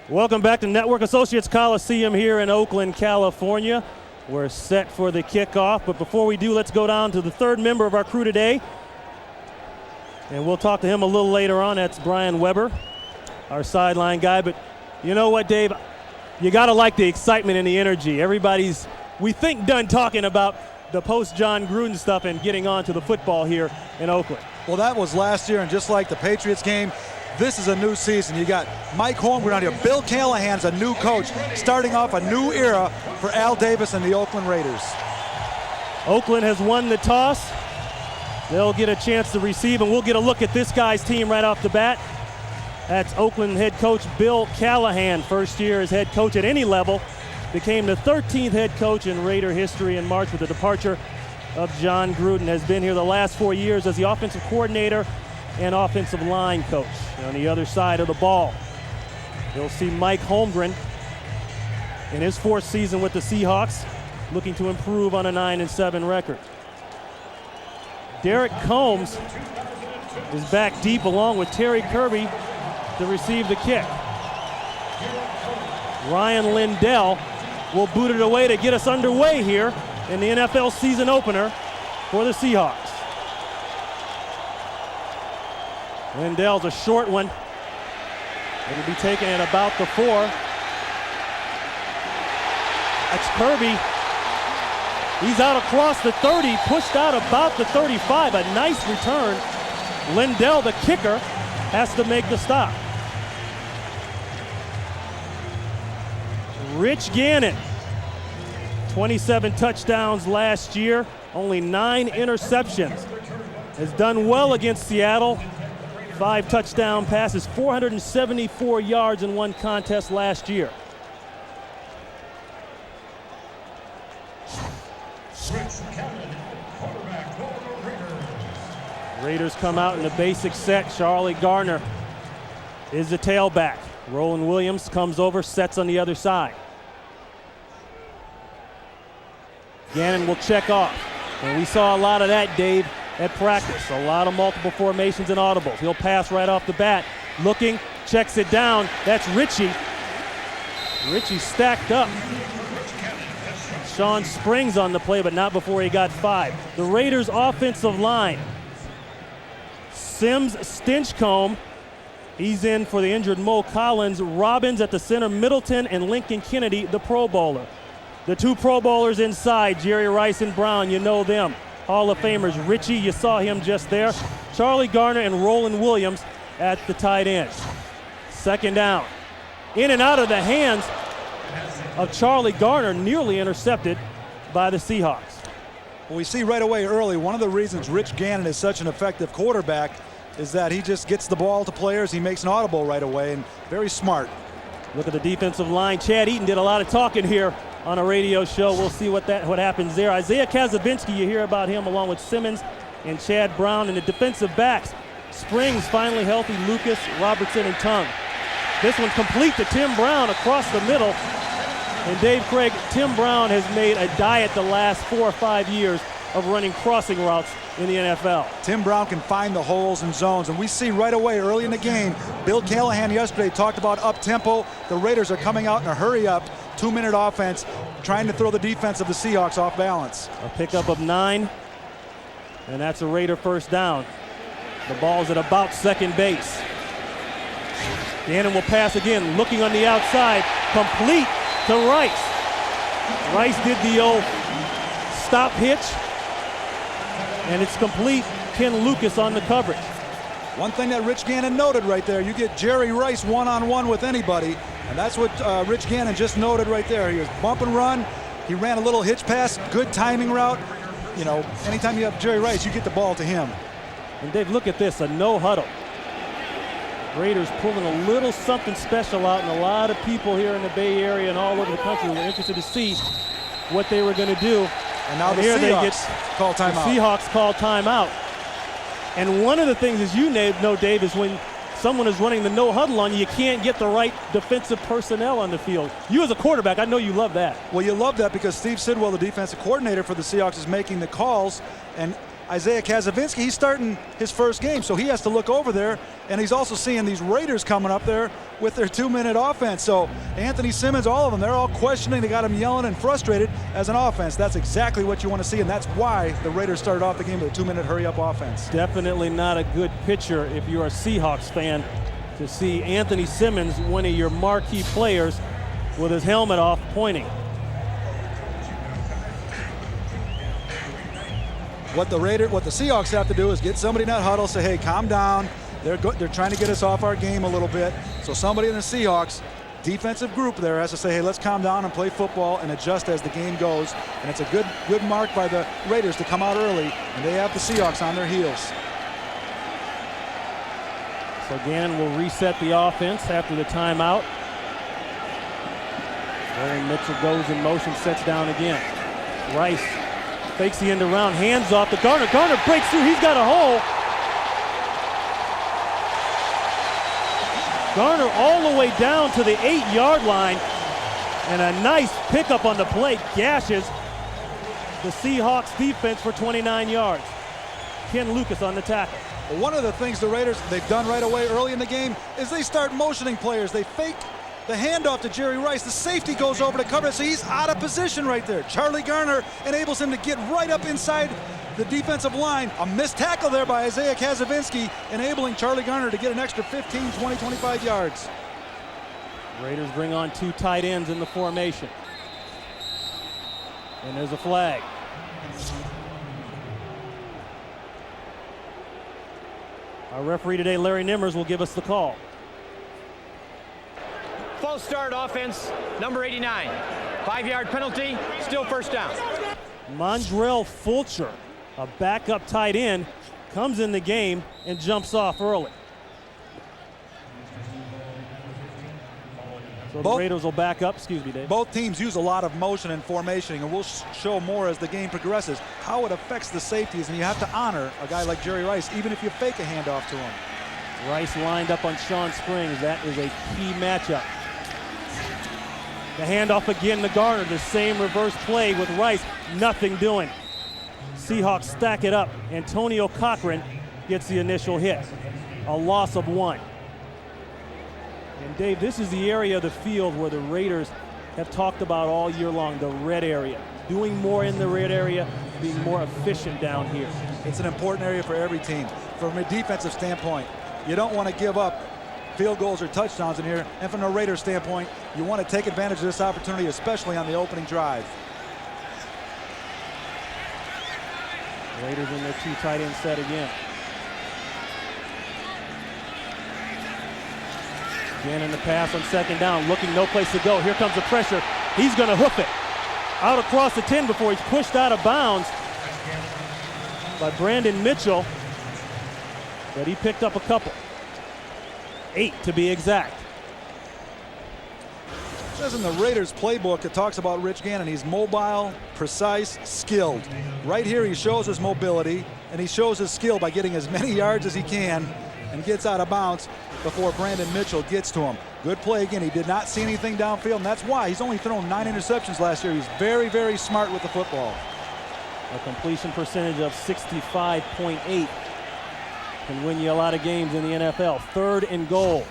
Welcome back to Network Associates Coliseum here in Oakland, California. We're set for the kickoff, but before we do, let's go down to the third member of our crew today. And we'll talk to him a little later on. That's Brian Weber, our sideline guy. But you know what, Dave? You got to like the excitement and the energy. Everybody's, we think, done talking about the post-John Gruden stuff and getting on to the football here in Oakland. Well, that was last year, and just like the Patriots game, this is a new season. You got Mike Holmgren on here. Bill Callahan's a new coach, starting off a new era for Al Davis and the Oakland Raiders. Oakland has won the toss. They'll get a chance to receive, and we'll get a look at this guy's team right off the bat. That's Oakland head coach Bill Callahan, first year as head coach at any level. Became the 13th head coach in Raider history in March with the departure of John Gruden. Has been here the last 4 years as the offensive coordinator and offensive line coach. And on the other side of the ball, you'll see Mike Holmgren in his fourth season with the Seahawks, looking to improve on a 9-7 record. Derek Combs is back deep along with Terry Kirby to receive the kick. Ryan Lindell will boot it away to get us underway here in the NFL season opener for the Seahawks. Lindell's a short one. It'll be taken at about the 4. That's Kirby. He's out across the 30, pushed out about the 35. A nice return. Lindell, the kicker, has to make the stop. Rich Gannon, 27 touchdowns last year, only 9 interceptions. Has done well against Seattle. 5 touchdown passes, 474 yards in one contest last year. Raiders come out in the basic set. Charlie Garner is the tailback. Roland Williams comes over, sets on the other side. Gannon will check off. And we saw a lot of that, Dave, at practice. A lot of multiple formations and audibles. He'll pass right off the bat. Looking, checks it down. That's Richie. Richie stacked up. Sean Springs on the play, but not before he got 5. The Raiders' offensive line. Sims Stinchcomb, he's in for the injured Mo Collins. Robbins at the center, Middleton and Lincoln Kennedy, the Pro Bowler. The 2 Pro Bowlers inside, Jerry Rice and Brown, you know them. Hall of Famers, Richie, you saw him just there. Charlie Garner and Roland Williams at the tight end. Second down. In and out of the hands of Charlie Garner, nearly intercepted by the Seahawks. Well, we see right away early, one of the reasons Rich Gannon is such an effective quarterback is that he just gets the ball to players. He makes an audible right away, and very smart. Look at the defensive line. Chad Eaton did a lot of talking here on a radio show. We'll see what happens there. Isaiah Kazabinsky, you hear about him along with Simmons and Chad Brown. And the defensive backs, Springs finally healthy, Lucas, Robertson, and Tongue. This one's complete to Tim Brown across the middle. And Dave Craig, Tim Brown has made a diet the last 4 or 5 years of running crossing routes in the NFL. Tim Brown can find the holes and zones, and we see right away early in the game, Bill Callahan yesterday talked about up-tempo. The Raiders are coming out in a hurry-up, 2-minute offense, trying to throw the defense of the Seahawks off balance. A pickup of 9, and that's a Raider first down. The ball's at about second base. Gannon will pass again, looking on the outside, complete to Rice. Rice did the old stop hitch, and it's complete. Ken Lucas on the coverage. One thing that Rich Gannon noted right there, you get Jerry Rice one-on-one with anybody, and that's what Rich Gannon just noted right there. He was bump and run. He ran a little hitch pass, good timing route. You know, anytime you have Jerry Rice, you get the ball to him. And Dave, look at this, a no huddle. Raiders pulling a little something special out, and a lot of people here in the Bay Area and all over the country were interested to see what they were going to do. And now the Seahawks call timeout. The Seahawks call timeout. And one of the things, as you know, Dave, is when someone is running the no huddle on you, you can't get the right defensive personnel on the field. You as a quarterback, I know you love that. Well, you love that because Steve Sidwell, the defensive coordinator for the Seahawks, is making the calls. And Isaiah Kazavinsky, he's starting his first game, so he has to look over there, and he's also seeing these Raiders coming up there with their 2-minute offense. So Anthony Simmons, all of them, they're all questioning. They got him yelling and frustrated as an offense. That's exactly what you want to see, and that's why the Raiders started off the game with a 2-minute hurry-up offense. Definitely not a good picture if you're a Seahawks fan to see Anthony Simmons, one of your marquee players, with his helmet off pointing. What the Seahawks have to do is get somebody in that huddle, say, hey, calm down. They're trying to get us off our game a little bit. So somebody in the Seahawks defensive group there has to say, hey, let's calm down and play football and adjust as the game goes. And it's a good mark by the Raiders to come out early, and they have the Seahawks on their heels. So Gannon will reset the offense after the timeout. Larry Mitchell goes in motion, sets down again. Rice fakes the end around, hands off to Garner. Garner breaks through, he's got a hole. Garner all the way down to the 8-yard line, and a nice pickup on the play gashes the Seahawks defense for 29 yards. Ken Lucas on the tackle. Well, one of the things the Raiders, they've done right away early in the game is they start motioning players. They fake the handoff to Jerry Rice. The safety goes over to cover it, so he's out of position right there. Charlie Garner enables him to get right up inside the defensive line. A missed tackle there by Isaiah Kazavinsky, enabling Charlie Garner to get an extra 15, 20, 25 yards. Raiders bring on 2 tight ends in the formation. And there's a flag. Our referee today, Larry Nimmers, will give us the call. False start offense, number 89. 5-yard penalty, still first down. Mondrell Fulcher, a backup tight end, comes in the game and jumps off early. So the Raiders will back up. Excuse me, Dave. Both teams use a lot of motion and formation, and we'll show more as the game progresses how it affects the safeties, and you have to honor a guy like Jerry Rice, even if you fake a handoff to him. Rice lined up on Sean Springs. That is a key matchup. The handoff again to Garner. The same reverse play with Rice. Nothing doing. Seahawks stack it up. Antonio Cochran gets the initial hit. A loss of 1. And Dave, this is the area of the field where the Raiders have talked about all year long, the red area. Doing more in the red area, being more efficient down here. It's an important area for every team. From a defensive standpoint, you don't want to give up field goals or touchdowns in here. And from a Raiders standpoint, you want to take advantage of this opportunity, especially on the opening drive. Raiders in their 2 tight end set again. Again in the pass on 2nd down, looking no place to go. Here comes the pressure. He's going to hoof it out across the 10 before he's pushed out of bounds by Brandon Mitchell. But he picked up a couple. 8 to be exact. It says in the Raiders playbook, it talks about Rich Gannon. He's mobile, precise, skilled. Right here he shows his mobility, and he shows his skill by getting as many yards as he can and gets out of bounds before Brandon Mitchell gets to him. Good play again. He did not see anything downfield, and that's why he's only thrown 9 interceptions last year. He's very, very smart with the football. A completion percentage of 65.8 can win you a lot of games in the NFL. 3rd and goal.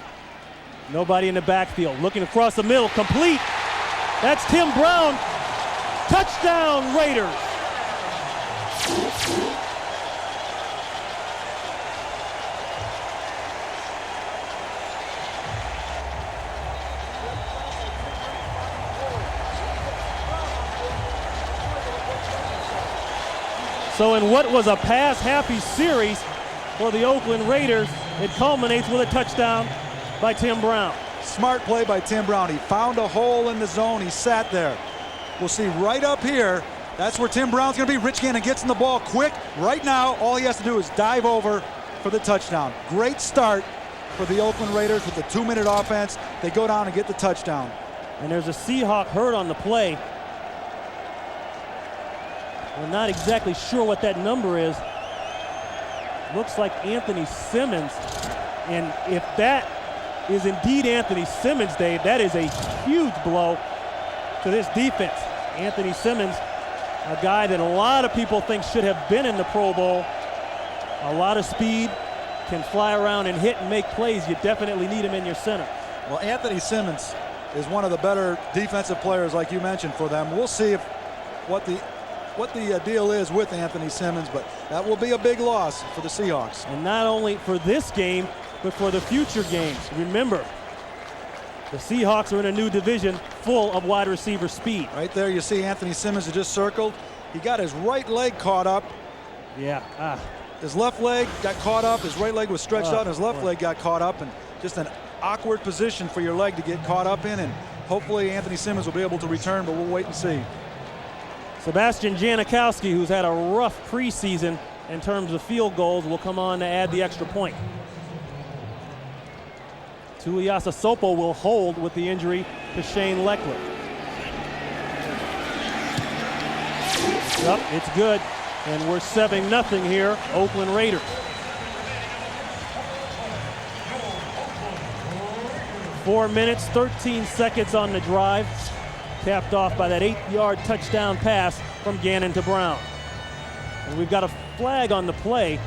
Nobody in the backfield. Looking across the middle. Complete. That's Tim Brown. Touchdown, Raiders. So in what was a pass-happy series for the Oakland Raiders, it culminates with a touchdown by Tim Brown. Smart play by Tim Brown. He found a hole in the zone. He sat there. We'll see right up here. That's where Tim Brown's going to be. Rich Gannon gets in the ball quick. Right now, all he has to do is dive over for the touchdown. Great start for the Oakland Raiders with the 2-minute offense. They go down and get the touchdown. And there's a Seahawk hurt on the play. We're not exactly sure what that number is. Looks like Anthony Simmons. And if that is indeed Anthony Simmons, Dave, that is a huge blow to this defense. Anthony Simmons A guy that a lot of people think should have been in the Pro Bowl. A lot of speed, can fly around and hit and make plays. You definitely need him in your center. Well, Anthony Simmons is one of the better defensive players, like you mentioned, for them. We'll see what the deal is with Anthony Simmons, but that will be a big loss for the Seahawks. And not only for this game, but for the future games. Remember, the Seahawks are in a new division full of wide receiver speed. Right there, you see Anthony Simmons is just circled. He got his right leg caught up. Yeah. His left leg got caught up. His right leg was stretched out, and his left leg got caught up. And just an awkward position for your leg to get caught up in. And hopefully Anthony Simmons will be able to return, but we'll wait and see. Sebastian Janikowski, who's had a rough preseason in terms of field goals, will come on to add the extra point. Tuiasosopo will hold with the injury to Shane Lechler. Yep, it's good. And we're 7-0 here, Oakland Raiders. Four minutes, 13 seconds on the drive, capped off by that 8-yard touchdown pass from Gannon to Brown. And we've got a flag on the play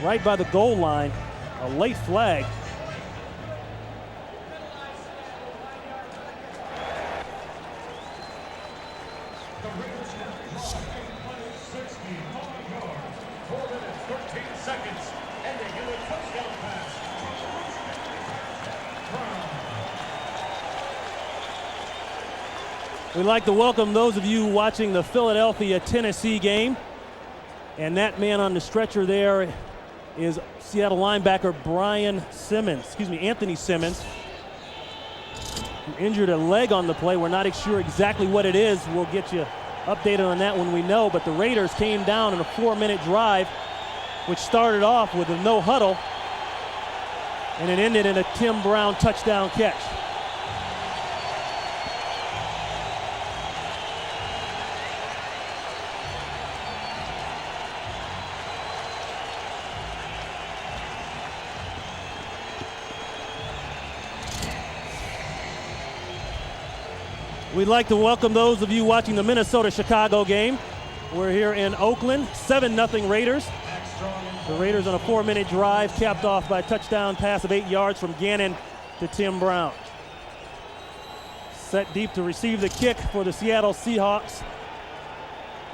right by the goal line, a late flag. We'd like to welcome those of you watching the Philadelphia-Tennessee game. And that man on the stretcher there is Seattle linebacker Anthony Simmons, who injured a leg on the play. We're not sure exactly what it is. We'll get you updated on that when we know. But the Raiders came down in a 4-minute drive, which started off with a no huddle, and it ended in a Tim Brown touchdown catch. We'd like to welcome those of you watching the Minnesota-Chicago game. We're here in Oakland, 7-0 Raiders. The Raiders on a 4-minute drive, capped off by a touchdown pass of 8 yards from Gannon to Tim Brown. Set deep to receive the kick for the Seattle Seahawks.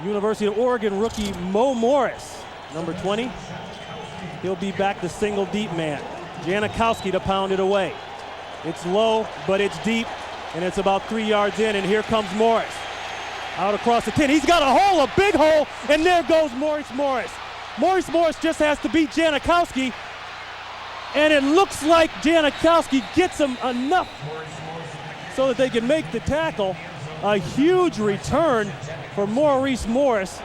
University of Oregon rookie Mo Morris, number 20. He'll be back the single deep man. Janikowski to pound it away. It's low, but it's deep. And it's about 3 yards in, and here comes Morris. Out across the 10. He's got a hole, a big hole, and there goes Maurice Morris. Maurice Morris just has to beat Janikowski, and it looks like Janikowski gets him enough so that they can make the tackle. A huge return for Maurice Morris.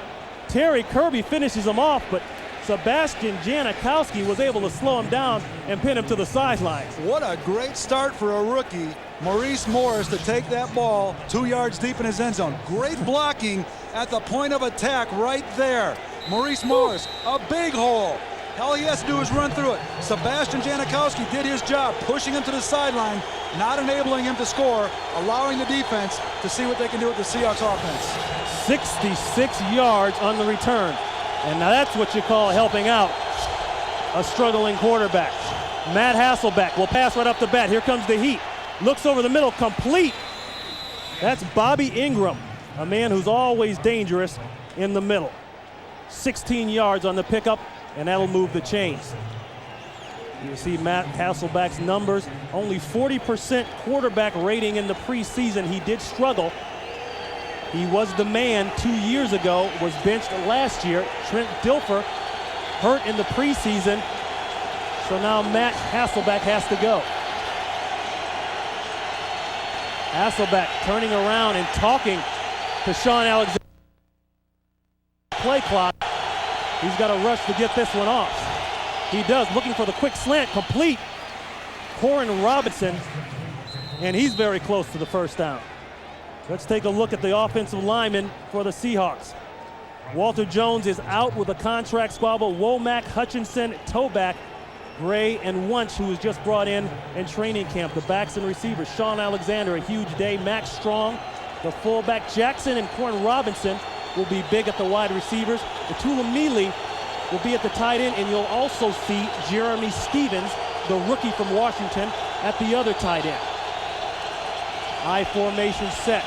Terry Kirby finishes him off, but Sebastian Janikowski was able to slow him down and pin him to the sidelines. What a great start for a rookie, Maurice Morris, to take that ball 2 yards deep in his end zone. Great blocking at the point of attack right there. Maurice Morris, a big hole. All he has to do is run through it. Sebastian Janikowski did his job, pushing him to the sideline, not enabling him to score, allowing the defense to see what they can do with the Seahawks offense. 66 yards on the return. And now that's what you call helping out a struggling quarterback. Matt Hasselbeck will pass right up the bat. Here comes the heat. Looks over the middle, complete. That's Bobby Ingram, a man who's always dangerous in the middle. 16 yards on the pickup, and that'll move the chains. You see Matt Hasselbeck's numbers. Only 40% quarterback rating in the preseason. He did struggle. He was the man 2 years ago, was benched last year. Trent Dilfer hurt in the preseason. So now Matt Hasselbeck has to go. Hasselbeck turning around and talking to Sean Alexander. Play clock. He's got to rush to get this one off. He does, looking for the quick slant, complete. Corin Robinson, and he's very close to the first down. Let's take a look at the offensive linemen for the Seahawks. Walter Jones is out with a contract squabble. Womack, Hutchinson, Toback, Gray, and Wunsch, who was just brought in training camp. The backs and receivers. Sean Alexander, a huge day. Max Strong, The fullback Jackson and Corn Robinson will be big at the wide receivers. The Tulamili will be at the tight end, and you'll also see Jeremy Stevens, the rookie from Washington, at the other tight end. I formation set.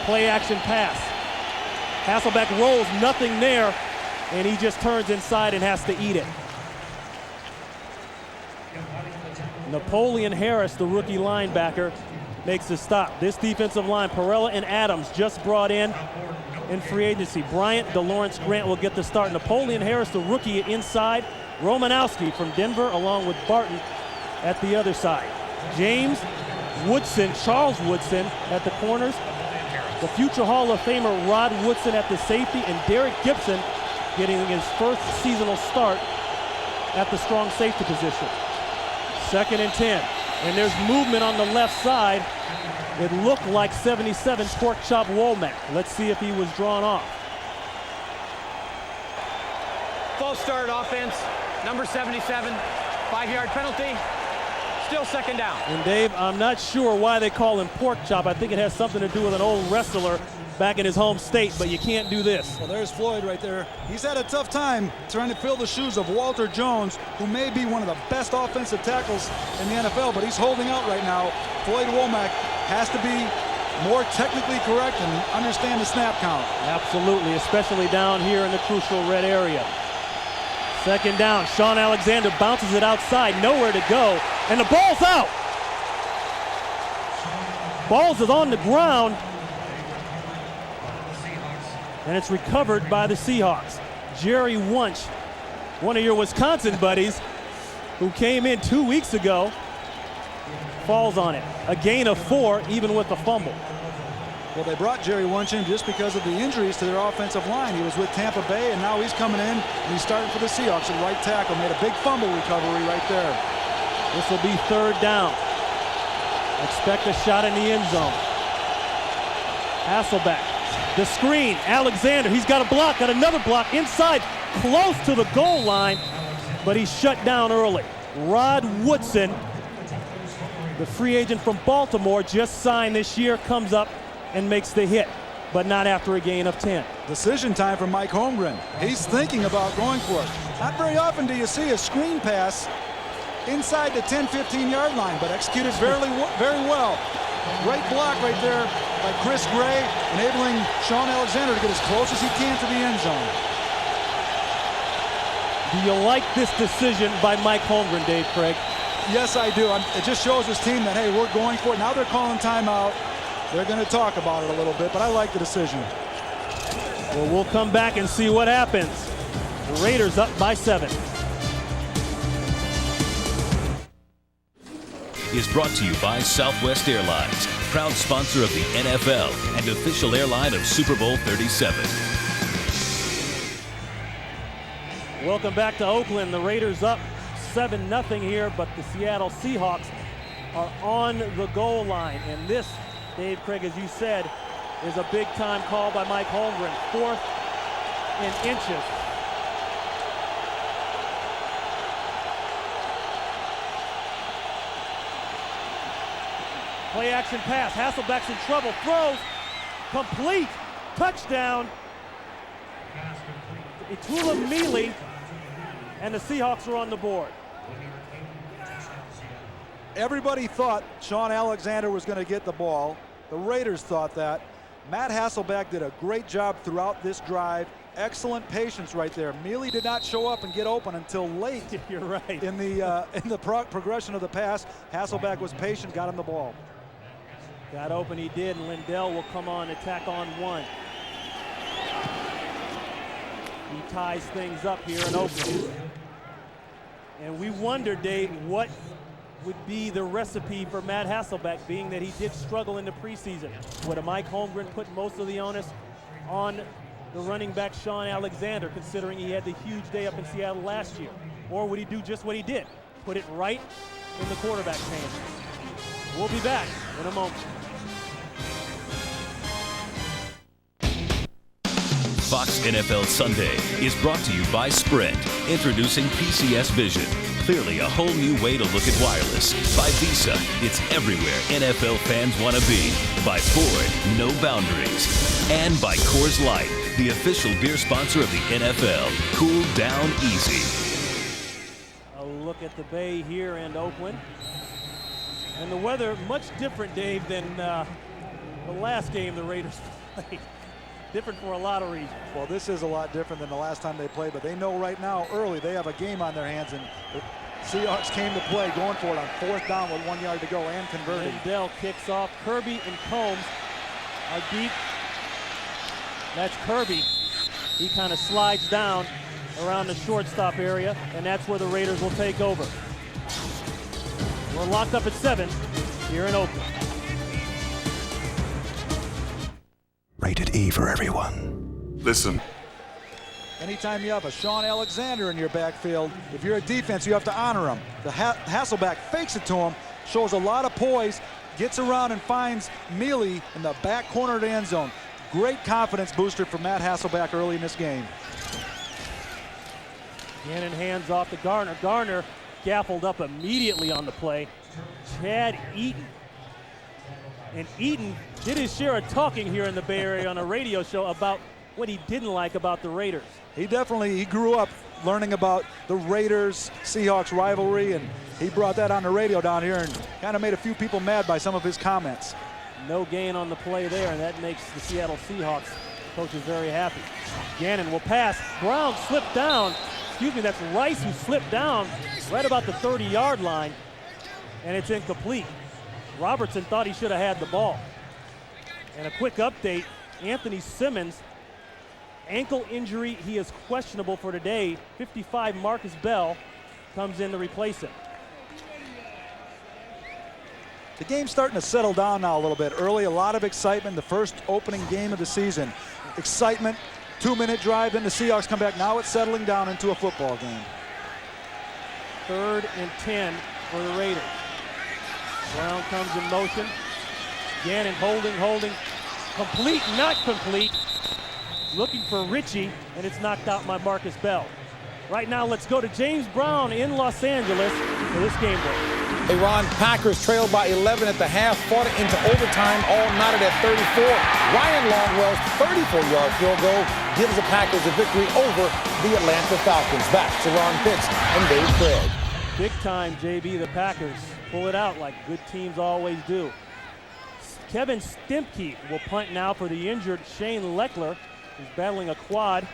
Play action pass. Hasselbeck rolls, nothing there, and he just turns inside and has to eat it. Napoleon Harris, the rookie linebacker, makes the stop. This defensive line, Perella and Adams just brought in free agency. Bryant, DeLawrence Grant will get the start. Napoleon Harris, the rookie inside. Romanowski from Denver, along with Barton at the other side. James Woodson, Charles Woodson at the corners. The future Hall of Famer Rod Woodson at the safety, and Derek Gibson getting his first seasonal start at the strong safety position. 2nd and 10, and there's movement on the left side. It looked like 77's Pork Chop Womack. Let's see if he was drawn off. False start offense, number 77, 5-yard penalty. Still 2nd down. And Dave, I'm not sure why they call him Pork Chop. I think it has something to do with an old wrestler back in his home state, but you can't do this. Well, there's Floyd right there. He's had a tough time trying to fill the shoes of Walter Jones, who may be one of the best offensive tackles in the NFL, but he's holding out right now. Floyd Womack has to be more technically correct and understand the snap count. Absolutely, especially down here in the crucial red area. 2nd down, Sean Alexander bounces it outside, nowhere to go, and the ball's out. Balls is on the ground, and it's recovered by the Seahawks. Jerry Wunsch, one of your Wisconsin buddies, who came in 2 weeks ago, falls on it. A gain of 4, even with the fumble. Well, they brought Jerry Wunsch in just because of the injuries to their offensive line. He was with Tampa Bay, and now he's coming in, and he's starting for the Seahawks at right tackle. Made a big fumble recovery right there. This will be 3rd down. Expect a shot in the end zone. Hasselbeck, the screen, Alexander, he's got a block, got another block inside, close to the goal line, but he's shut down early. Rod Woodson, the free agent from Baltimore, just signed this year, comes up and makes the hit, but not after a gain of 10. Decision time for Mike Holmgren. He's thinking about going for it. Not very often do you see a screen pass inside the 10-15 yard line, but executed very well. Great block right there by Chris Gray, enabling Sean Alexander to get as close as he can to the end zone. Do you like this decision by Mike Holmgren, Dave Craig? Yes, I do. It just shows his team that, hey, we're going for it. Now they're calling timeout. They're going to talk about it a little bit, but I like the decision. Well, we'll come back and see what happens. The Raiders up by 7. Is brought to you by Southwest Airlines, proud sponsor of the NFL and official airline of Super Bowl 37. Welcome back to Oakland. The Raiders up 7-0 here, but the Seattle Seahawks are on the goal line. And this, Dave Craig, as you said, is a big-time call by Mike Holmgren. 4th and inches. Play action pass. Hasselbeck's in trouble. Throws. Complete. Touchdown. Tulamili, and the Seahawks are on the board. Everybody thought Sean Alexander was going to get the ball. The Raiders thought that. Matt Hasselbeck did a great job throughout this drive. Excellent patience right there. Mealy did not show up and get open until late. You're right. In the progression of the pass. Hasselbeck was patient, got him the ball. Got open, he did, and Lindell will come on, attack on 1. He ties things up here in Oakland. And we wonder, Dave, what would be the recipe for Matt Hasselbeck, being that he did struggle in the preseason. Would a Mike Holmgren put most of the onus on the running back Sean Alexander, considering he had the huge day up in Seattle last year? Or would he do just what he did, put it right in the quarterback's hands? We'll be back in a moment. Fox NFL Sunday is brought to you by Sprint, introducing PCS Vision. clearly a whole new way to look at wireless. By Visa, it's everywhere NFL fans want to be. By Ford, no boundaries. And by Coors Light, the official beer sponsor of the NFL. Cool down easy. A look at the Bay here in Oakland. And the weather much different, Dave, than the last game the Raiders played. Different for a lot of reasons. Well, this is a lot different than the last time they played, but they know right now early they have a game on their hands, and the Seahawks came to play, going for it on 4th down with 1 yard to go and converting. Lindell kicks off. Kirby and Combs are deep. That's Kirby. He kind of slides down around the shortstop area, and that's where the Raiders will take over. We're locked up at 7 here in Oakland. Rated E for everyone. Listen. Anytime you have a Sean Alexander in your backfield, if you're a defense, you have to honor him. The Hasselbeck fakes it to him, shows a lot of poise, gets around and finds Mealy in the back corner of the end zone. Great confidence booster for Matt Hasselbeck early in this game. Gannon hands off to Garner. Garner gaffled up immediately on the play. Chad Eaton. And Eaton did his share of talking here in the Bay Area on a radio show about what he didn't like about the Raiders. He grew up learning about the Raiders-Seahawks rivalry, and he brought that on the radio down here and kind of made a few people mad by some of his comments. No gain on the play there, and that makes the Seattle Seahawks coaches very happy. Gannon will pass. Brown slipped down. Excuse me, that's Rice who slipped down right about the 30-yard line, and it's incomplete. Robertson thought he should have had the ball. And a quick update, Anthony Simmons, ankle injury. He is questionable for today. 55 Marcus Bell comes in to replace him. The game's starting to settle down now a little bit. Early, a lot of excitement. The first opening game of the season. Excitement, 2-minute drive, then the Seahawks come back. Now it's settling down into a football game. 3rd and 10 for the Raiders. Brown comes in motion. Gannon holding. Complete, not complete. Looking for Ritchie, and it's knocked out by Marcus Bell. Right now, let's go to James Brown in Los Angeles for this game break. Hey, Ron, Packers trailed by 11 at the half, fought it into overtime, all knotted at 34. Ryan Longwell's 34-yard field goal gives the Packers a victory over the Atlanta Falcons. Back to Ron Pitts and Dave Craig. Big time, JB, the Packers pull it out like good teams always do. Kevin Stemke will punt now for the injured Shane Leckler, who's battling a quad.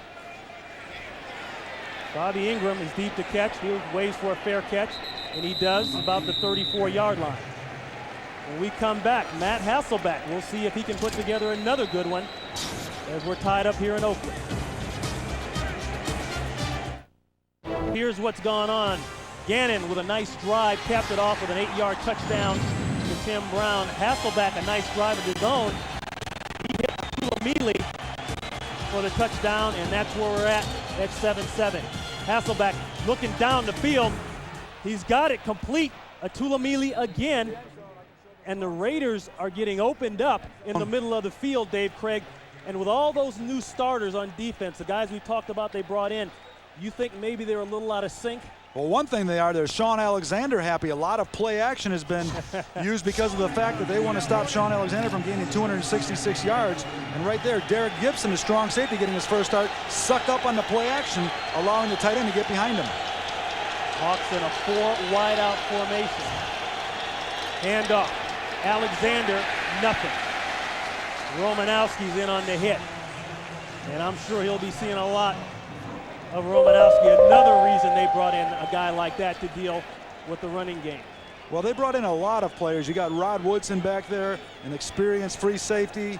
Bobby Ingram is deep to catch. He waits for a fair catch, and he does about the 34-yard line. When we come back, Matt Hasselbeck, we'll see if he can put together another good one as we're tied up here in Oakland. Here's what's gone on. Gannon with a nice drive, capped it off with an 8-yard touchdown to Tim Brown. Hasselbeck, a nice drive of his own. He hit Tulamili for the touchdown, and that's where we're at 7-7. Hasselbeck looking down the field. He's got it complete. A Tulamili again. And the Raiders are getting opened up in the middle of the field, Dave Craig. And with all those new starters on defense, the guys we talked about they brought in, you think maybe they're a little out of sync? Well, one thing there's Sean Alexander happy. A lot of play action has been used because of the fact that they want to stop Sean Alexander from gaining 266 yards. And right there, Derek Gibson, the strong safety, getting his first start, sucked up on the play action, allowing the tight end to get behind him. Hawks in a 4 wide-out formation. Hand off. Alexander, nothing. Romanowski's in on the hit. And I'm sure he'll be seeing a lot of Romanowski. Another reason they brought in a guy like that to deal with the running game. Well, they brought in a lot of players. You got Rod Woodson back there, an experienced free safety.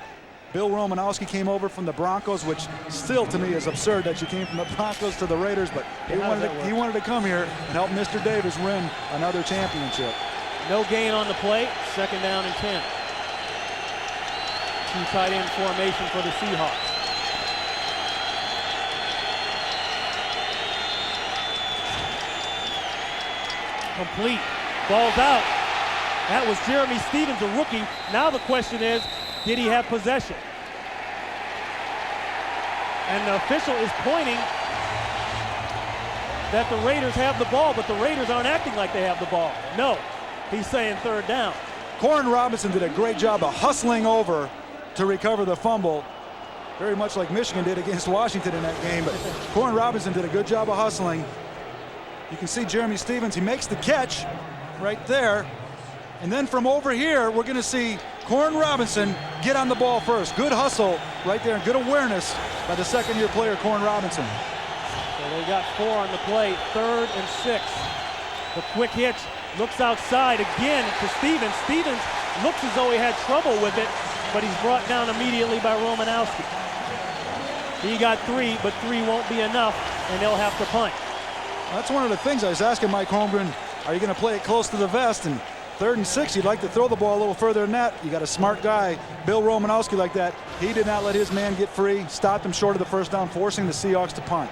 Bill Romanowski came over from the Broncos, which still to me is absurd that you came from the Broncos to the Raiders, but he wanted to come here and help Mr. Davis win another championship. No gain on the play, 2nd down and 10. 2 tight end formation for the Seahawks. Complete. Ball's out. That was Jeremy Stevens, a rookie. Now the question is, did he have possession? And the official is pointing that the Raiders have the ball, but the Raiders aren't acting like they have the ball. No, he's saying third down. Koren Robinson did a great job of hustling over to recover the fumble, very much like Michigan did against Washington in that game. But Koren Robinson did a good job of hustling. You can see Jeremy Stevens, he makes the catch right there. And then from over here, we're going to see Koren Robinson get on the ball first. Good hustle right there and good awareness by the second-year player, Koren Robinson. So they got 4 on the play, 3rd and 6. The quick hitch, looks outside again to Stevens. Stevens looks as though he had trouble with it, but he's brought down immediately by Romanowski. He got 3, but 3 won't be enough, and they'll have to punt. That's one of the things I was asking Mike Holmgren, are you going to play it close to the vest? And 3rd and 6, you'd like to throw the ball a little further than that. You got a smart guy, Bill Romanowski, like that. He did not let his man get free, stopped him short of the first down, forcing the Seahawks to punt.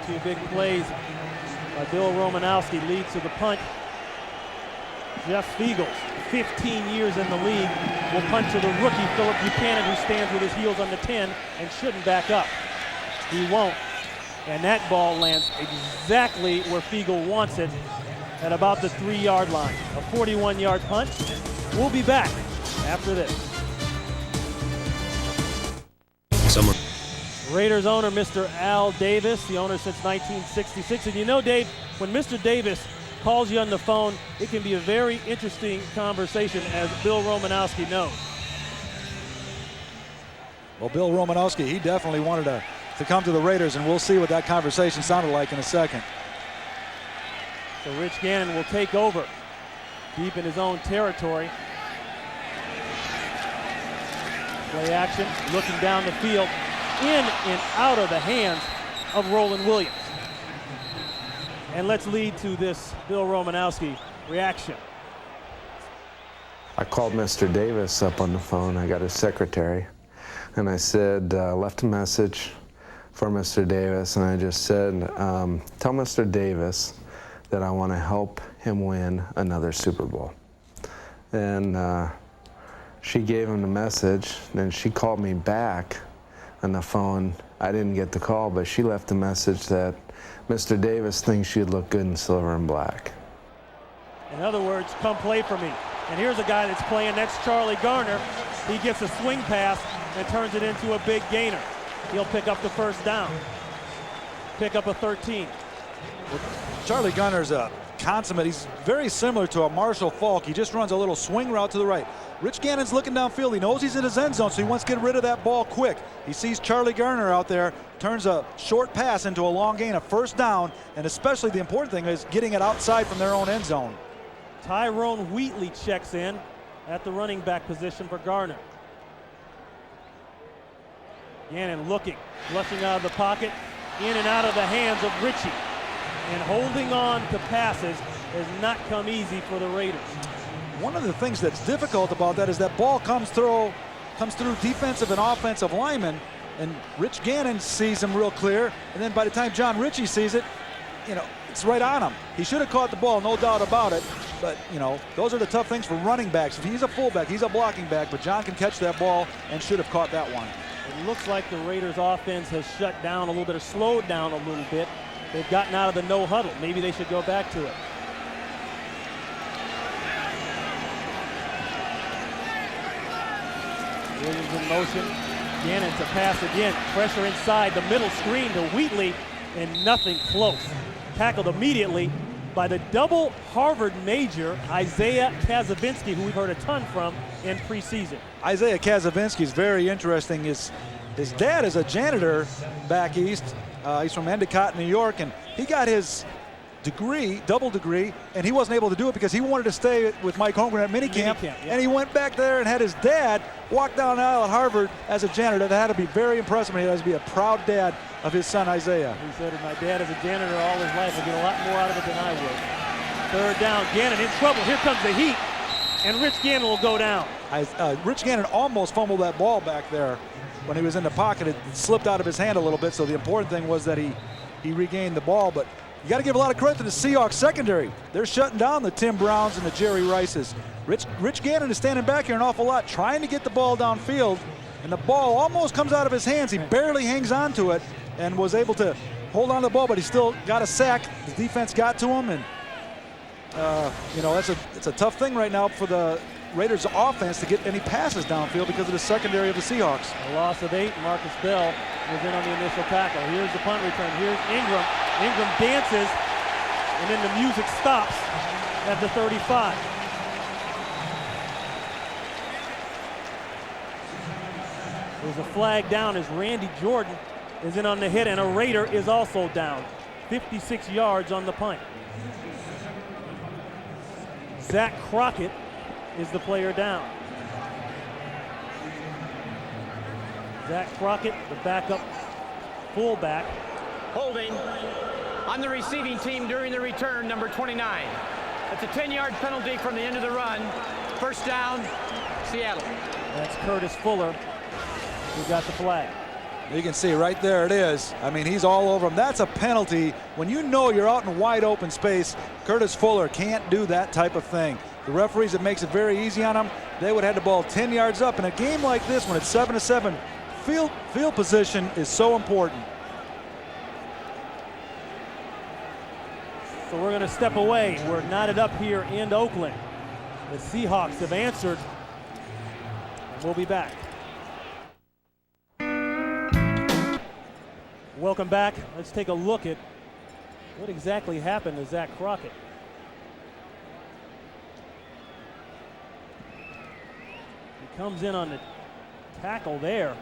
So 2 big plays by Bill Romanowski leads to the punt. Jeff Feagles, 15 years in the league, will punt to the rookie Philip Buchanan, who stands with his heels on the 10 and shouldn't back up. He won't. And that ball lands exactly where Feagles wants it, at about the 3-yard line. A 41-yard punt. We'll be back after this. Raiders owner, Mr. Al Davis, the owner since 1966. And you know, Dave, when Mr. Davis calls you on the phone, it can be a very interesting conversation, as Bill Romanowski knows. Well, Bill Romanowski, he definitely wanted to come to the Raiders, and we'll see what that conversation sounded like in a second. So Rich Gannon will take over deep in his own territory. Play action, looking down the field, in and out of the hands of Roland Williams. And let's lead to this Bill Romanowski reaction. I called Mr. Davis up on the phone. I got his secretary, and I said, left a message for Mr. Davis, and I just said, tell Mr. Davis that I want to help him win another Super Bowl. And she gave him the message, then she called me back on the phone. I didn't get the call, but she left a message that Mr. Davis thinks you'd look good in silver and black. In other words, come play for me. And here's a guy that's playing, that's Charlie Garner. He gets a swing pass and turns it into a big gainer. He'll pick up the first down. Pick up a 13. Charlie Garner's a consummate. He's very similar to a Marshall Faulk. He just runs a little swing route to the right. Rich Gannon's looking downfield. He knows he's in his end zone, so he wants to get rid of that ball quick. He sees Charlie Garner out there, turns a short pass into a long gain, a first down, and especially the important thing is getting it outside from their own end zone. Tyrone Wheatley checks in at the running back position for Garner. Gannon looking, flushing out of the pocket, in and out of the hands of Ritchie. And holding on to passes has not come easy for the Raiders. One of the things that's difficult about that is that ball comes through defensive and offensive linemen, and Rich Gannon sees him real clear, and then by the time John Ritchie sees it, you know, it's right on him. He should have caught the ball, no doubt about it, but you know, those are the tough things for running backs. If he's a fullback, he's a blocking back, but John can catch that ball and should have caught that one. It looks like the Raiders offense has shut down a little bit, or slowed down a little bit. They've gotten out of the no huddle. Maybe they should go back to it. Williams in motion. Gannon to pass again. Pressure inside the middle screen to Wheatley, and nothing close. Tackled immediately by the double Harvard major, Isaiah Kazavinsky, who we've heard a ton from in preseason. Isaiah Kazavinsky is very interesting. His dad is a janitor back east. He's from Endicott, New York, and he got his degree, double degree, and he wasn't able to do it because he wanted to stay with Mike Holmgren at minicamp, yeah. And he went back there and had his dad walk down the aisle at Harvard as a janitor. That had to be very impressive. He has to be a proud dad of his son Isaiah. He said, my dad is a janitor all his life. I get a lot more out of it than I would. Third down, Gannon in trouble. Here comes the heat, and Rich Gannon will go down. Rich Gannon almost fumbled that ball back there when he was in the pocket. It slipped out of his hand a little bit, so the important thing was that he regained the ball. But you got to give a lot of credit to the Seahawks secondary. They're shutting down the Tim Browns and the Jerry Rices. Rich Gannon is standing back here an awful lot, trying to get the ball downfield, and the ball almost comes out of his hands. He barely hangs on to it and was able to hold on to the ball, but he still got a sack. The defense got to him, and you know, it's a tough thing right now for the Raiders offense to get any passes downfield because of the secondary of the Seahawks. A loss of 8. Marcus Bell was in on the initial tackle. Here's the punt return. Here's Ingram. Ingram dances, and then the music stops at the 35. There's a flag down as Randy Jordan is in on the hit, and a Raider is also down. 56 yards on the punt. Zach Crockett is the player down. Zach Crockett, the backup fullback. Holding on the receiving team during the return, number 29. That's a 10-yard penalty from the end of the run. First down, Seattle. That's Curtis Fuller who got the flag. You can see right there it is. I mean, he's all over him. That's a penalty. When you know you're out in wide open space, Curtis Fuller can't do that type of thing. The referees, it makes it very easy on them. They would have the ball 10 yards up. In a game like this, when it's 7-7, field position is so important. So we're going to step away. We're knotted up here in Oakland. The Seahawks have answered. We'll be back. Welcome back. Let's take a look at what exactly happened to Zach Crockett. He comes in on the tackle there.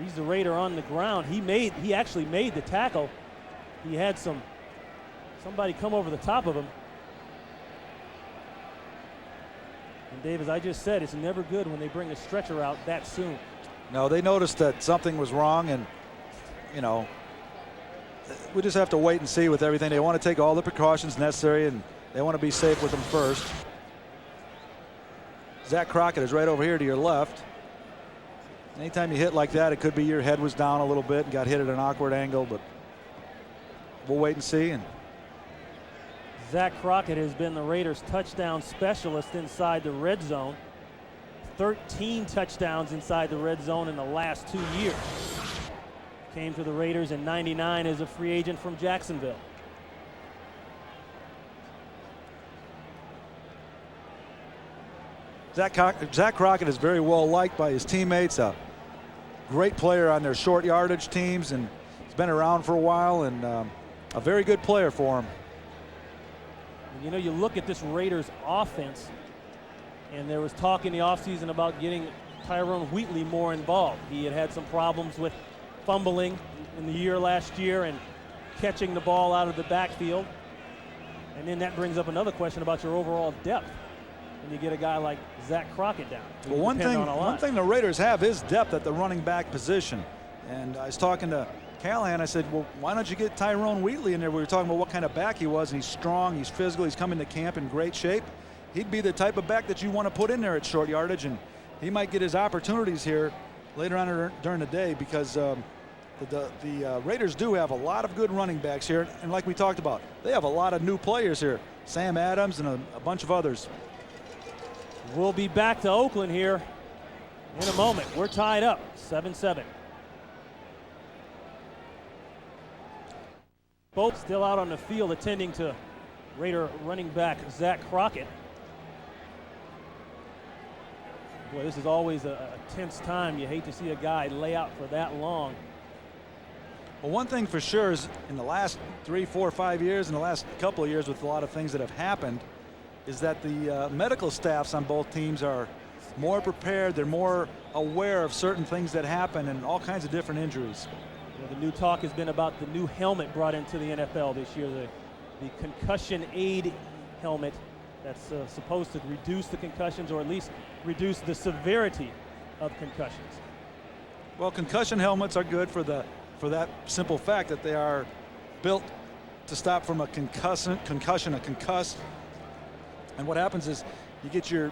He's the Raider on the ground. He actually made the tackle. He had somebody come over the top of him. And Dave, as I just said, it's never good when they bring a stretcher out that soon. No, they noticed that something was wrong, and, you know, we just have to wait and see with everything. They want to take all the precautions necessary, and they want to be safe with them first. Zach Crockett is right over here to your left. Anytime you hit like that, it could be your head was down a little bit and got hit at an awkward angle, but we'll wait and see. And Zach Crockett has been the Raiders' touchdown specialist inside the red zone. 13 touchdowns inside the red zone in the last 2 years. Came to the Raiders in '99 as a free agent from Jacksonville. Zach Crockett is very well liked by his teammates. A great player on their short yardage teams, and he's been around for a while, and a very good player for him. You know, you look at this Raiders offense, and there was talk in the offseason about getting Tyrone Wheatley more involved. He had some problems with fumbling in the year last year and catching the ball out of the backfield. And then that brings up another question about your overall depth when you get a guy like Zach Crockett down. Well, one thing the Raiders have is depth at the running back position. And I was talking to Callahan. I said, well, why don't you get Tyrone Wheatley in there? We were talking about what kind of back he was, and he's strong, he's physical, he's coming to camp in great shape. He'd be the type of back that you want to put in there at short yardage, and he might get his opportunities here later on during the day, because the Raiders do have a lot of good running backs here, and like we talked about, they have a lot of new players here. Sam Adams and a bunch of others. We'll be back to Oakland here in a moment. We're tied up 7-7. Both still out on the field attending to Raider running back Zach Crockett. Boy, this is always a tense time. You hate to see a guy lay out for that long. Well, one thing for sure is in the last 3, 4, 5 years, in the last couple of years with a lot of things that have happened, is that the medical staffs on both teams are more prepared. They're more aware of certain things that happen and all kinds of different injuries. You know, the new talk has been about the new helmet brought into the NFL this year, the concussion aid helmet that's supposed to reduce the concussions, or at least reduce the severity of concussions. Well, concussion helmets are good for that simple fact that they are built to stop from a concussion, a concuss. And what happens is you get you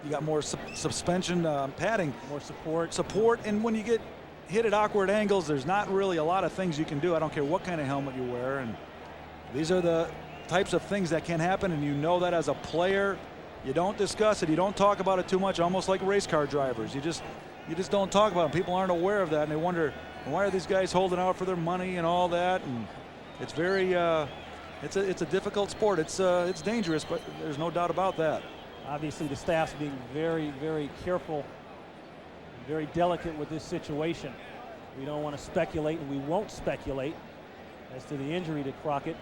got more suspension padding, more support, and when you get hit at awkward angles, there's not really a lot of things you can do. I don't care what kind of helmet you wear, and these are the types of things that can happen, and you know that as a player. You don't discuss it, you don't talk about it too much, almost like race car drivers. You just don't talk about it. People aren't aware of that, and they wonder And why are these guys holding out for their money and all that? And it's very, it's a difficult sport. It's dangerous, but there's no doubt about that. Obviously, the staff's being very, very careful, very delicate with this situation. We don't want to speculate, and we won't speculate as to the injury to Crockett,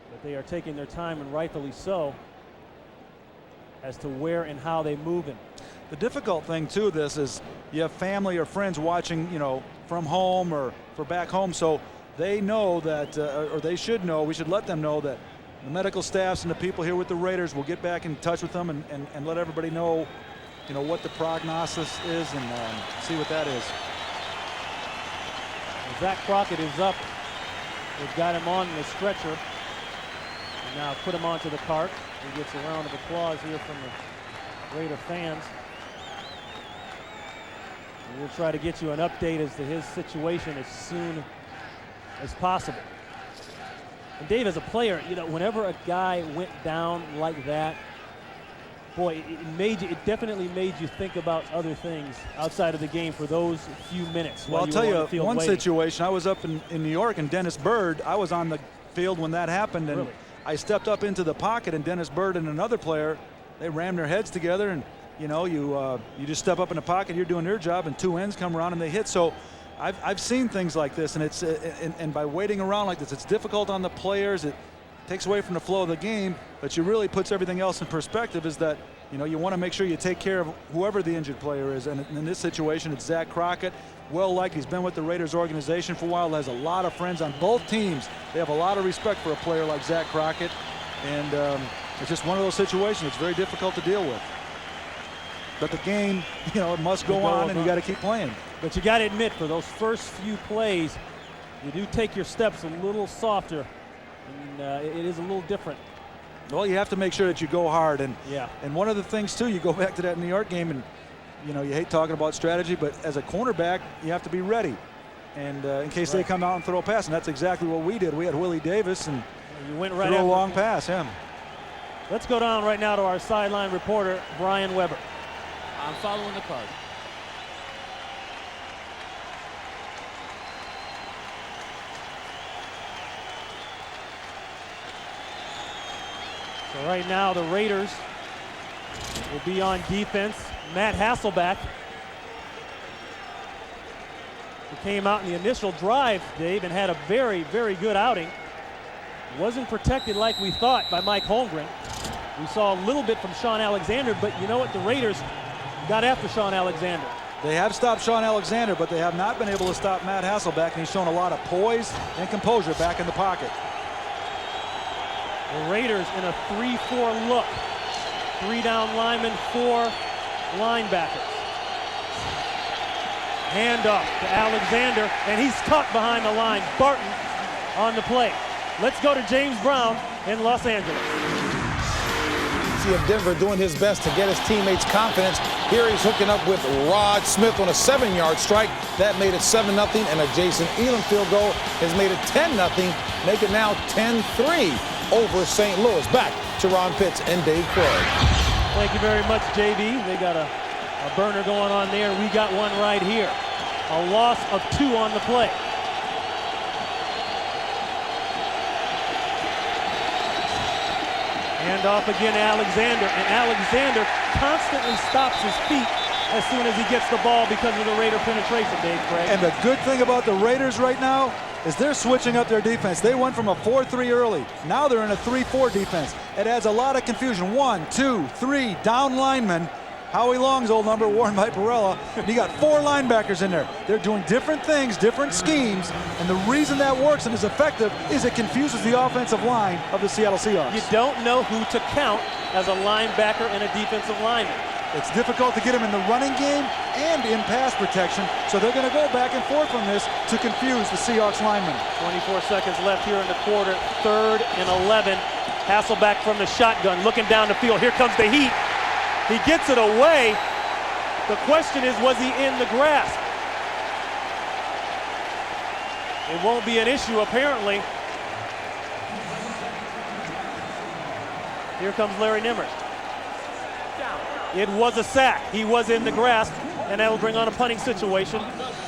but they are taking their time, and rightfully so, as to where and how they move him. The difficult thing too, this is you have family or friends watching, you know, from home or for back home, so they know that, or they should know, we should let them know that the medical staffs and the people here with the Raiders will get back in touch with them and let everybody know, you know, what the prognosis is and see what that is. Zach Crockett is up. They've got him on the stretcher. And now put him onto the cart. He gets a round of applause here from the Raider fans. And we'll try to get you an update as to his situation as soon as possible. And Dave, as a player, you know, whenever a guy went down like that, boy, it definitely made you think about other things outside of the game for those few minutes. Well, I'll tell you one situation. I was up in New York, and Dennis Byrd, I was on the field when that happened, and really? I stepped up into the pocket, and Dennis Byrd and another player, they rammed their heads together, and you know, you just step up in the pocket, you're doing your job, and two ends come around and they hit. So I've seen things like this, and it's and by waiting around like this, it's difficult on the players. It takes away from the flow of the game, but you really puts everything else in perspective. Is that, you know, you want to make sure you take care of whoever the injured player is, and in this situation, it's Zach Crockett. Well liked. He's been with the Raiders organization for a while. Has a lot of friends on both teams. They have a lot of respect for a player like Zach Crockett, and it's just one of those situations. It's very difficult to deal with. But the game, you know, it must go on, and you got to keep playing. But you got to admit, for those first few plays, you do take your steps a little softer, and it is a little different. Well, you have to make sure that you go hard, and yeah. And one of the things too, you go back to that New York game, and you know, you hate talking about strategy, but as a cornerback, you have to be ready, and in case they come out and throw a pass, and that's exactly what we did. We had Willie Davis, and you went right threw a after long pass. Yeah. Let's go down right now to our sideline reporter, Brian Weber. I'm following the card. So right now the Raiders will be on defense. Matt Hasselbeck, who came out in the initial drive, Dave, and had a very, very good outing. Wasn't protected like we thought by Mike Holmgren. We saw a little bit from Sean Alexander, but you know what? The Raiders got after Sean Alexander. They have stopped Sean Alexander, but they have not been able to stop Matt Hasselbeck, and he's shown a lot of poise and composure back in the pocket. The Raiders in a 3-4 look. 3 down linemen, 4 linebackers. Hand up to Alexander, and he's caught behind the line. Barton on the play. Let's go to James Brown in Los Angeles. Of Denver doing his best to get his teammates confidence. Here he's hooking up with Rod Smith on a 7-yard strike. That made it 7-0, and a Jason Elam field goal has made it 10-0. Make it now 10-3 over St. Louis. Back to Ron Pitts and Dave Craig. Thank you very much, JB. They got a burner going on there. We got one right here. A loss of 2 on the play. Hand off again, Alexander, and Alexander constantly stops his feet as soon as he gets the ball because of the Raider penetration, Dave Craig. And the good thing about the Raiders right now is they're switching up their defense. They went from a 4-3 early. Now they're in a 3-4 defense. It adds a lot of confusion. 1, 2, 3 down linemen. Howie Long's old number, worn by Perella. You got 4 linebackers in there. They're doing different things, different schemes, and the reason that works and is effective is it confuses the offensive line of the Seattle Seahawks. You don't know who to count as a linebacker and a defensive lineman. It's difficult to get them in the running game and in pass protection, so they're going to go back and forth on this to confuse the Seahawks linemen. 24 seconds left here in the quarter. 3rd and 11. Hasselbeck from the shotgun, looking down the field. Here comes the heat. He gets it away. The question is, was he in the grasp? It won't be an issue, apparently. Here comes Larry Nimmer. It was a sack. He was in the grasp, and that will bring on a punting situation.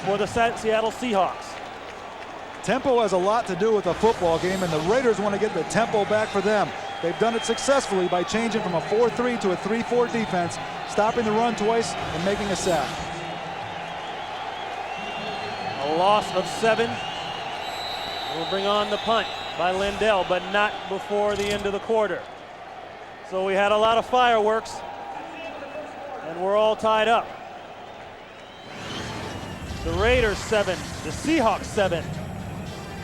for the Seattle Seahawks. Tempo has a lot to do with a football game, and the Raiders want to get the tempo back for them. They've done it successfully by changing from a 4-3 to a 3-4 defense, stopping the run twice and making a sack. A loss of 7. We'll bring on the punt by Lindell, but not before the end of the quarter. So we had a lot of fireworks, and we're all tied up. The Raiders 7, the Seahawks 7,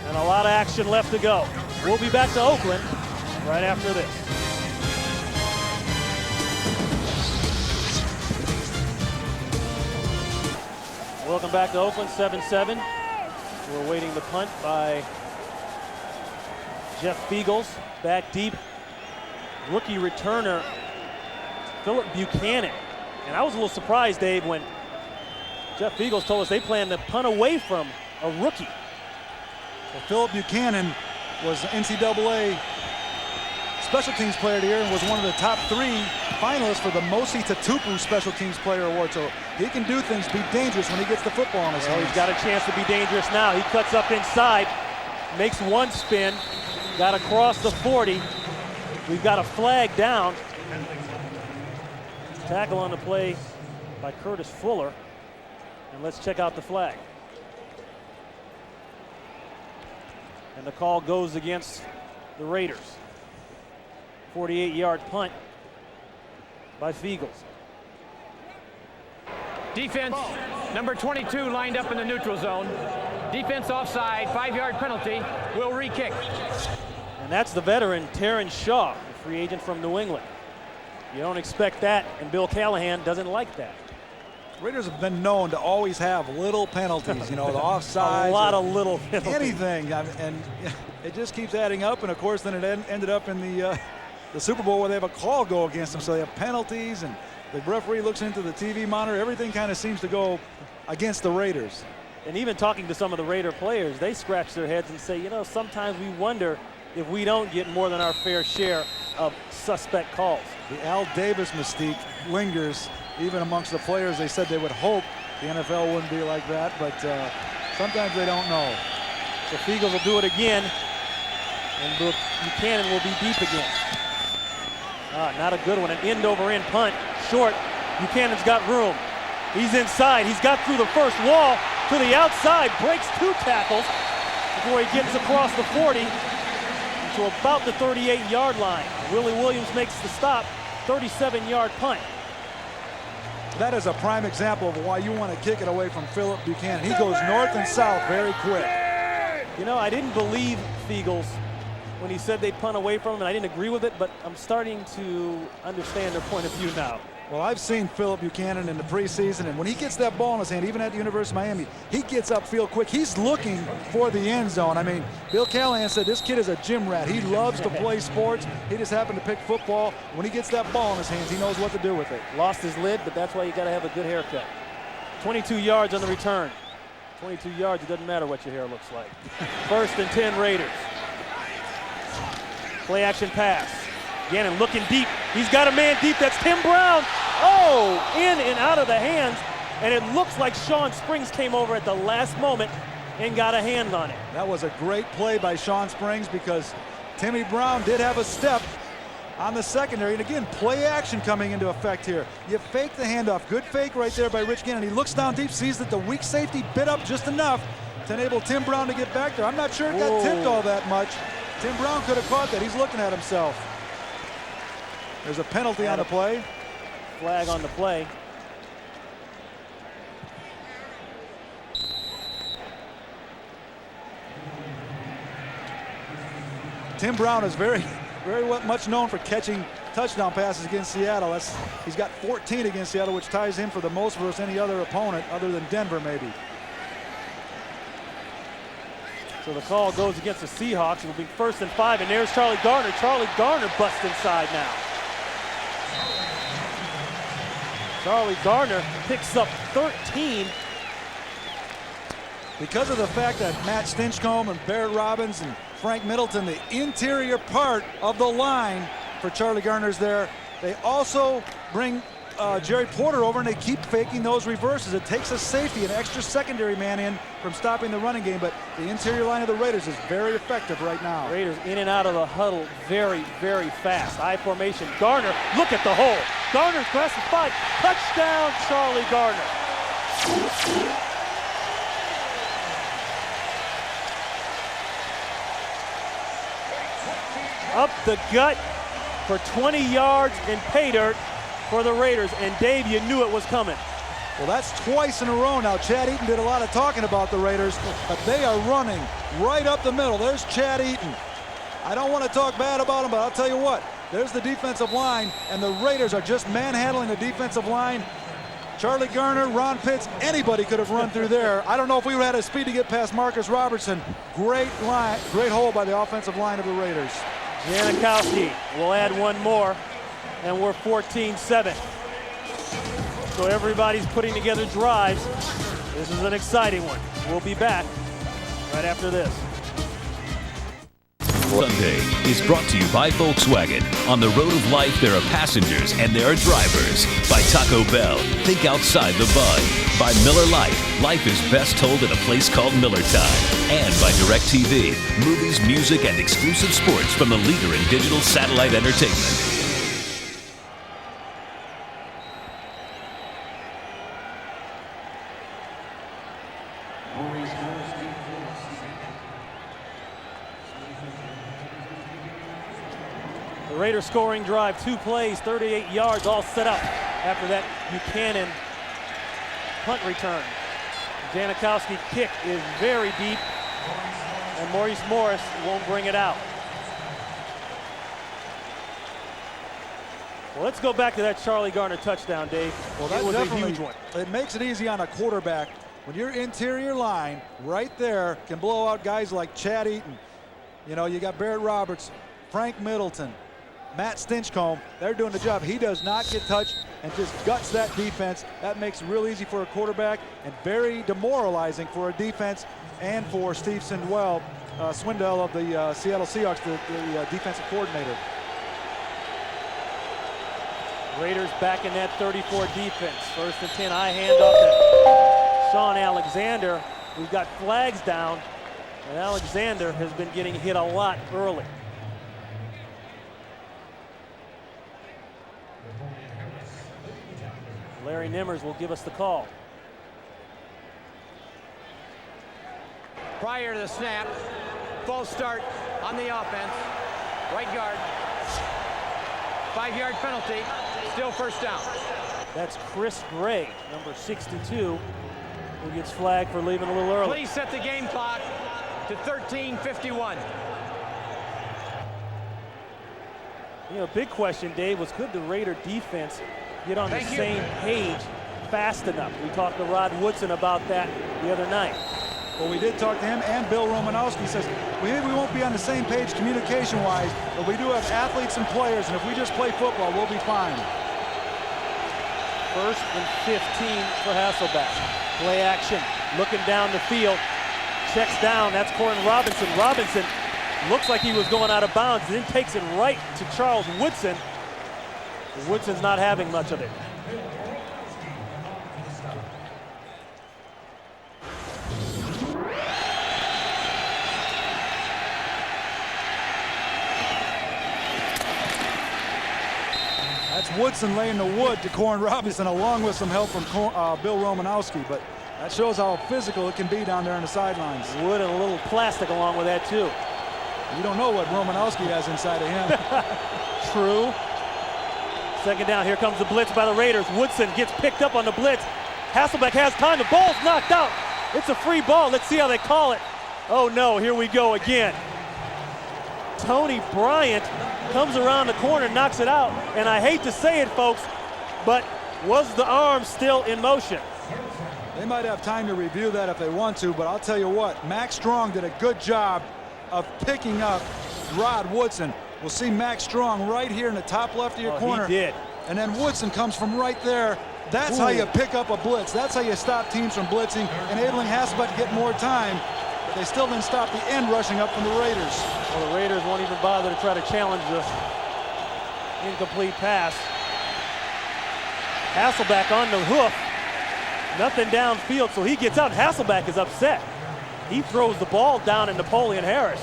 and a lot of action left to go. We'll be back to Oakland right after this. Welcome back to Oakland, 7-7. We're awaiting the punt by Jeff Feagles, back deep. Rookie returner, Philip Buchanan. And I was a little surprised, Dave, when Jeff Feagles told us they plan to punt away from a rookie. Well, Philip Buchanan was NCAA Special Teams Player of the Year and was one of the top 3 finalists for the Mosi Tatupu Special Teams Player Award. So he can do things, be dangerous when he gets the football in his hands. He's got a chance to be dangerous now. He cuts up inside, makes one spin, got across the 40. We've got a flag down. Tackle on the play by Curtis Fuller. And let's check out the flag. And the call goes against the Raiders. 48-yard punt by Feagles. Defense, number 22 lined up in the neutral zone. Defense offside, 5-yard penalty, will re-kick. And that's the veteran, Terrence Shaw, the free agent from New England. You don't expect that, and Bill Callahan doesn't like that. Raiders have been known to always have little penalties, you know, the offside. A lot of little penalties. Anything, and it just keeps adding up, and of course then it ended up in the Super Bowl where they have a call go against them, so they have penalties, and the referee looks into the TV monitor. Everything kind of seems to go against the Raiders. And even talking to some of the Raider players, they scratch their heads and say, you know, sometimes we wonder if we don't get more than our fair share of suspect calls. The Al Davis mystique lingers even amongst the players. They said they would hope the NFL wouldn't be like that, but sometimes they don't know. So Feagles will do it again, and Buchanan will be deep again. Not a good one, an end-over-end punt, short. Buchanan's got room. He's inside, he's got through the first wall to the outside, breaks 2 tackles before he gets across the 40 to about the 38-yard line. Willie Williams makes the stop, 37-yard punt. That is a prime example of why you want to kick it away from Philip Buchanan. He goes north and south very quick. You know, I didn't believe Feagles when he said they'd punt away from him, and I didn't agree with it, but I'm starting to understand their point of view now. Well, I've seen Philip Buchanan in the preseason, and when he gets that ball in his hand, even at the University of Miami, he gets upfield quick. He's looking for the end zone. I mean, Bill Callahan said this kid is a gym rat. He loves to play sports. He just happened to pick football. When he gets that ball in his hands, he knows what to do with it. Lost his lid, but that's why you got to have a good haircut. 22 yards on the return. 22 yards, it doesn't matter what your hair looks like. 1st and 10 Raiders. Play action pass. Gannon looking deep. He's got a man deep. That's Tim Brown. Oh, in and out of the hands. And it looks like Sean Springs came over at the last moment and got a hand on it. That was a great play by Sean Springs because Timmy Brown did have a step on the secondary. And again, play action coming into effect here. You fake the handoff. Good fake right there by Rich Gannon. He looks down deep, sees that the weak safety bit up just enough to enable Tim Brown to get back there. I'm not sure it got tipped all that much. Tim Brown could have caught that. He's looking at himself. There's a penalty on the play. Flag on the play. Tim Brown is very much known for catching touchdown passes against Seattle. He's got 14 against Seattle, which ties him for the most versus any other opponent other than Denver, maybe. So the call goes against the Seahawks. It will be 1st and 5, and there's Charlie Garner. Charlie Garner busts inside now. Charlie Garner picks up 13. Because of the fact that Matt Stinchcomb and Barrett Robbins and Frank Middleton, the interior part of the line for Charlie Garner's there, they also bring Jerry Porter over, and they keep faking those reverses. It takes a safety, an extra secondary man in from stopping the running game, but the interior line of the Raiders is very effective right now. Raiders in and out of the huddle very, very fast. I formation. Garner, look at the hole. Garner past the 5. Touchdown, Charlie Garner. Up the gut for 20 yards in pay dirt for the Raiders. And Dave, you knew it was coming. Well, that's twice in a row now. Chad Eaton did a lot of talking about the Raiders, but they are running right up the middle. There's Chad Eaton. I don't want to talk bad about him, but I'll tell you what. There's the defensive line, and the Raiders are just manhandling the defensive line. Charlie Garner, Ron Pitts, anybody could have run through there. I don't know if we had a speed to get past Marcus Robertson. Great line, great hole by the offensive line of the Raiders. Janikowski will add one more, and we're 14-7. So everybody's putting together drives. This is an exciting one. We'll be back right after this. Sunday is brought to you by Volkswagen. On the road of life, there are passengers and there are drivers. By Taco Bell, think outside the bun. By Miller Lite, life is best told in a place called Miller Time. And by DirecTV, movies, music, and exclusive sports from the leader in digital satellite entertainment. Raiders scoring drive, 2 plays, 38 yards, all set up after that Buchanan punt return. Janikowski kick is very deep, and Maurice Morris won't bring it out. Well, let's go back to that Charlie Garner touchdown, Dave. Well, that was definitely, a huge one. It makes it easy on a quarterback when your interior line right there can blow out guys like Chad Eaton. You know, you got Barrett Roberts, Frank Middleton, Matt Stinchcomb. They're doing the job. He does not get touched and just guts that defense. That makes it real easy for a quarterback and very demoralizing for a defense and for Steve Swindell of the Seattle Seahawks, the defensive coordinator. Raiders back in that 34 defense. 1st and 10. I hand off to Sean Alexander, who's got flags down, and Alexander has been getting hit a lot early. Larry Nimmers will give us the call. Prior to the snap, false start on the offense. Right guard. 5-yard penalty. Still first down. That's Chris Gray, number 62, who gets flagged for leaving a little early. Please set the game clock to 13:51. You know, big question, Dave, was could the Raider defense get on the same page fast enough? We talked to Rod Woodson about that the other night. Well, we did talk to him, and Bill Romanowski says maybe we won't be on the same page communication-wise, but we do have athletes and players, and if we just play football, we'll be fine. 1st and 15 for Hasselbeck. Play action, looking down the field, checks down. That's Corin Robinson. Robinson looks like he was going out of bounds, then takes it right to Charles Woodson. Woodson's not having much of it. That's Woodson laying the wood to Corin Robinson, along with some help from Bill Romanowski, but that shows how physical it can be down there on the sidelines. Wood and a little plastic along with that, too. You don't know what Romanowski has inside of him. True. 2nd down, here comes the blitz by the Raiders. Woodson gets picked up on the blitz. Hasselbeck has time, the ball's knocked out. It's a free ball, let's see how they call it. Oh no, here we go again. Tony Bryant comes around the corner, knocks it out, and I hate to say it, folks, but was the arm still in motion? They might have time to review that if they want to, but I'll tell you what, Max Strong did a good job of picking up Rod Woodson. We'll see Max Strong right here in the top left of your corner. He did. And then Woodson comes from right there. That's how you pick up a blitz. That's how you stop teams from blitzing, enabling Hasselbeck to get more time. But they still didn't stop the end rushing up from the Raiders. Well, the Raiders won't even bother to try to challenge the incomplete pass. Hasselbeck on the hoof. Nothing downfield, so he gets out. Hasselbeck is upset. He throws the ball down at Napoleon Harris.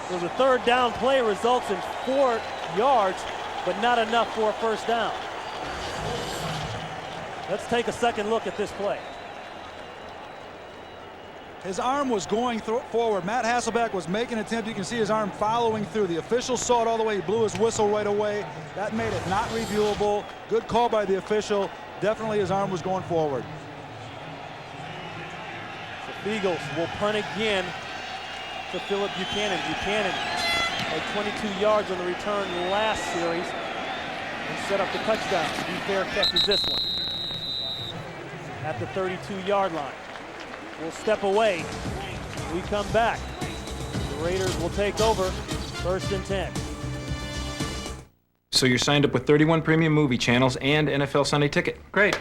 So the third down play results in 4 yards, but not enough for a first down. Let's take a second look at this play. His arm was going forward. Matt Hasselbeck was making an attempt. You can see his arm following through. The official saw it all the way. He blew his whistle right away. That made it not reviewable. Good call by the official. Definitely his arm was going forward. The Eagles will punt again to Philip Buchanan. Buchanan had 22 yards on the return last series and set up the touchdown. Steve Fair catches this one at the 32-yard line. We'll step away. We come back. The Raiders will take over. 1st and 10. So you're signed up with 31 premium movie channels and NFL Sunday Ticket. Great.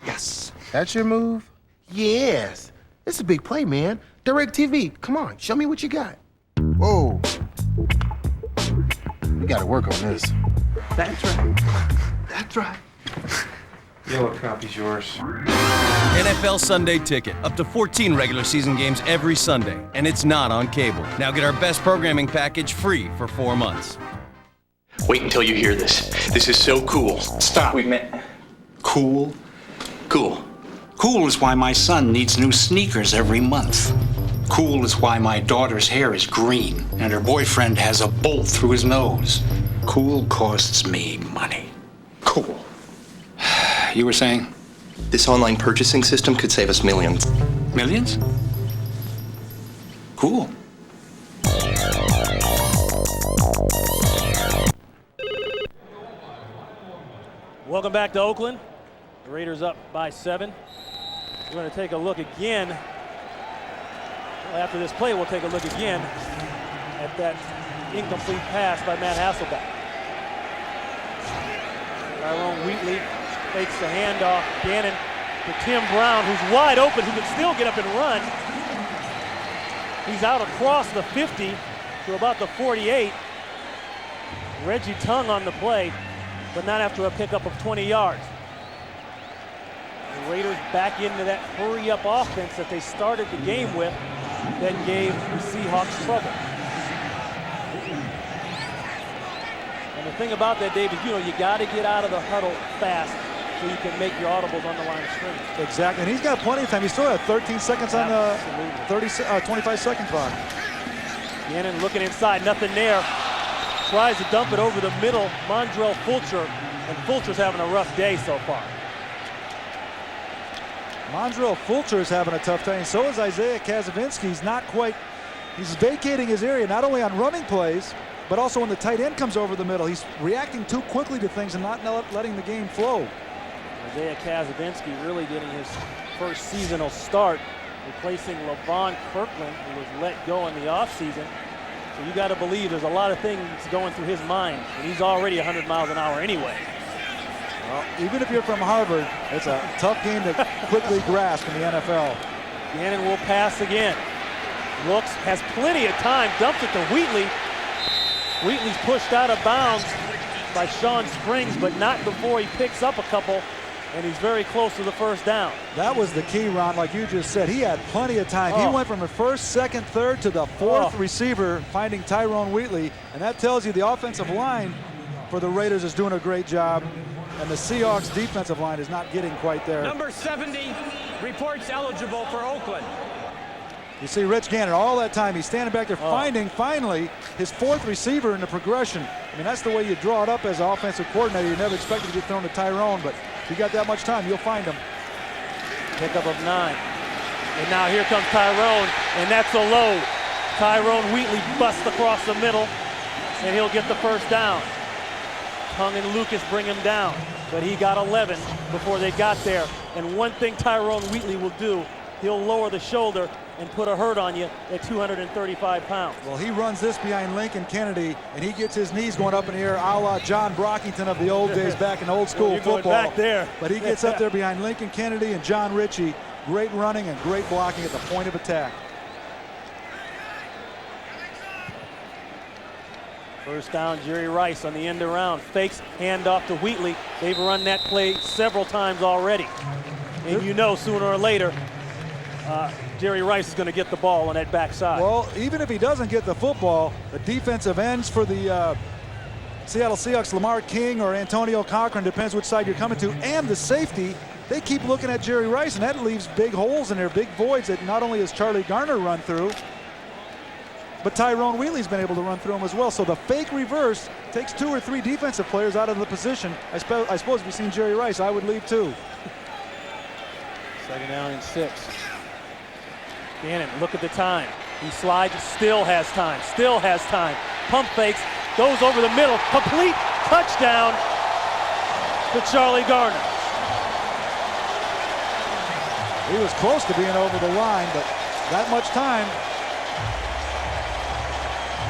Yes. That's your move? Yes. It's a big play, man. DirecTV, come on, show me what you got. Whoa. We gotta work on this. That's right. That's right. Yellow copy's yours. NFL Sunday Ticket. Up to 14 regular season games every Sunday. And it's not on cable. Now get our best programming package free for 4 months. Wait until you hear this. This is so cool. Stop. We met. Cool? Cool. Cool is why my son needs new sneakers every month. Cool is why my daughter's hair is green and her boyfriend has a bolt through his nose. Cool costs me money. Cool. You were saying? This online purchasing system could save us millions. Millions? Cool. Welcome back to Oakland. The Raiders up by 7. We're going to take a look again. After this play, we'll take a look again at that incomplete pass by Matt Hasselbeck. Tyrone Wheatley fakes the handoff. Gannon to Tim Brown, who's wide open, who can still get up and run. He's out across the 50 to about the 48. Reggie Tongue on the play, but not after a pickup of 20 yards. The Raiders back into that hurry-up offense that they started the game with that gave the Seahawks trouble. And the thing about that, David, you got to get out of the huddle fast so you can make your audibles on the line of scrimmage. Exactly, and he's got plenty of time. He still had 13 seconds on the 25-second clock. Gannon looking inside, nothing there. Tries to dump it over the middle, Mondrell Fulcher, and Fulcher's having a rough day so far. Mondrell Fulcher is having a tough time, and so is Isaiah Kazavinsky. He's vacating his area, not only on running plays, but also when the tight end comes over the middle. He's reacting too quickly to things and not letting the game flow. Isaiah Kazavinsky really getting his first seasonal start, replacing LaVon Kirkland, who was let go in the offseason. So you got to believe there's a lot of things going through his mind, and he's already 100 miles an hour anyway. Well, even if you're from Harvard, it's a tough game to quickly grasp in the NFL. Gannon will pass again. Looks, has plenty of time, dumps it to Wheatley. Wheatley's pushed out of bounds by Sean Springs, but not before he picks up a couple, and he's very close to the first down. That was the key, Ron, like you just said. He had plenty of time. He went from the first, second, third to the fourth receiver, finding Tyrone Wheatley, and that tells you the offensive line for the Raiders is doing a great job, and the Seahawks defensive line is not getting quite there. Number 70 reports eligible for Oakland. You see Rich Gannon all that time. He's standing back there finding, finally, his fourth receiver in the progression. I mean, that's the way you draw it up as an offensive coordinator. You never expect it to get thrown to Tyrone, but if you got that much time, you'll find him. Pickup of 9. And now here comes Tyrone, and that's a load. Tyrone Wheatley busts across the middle, and he'll get the first down. Tongue and Lucas bring him down, but he got 11 before they got there. And one thing Tyrone Wheatley will do, he'll lower the shoulder and put a hurt on you at 235 pounds. Well, he runs this behind Lincoln Kennedy, and he gets his knees going up in the air a la John Brockington of the old days back in old school football. Back there. But he gets up there behind Lincoln Kennedy and John Ritchie. Great running and great blocking at the point of attack. First down, Jerry Rice on the end around. Fakes, hand off to Wheatley. They've run that play several times already. And you know sooner or later, Jerry Rice is going to get the ball on that backside. Well, even if he doesn't get the football, the defensive ends for the Seattle Seahawks, Lamar King or Antonio Cochran, depends which side you're coming to, and the safety, they keep looking at Jerry Rice, and that leaves big holes in there, big voids that not only has Charlie Garner run through, but Tyrone Wheatley's been able to run through them as well. So the fake reverse takes 2 or 3 defensive players out of the position. I suppose if you've seen Jerry Rice, I would leave too. Second down and 6. Gannon, look at the time. He slides, still has time, Pump fakes, goes over the middle, complete touchdown to Charlie Garner. He was close to being over the line, but that much time.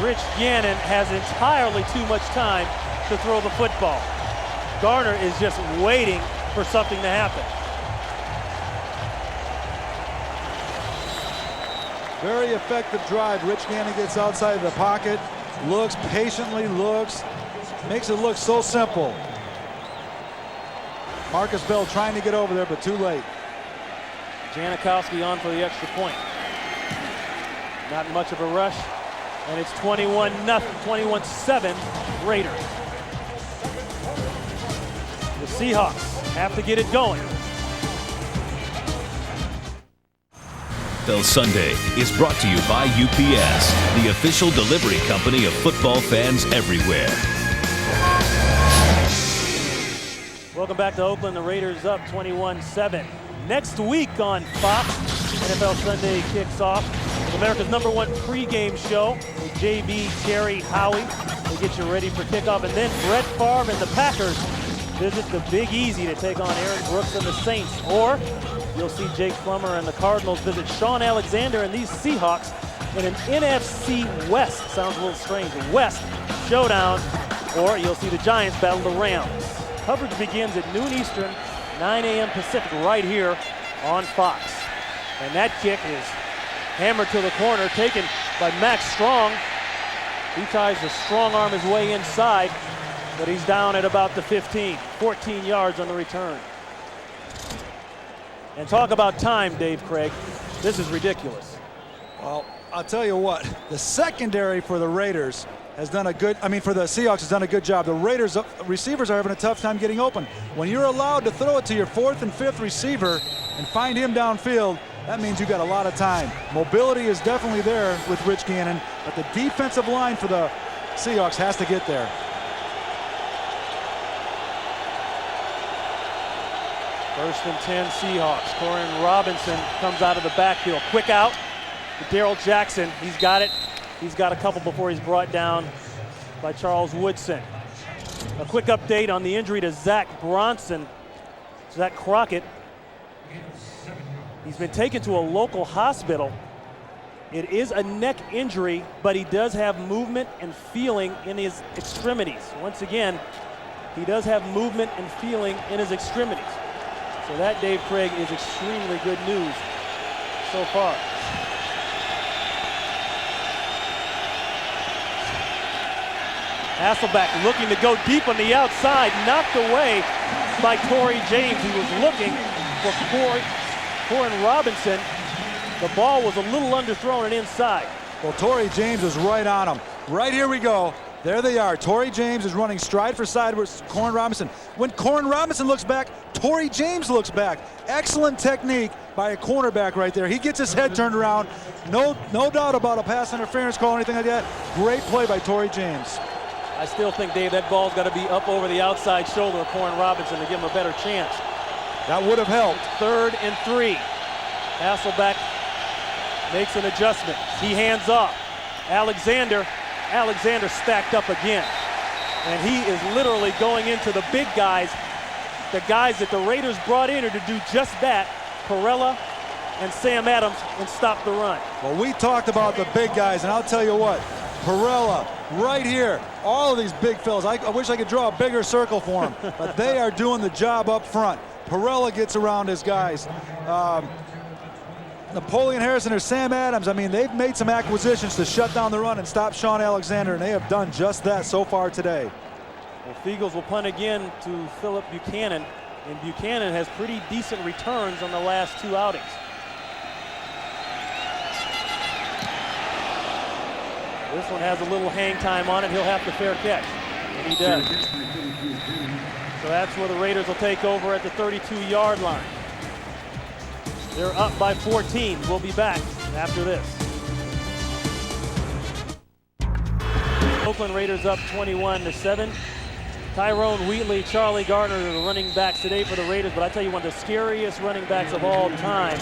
Rich Gannon has entirely too much time to throw the football. Garner is just waiting for something to happen. Very effective drive. Rich Gannon gets outside of the pocket, looks, patiently looks, makes it look so simple. Marcus Bell trying to get over there, but too late. Janikowski on for the extra point. Not much of a rush, and it's 21-0, 21-7 Raiders. The Seahawks have to get it going. NFL Sunday is brought to you by UPS, the official delivery company of football fans everywhere. Welcome back to Oakland. The Raiders up 21-7. Next week on Fox, NFL Sunday kicks off with America's #1 pregame show with JB, Terry, Howie. They get you ready for kickoff. And then Brett Favre and the Packers visit the Big Easy to take on Aaron Brooks and the Saints. Or you'll see Jake Plummer and the Cardinals visit Sean Alexander and these Seahawks in an NFC West, sounds a little strange, West showdown. Or you'll see the Giants battle the Rams. Coverage begins at noon Eastern, 9 a.m. Pacific, right here on Fox. And that kick is hammered to the corner, taken by Max Strong. He tries to strong arm his way inside, but he's down at about the 15, 14 yards on the return. And talk about time, Dave Craig. This is ridiculous. Well, I'll tell you what, the secondary for the Raiders has done a good, for the Seahawks has done a good job. The Raiders receivers are having a tough time getting open. When you're allowed to throw it to your 4th and 5th receiver and find him downfield, that means you got a lot of time. Mobility is definitely there with Rich Gannon, but the defensive line for the Seahawks has to get there. First and 10 Seahawks. Corin Robinson comes out of the backfield. Quick out to Darrell Jackson. He's got it. He's got a couple before he's brought down by Charles Woodson. A quick update on the injury to Zach Bronson. Zach Crockett. He's been taken to a local hospital. It is a neck injury, but he does have movement and feeling in his extremities. Once again, he does have movement and feeling in his extremities. So that, Dave Craig, is extremely good news so far. Hasselbeck looking to go deep on the outside, knocked away by Torrey James. He was looking for Corin Robinson. The ball was a little underthrown and inside. Well, Torrey James is right on him. Right, here we go. There they are. Torrey James is running stride for side with Corin Robinson. When Corin Robinson looks back, Torrey James looks back. Excellent technique by a cornerback right there. He gets his head turned around. No doubt about a pass interference call or anything like that. Great play by Torrey James. I still think, Dave, that ball's got to be up over the outside shoulder of Corin Robinson to give him a better chance. That would have helped. 3rd and 3. Hasselbeck makes an adjustment. He hands off. Alexander stacked up again. And he is literally going into the big guys, the guys that the Raiders brought in to do just that, Perella and Sam Adams, and stop the run. Well, we talked about the big guys, and I'll tell you what, Perella, right here, all of these big fellas. I wish I could draw a bigger circle for them, but they are doing the job up front. Perella gets around his guys. Napoleon Harrison or Sam Adams, I mean, they've made some acquisitions to shut down the run and stop Sean Alexander, and they have done just that so far today. Well, Feagles will punt again to Philip Buchanan, and Buchanan has pretty decent returns on the last 2 outings. This one has a little hang time on it. He'll have to fair catch, and he does. So that's where the Raiders will take over at the 32-yard line. They're up by 14. We'll be back after this. Oakland Raiders up 21-7. Tyrone Wheatley, Charlie Gardner are the running backs today for the Raiders, but I tell you, one of the scariest running backs of all time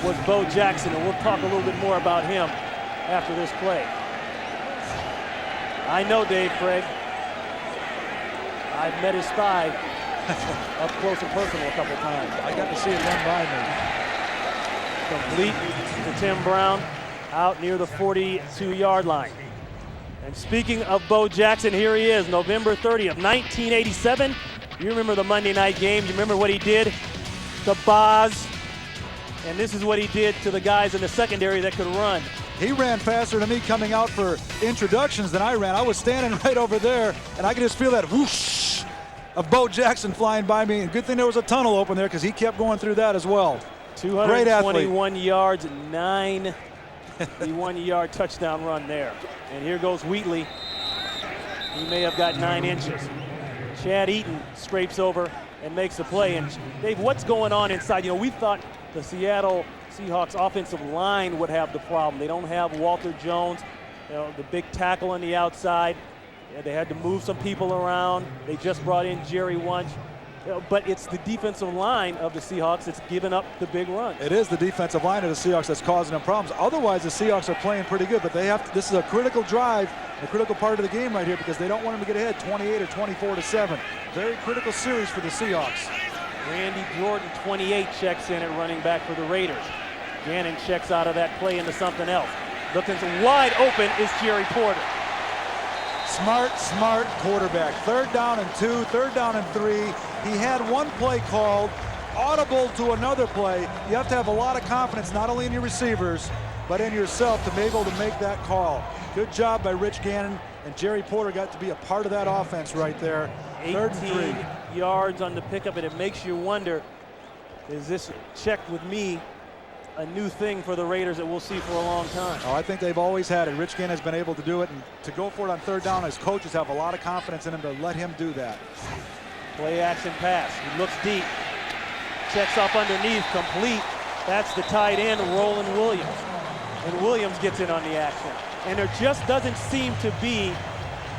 was Bo Jackson, and we'll talk a little bit more about him after this play. I know Dave Craig. I've met his thigh up close and personal a couple times. I got to see it run by me. Complete to Tim Brown out near the 42-yard line. And speaking of Bo Jackson, here he is, November 30th, 1987. You remember the Monday night game. You remember what he did to Boz. And this is what he did to the guys in the secondary that could run. He ran faster than me coming out for introductions than I ran. I was standing right over there, and I could just feel that whoosh of Bo Jackson flying by me. And good thing there was a tunnel open there because he kept going through that as well. 221 yards, 91-yard touchdown run there. And here goes Wheatley. He may have got 9 inches. Chad Eaton scrapes over and makes the play. And Dave, what's going on inside? You know, we thought the Seattle Seahawks offensive line would have the problem. They don't have Walter Jones, you know, the big tackle on the outside. Yeah, they had to move some people around. They just brought in Jerry Wunsch. You know, but it's the defensive line of the Seahawks that's given up the big runs. It is the defensive line of the Seahawks that's causing them problems. Otherwise, the Seahawks are playing pretty good, but they have to, this is a critical drive, a critical part of the game right here because they don't want them to get ahead 28 or 24-7. Very critical series for the Seahawks. Randy Jordan, 28, checks in at running back for the Raiders. Gannon checks out of that play into something else. Looking wide open is Jerry Porter. Smart quarterback. 3rd down and 2, 3rd down and 3. He had one play called, audible to another play. You have to have a lot of confidence, not only in your receivers, but in yourself to be able to make that call. Good job by Rich Gannon, and Jerry Porter got to be a part of that offense right there. 3rd and 3. 18 yards on the pickup, and it makes you wonder, is this checked with me a new thing for the Raiders that we'll see for a long time? Oh, I think they've always had it. Rich Gannon has been able to do it, and to go for it on 3rd down, his coaches have a lot of confidence in him to let him do that. Play action pass. He looks deep. Checks up underneath, complete. That's the tight end, Roland Williams. And Williams gets in on the action. And there just doesn't seem to be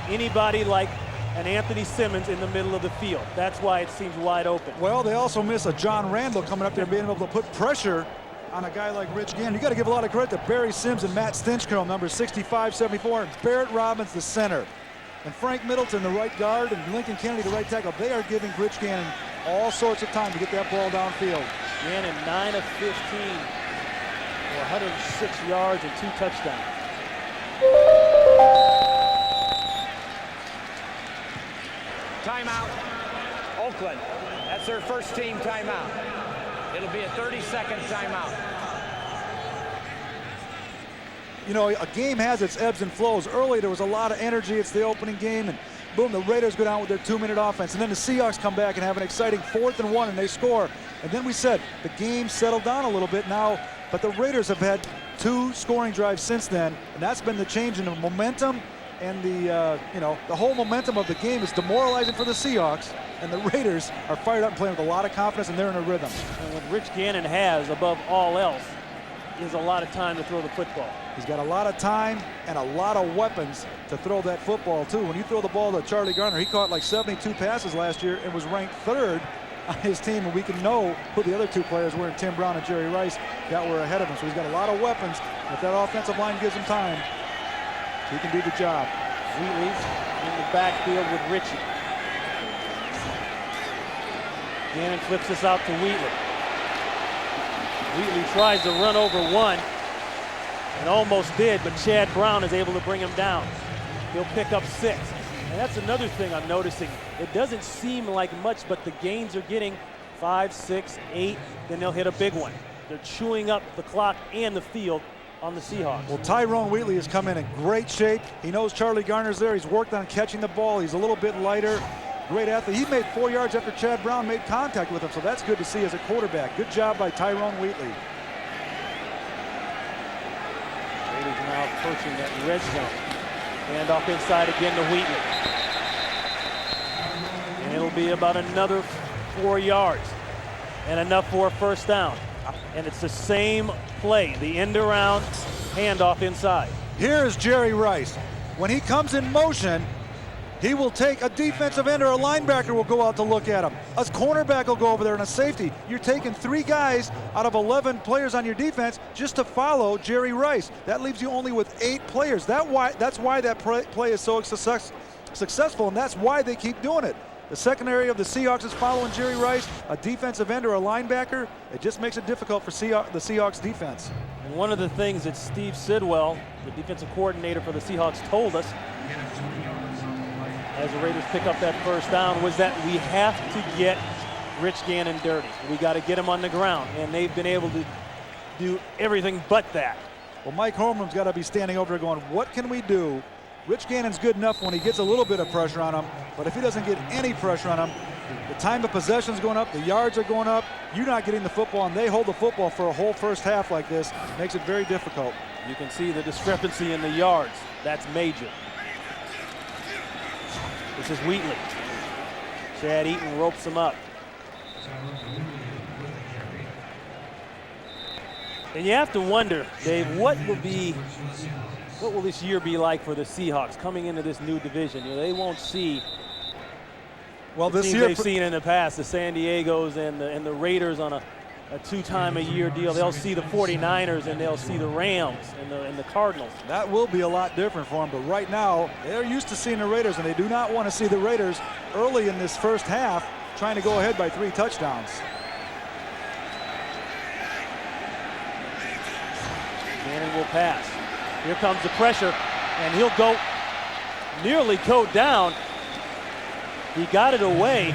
anybody like an Anthony Simmons in the middle of the field. That's why it seems wide open. Well, they also miss a John Randall coming up there being able to put pressure on a guy like Rich Gannon. You got to give a lot of credit to Barry Sims and Matt Stinchcomb, numbers 65, 74, and Barrett Robbins, the center. And Frank Middleton, the right guard, and Lincoln Kennedy, the right tackle. They are giving Rich Gannon all sorts of time to get that ball downfield. Gannon 9 of 15 for 106 yards and 2 touchdowns. Timeout, Oakland. That's their first team timeout. It'll be a 30-second timeout. You know, a game has its ebbs and flows. Early, there was a lot of energy. It's the opening game, and boom, the Raiders go down with their 2-minute offense. And then the Seahawks come back and have an exciting 4th and 1, and they score. And then we said the game settled down a little bit now, but the Raiders have had 2 scoring drives since then, and that's been the change in the momentum. And the whole momentum of the game is demoralizing for the Seahawks, and the Raiders are fired up and playing with a lot of confidence, and they're in a rhythm. And what Rich Gannon has, above all else, is a lot of time to throw the football. He's got a lot of time and a lot of weapons to throw that football, too. When you throw the ball to Charlie Gardner, he caught like 72 passes last year and was ranked 3rd on his team, and we can know who the other 2 players were, Tim Brown and Jerry Rice, that were ahead of him. So he's got a lot of weapons. If that offensive line gives him time, he can do the job. Wheatley's in the backfield with Ritchie. Gannon flips this out to Wheatley. Wheatley tries to run over one and almost did, but Chad Brown is able to bring him down. He'll pick up 6. And that's another thing I'm noticing. It doesn't seem like much, but the gains are getting 5, 6, 8, then they'll hit a big one. They're chewing up the clock and the field on the Seahawks. Well, Tyrone Wheatley has come in great shape. He knows Charlie Garner's there. He's worked on catching the ball. He's a little bit lighter. Great athlete. He made 4 yards after Chad Brown made contact with him, so that's good to see as a quarterback. Good job by Tyrone Wheatley. Raiders now approaching that red zone. Hand off inside again to Wheatley. And it'll be about another 4 yards and enough for a first down. And it's the same play, the end around, handoff inside. Here's Jerry Rice. When he comes in motion, he will take a defensive end or a linebacker will go out to look at him. A cornerback will go over there and a safety. You're taking 3 guys out of 11 players on your defense just to follow Jerry Rice. That leaves you only with 8 players. That's why that play is so successful, and that's why they keep doing it. The secondary of the Seahawks is following Jerry Rice, a defensive end or a linebacker. It just makes it difficult for the Seahawks defense. And one of the things that Steve Sidwell, the defensive coordinator for the Seahawks, told us as the Raiders pick up that first down was that we have to get Rich Gannon dirty. We got to get him on the ground, and they've been able to do everything but that. Well, Mike Holmgren's got to be standing over there going, what can we do? Rich Gannon's good enough when he gets a little bit of pressure on him, but if he doesn't get any pressure on him, the time of possession's going up, the yards are going up, you're not getting the football, and they hold the football for a whole first half like this. Makes it very difficult. You can see the discrepancy in the yards. That's major. This is Wheatley. Chad Eaton ropes him up. And you have to wonder, Dave, what will this year be like for the Seahawks coming into this new division? You know, they won't see the teams they've seen in the past, the San Diegos and the Raiders on a 2-time-a-year deal. They'll see the 49ers and they'll see the Rams and the Cardinals. That will be a lot different for them, but right now they're used to seeing the Raiders, and they do not want to see the Raiders early in this first half trying to go ahead by 3 touchdowns. Gannon will pass. Here comes the pressure, and he'll nearly go down. He got it away.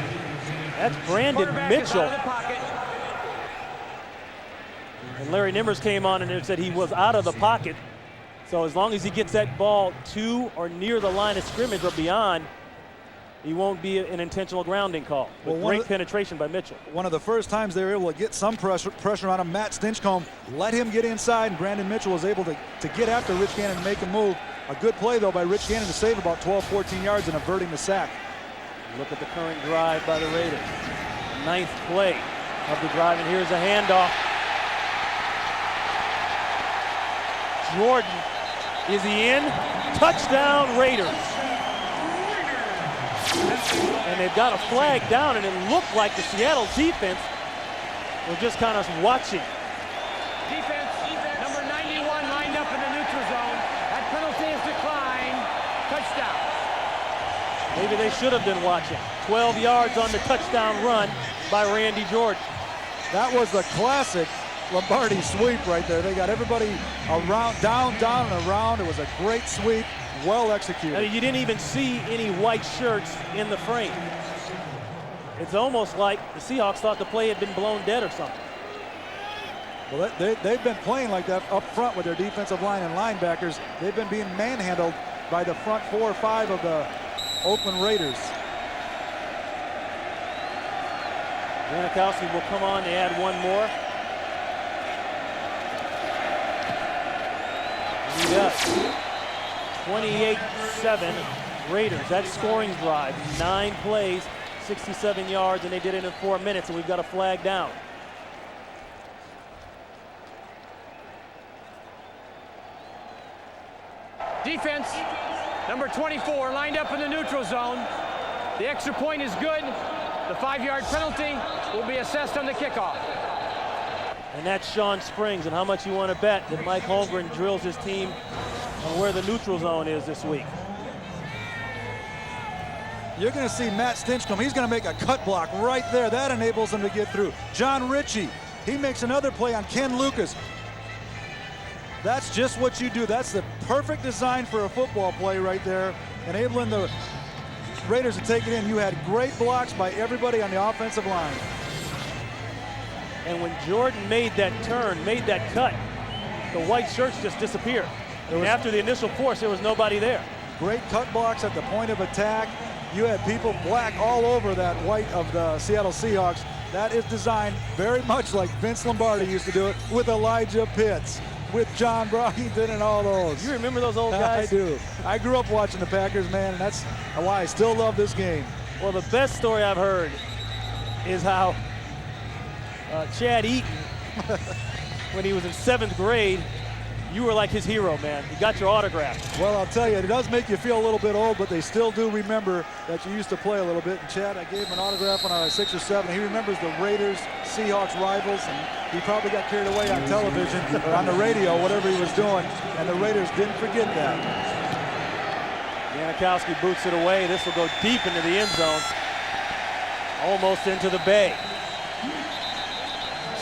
That's Brandon Mitchell. And Larry Nimmers came on and said he was out of the pocket. So as long as he gets that ball to or near the line of scrimmage or beyond, he won't be an intentional grounding call. With great penetration by Mitchell. One of the first times they were able to get some pressure on him, Matt Stinchcomb let him get inside, and Brandon Mitchell was able to get after Rich Gannon and make a move. A good play, though, by Rich Gannon to save about 12, 14 yards and averting the sack. Look at the current drive by the Raiders. The 9th play of the drive, and here's a handoff. Jordan, is he in? Touchdown, Raiders. And they've got a flag down, and it looked like the Seattle defense was just kind of watching. Defense, number 91 lined up in the neutral zone. That penalty is declined. Touchdown. Maybe they should have been watching. 12 yards on the touchdown run by Randy Jordan. That was the classic Lombardi sweep right there. They got everybody around, down, and around. It was a great sweep, well executed. I mean, you didn't even see any white shirts in the frame. It's almost like the Seahawks thought the play had been blown dead or something. Well, they've been playing like that up front with their defensive line and linebackers. They've been being manhandled by the front 4 or 5 of the Oakland Raiders. Janikowski will come on to add one more. He does. 28-7 Raiders. That scoring drive, 9 plays, 67 yards, and they did it in 4 minutes, and we've got a flag down. Defense, number 24, lined up in the neutral zone. The extra point is good. The 5-yard penalty will be assessed on the kickoff. And that's Sean Springs, and how much you want to bet that Mike Holmgren drills his team on where the neutral zone is this week. You're going to see Matt Stinchcomb. He's going to make a cut block right there. That enables him to get through. John Ritchie, he makes another play on Ken Lucas. That's just what you do. That's the perfect design for a football play right there, enabling the Raiders to take it in. You had great blocks by everybody on the offensive line. And when Jordan made that turn, made that cut, the white shirts just disappeared. And after the initial force, there was nobody there. Great cut blocks at the point of attack. You had people black all over that white of the Seattle Seahawks. That is designed very much like Vince Lombardi used to do it with Elijah Pitts, with John Brockington and all those. You remember those old guys? I do. I grew up watching the Packers, man, and that's why I still love this game. Well, the best story I've heard is how Chad Eaton, when he was in 7th grade, you were like his hero, man. He got your autograph. Well, I'll tell you, it does make you feel a little bit old, but they still do remember that you used to play a little bit. And Chad, I gave him an autograph when I was 6 or 7. He remembers the Raiders-Seahawks rivals, and he probably got carried away on television or on the radio, whatever he was doing, and the Raiders didn't forget that. Janikowski boots it away. This will go deep into the end zone, almost into the bay.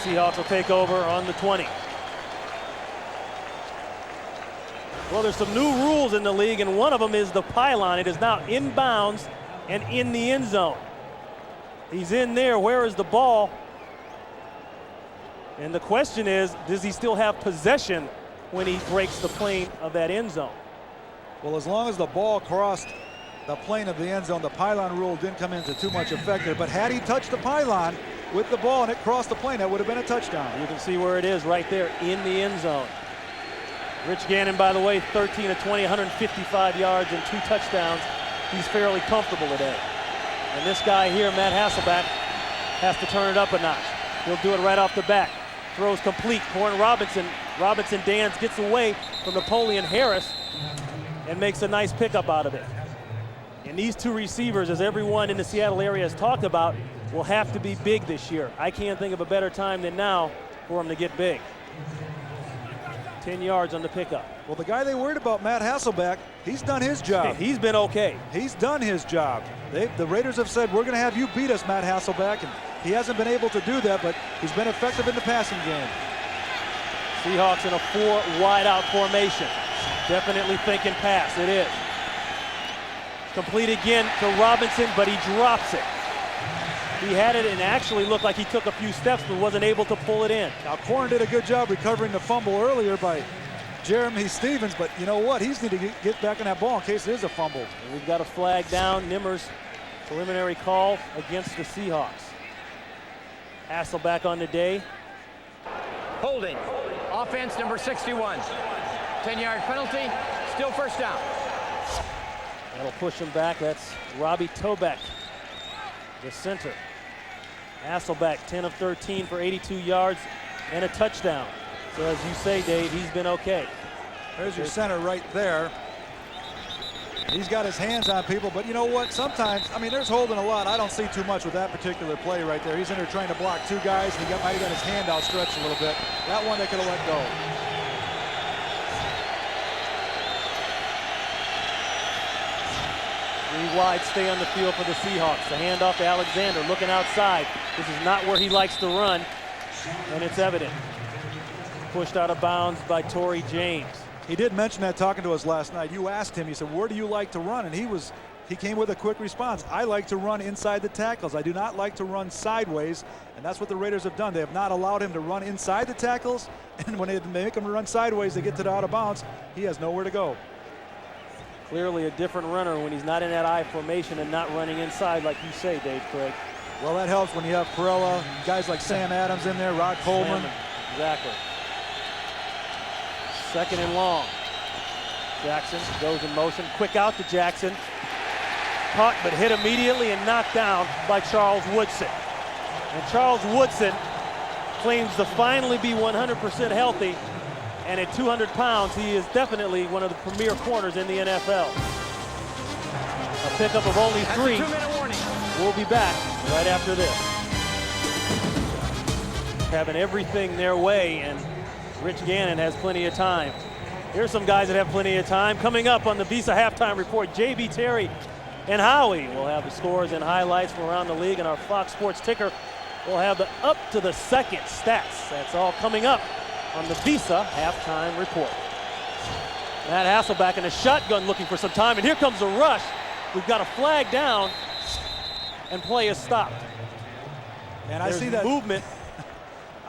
Seahawks will take over on the 20. Well, there's some new rules in the league, and one of them is the pylon. It is now inbounds and in the end zone. He's in there. Where is the ball? And the question is, does he still have possession when he breaks the plane of that end zone? Well, as long as the ball crossed the plane of the end zone, the pylon rule didn't come into too much effect there. But had he touched the pylon with the ball and it crossed the plane, that would have been a touchdown. You can see where it is right there in the end zone. Rich Gannon, by the way, 13 of 20, 155 yards and 2 touchdowns. He's fairly comfortable today. And this guy here, Matt Hasselbeck, has to turn it up a notch. He'll do it right off the bat. Throws complete. Corn Robinson Dans gets away from Napoleon Harris and makes a nice pickup out of it. And these 2 receivers, as everyone in the Seattle area has talked about, will have to be big this year. I can't think of a better time than now for them to get big. 10 yards on the pickup. Well, the guy they worried about, Matt Hasselbeck, he's done his job. He's been okay. He's done his job. The Raiders have said, we're going to have you beat us, Matt Hasselbeck, and he hasn't been able to do that, but he's been effective in the passing game. Seahawks in a 4 wide-out formation. Definitely thinking pass. It is. Complete again to Robinson, but he drops it. He had it and actually looked like he took a few steps but wasn't able to pull it in. Now, Corn did a good job recovering the fumble earlier by Jeremy Stevens, but you know what? He's need to get back in that ball in case it is a fumble. And we've got a flag down. Nimmer's preliminary call against the Seahawks. Hasselbeck on the day. Holding. Offense number 61. 10-yard penalty. Still first down. That'll push him back. That's Robbie Tobeck, the center. Hasselbeck, 10 of 13 for 82 yards and a touchdown. So as you say, Dave, he's been okay. There's your center right there. He's got his hands on people, but you know what? Sometimes, I mean, there's holding a lot. I don't see too much with that particular play right there. He's in there trying to block 2 guys, and he might have got his hand outstretched a little bit. That one they could have let go. Three wide stay on the field for the Seahawks. The handoff to Alexander, looking outside. This is not where he likes to run, and it's evident. Pushed out of bounds by Torrey James. He did mention that talking to us last night. You asked him, he said, where do you like to run? And he came with a quick response. I like to run inside the tackles. I do not like to run sideways, and that's what the Raiders have done. They have not allowed him to run inside the tackles, and when they make him run sideways, they get to the out of bounds. He has nowhere to go. Clearly a different runner when he's not in that I formation and not running inside like you say, Dave Craig. Well, that helps when you have Perella, guys like Sam Adams in there, Rod Coleman. Exactly. 2nd and long. Jackson goes in motion. Quick out to Jackson. Caught but hit immediately and knocked down by Charles Woodson. And Charles Woodson claims to finally be 100% healthy. And at 200 pounds, he is definitely one of the premier corners in the NFL. A pickup of only 3. That's a 2-minute warning. We'll be back right after this. Having everything their way, and Rich Gannon has plenty of time. Here's some guys that have plenty of time. Coming up on the Visa Halftime Report, J.B. Terry and Howie will have the scores and highlights from around the league, and our Fox Sports ticker will have the up to the second stats. That's all coming up on the Visa Halftime Report. Matt Hasselbeck in a shotgun looking for some time, and here comes a rush. We've got a flag down, and play is stopped. And I see that movement.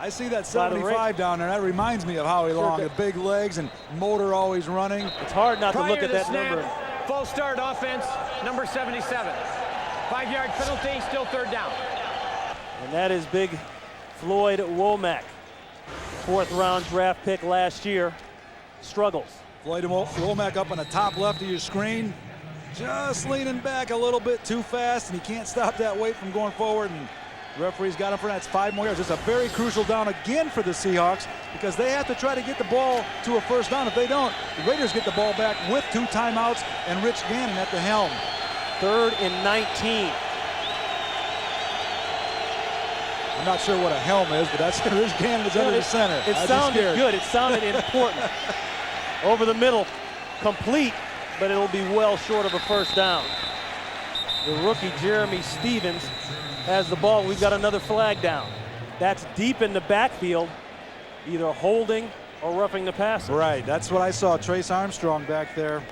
I see that By the 75 down there. That reminds me of Howie Long. The big legs and motor always running. It's hard not to look Prior at to the that snap, number. False start offense, number 77. 5-yard penalty, still third down. And that is big Floyd Womack. 4th-round draft pick last year. Struggles. Floyd Womack up on the top left of your screen. Just leaning back a little bit too fast, and he can't stop that weight from going forward. And the referee's got him for that. It's 5 more yards. It's a very crucial down again for the Seahawks because they have to try to get the ball to a first down. If they don't, the Raiders get the ball back with 2 timeouts and Rich Gannon at the helm. 3rd and 19. I'm not sure what a helm is, but that's Rich Gannon is under the center. It sounded good. It sounded important. Over the middle, complete, but it'll be well short of a first down. The rookie Jeremy Stevens has the ball. We've got another flag down. That's deep in the backfield, either holding or roughing the passer. Right, that's what I saw. Trace Armstrong back there.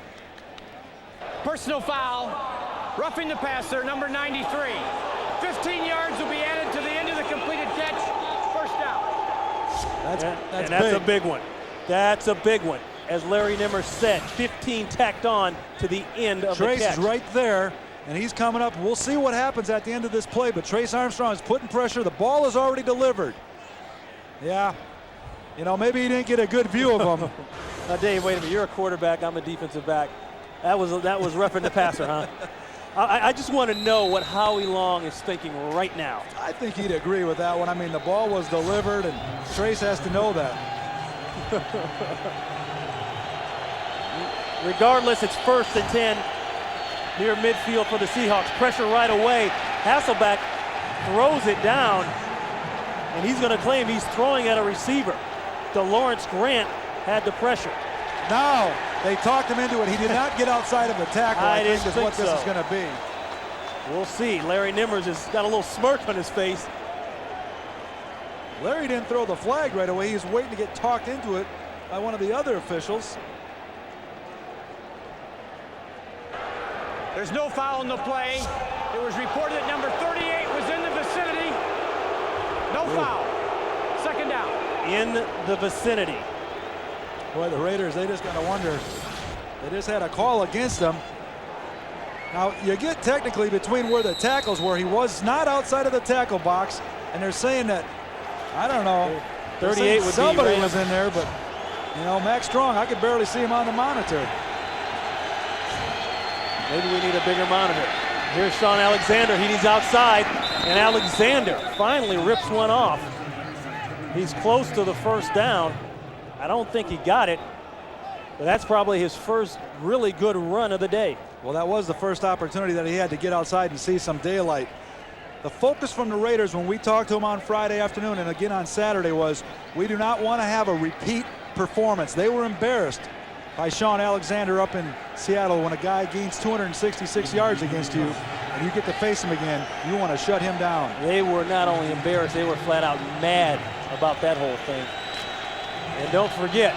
Personal foul, roughing the passer, number 93. 15 yards will be added to the end of the completed catch. First down. That's a big one. That's a big one. As Larry Nimmer said, 15 tacked on to the end of the catch. Trace is right there, and he's coming up. We'll see what happens at the end of this play, but Trace Armstrong is putting pressure. The ball is already delivered. Yeah, you know, maybe he didn't get a good view of him. Now, Dave, wait a minute. You're a quarterback. I'm a defensive back. That was roughing the passer, huh? I just want to know what Howie Long is thinking right now. I think he'd agree with that one. I mean, the ball was delivered, and Trace has to know that. Regardless, it's 1st and 10 near midfield for the Seahawks. Pressure right away. Hasselbeck throws it down, and he's going to claim he's throwing at a receiver. DeLawrence Grant had the pressure. Now, they talked him into it. He did not get outside of the tackle. I think is what this is going to be. We'll see. Larry Nimmers has got a little smirk on his face. Larry didn't throw the flag right away. He was waiting to get talked into it by one of the other officials. There's no foul in the play. It was reported that number 38 was in the vicinity. No foul. Second down. In the vicinity. Boy, the Raiders, they just got to wonder. They just had a call against them. Now, you get technically between where the tackles were. He was not outside of the tackle box, and they're saying that, I don't know, 38 would somebody be was in there, but, you know, Max Strong, I could barely see him on the monitor. Maybe we need a bigger monitor. Here's Sean Alexander. He's outside, and Alexander finally rips one off. He's close to the first down. I don't think he got it, but that's probably his first really good run of the day. Well, that was the first opportunity that he had to get outside and see some daylight. The focus from the Raiders when we talked to him on Friday afternoon and again on Saturday was we do not want to have a repeat performance. They were embarrassed by Sean Alexander up in Seattle. When a guy gains 266 yards against you and you get to face him again, you want to shut him down. They were not only embarrassed, they were flat out mad about that whole thing. And don't forget,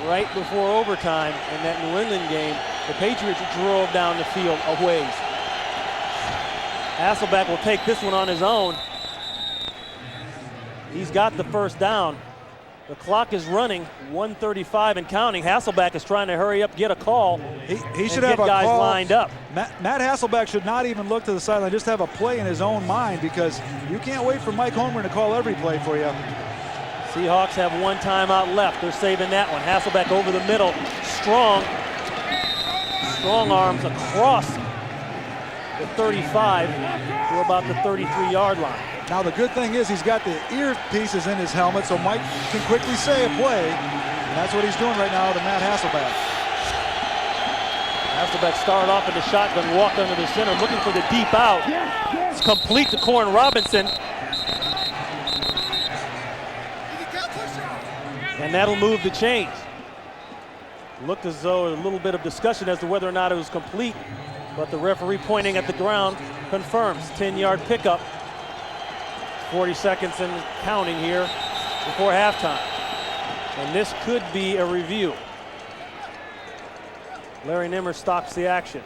right before overtime in that New England game, the Patriots drove down the field a ways. Hasselbeck will take this one on his own. He's got the first down. The clock is running, 1:35 and counting. Hasselbeck is trying to hurry up, get a call. He should have a guys call. Lined up. Matt Hasselbeck should not even look to the sideline, just have a play in his own mind because you can't wait for Mike Holmgren to call every play for you. Seahawks have one timeout left. They're saving that one. Hasselbeck over the middle. Strong arms across the 35 to about the 33-yard line. Now the good thing is he's got the earpieces in his helmet, so Mike can quickly say a play, and that's what he's doing right now to Matt Hasselbeck. Hasselbeck started off in the shotgun, walked under the center, looking for the deep out. It's complete to Corn Robinson. And that'll move the chains. Looked as though a little bit of discussion as to whether or not it was complete, but the referee pointing at the ground confirms 10-yard pickup. 40 seconds and counting here before halftime. And this could be a review. Larry Nimmer stops the action.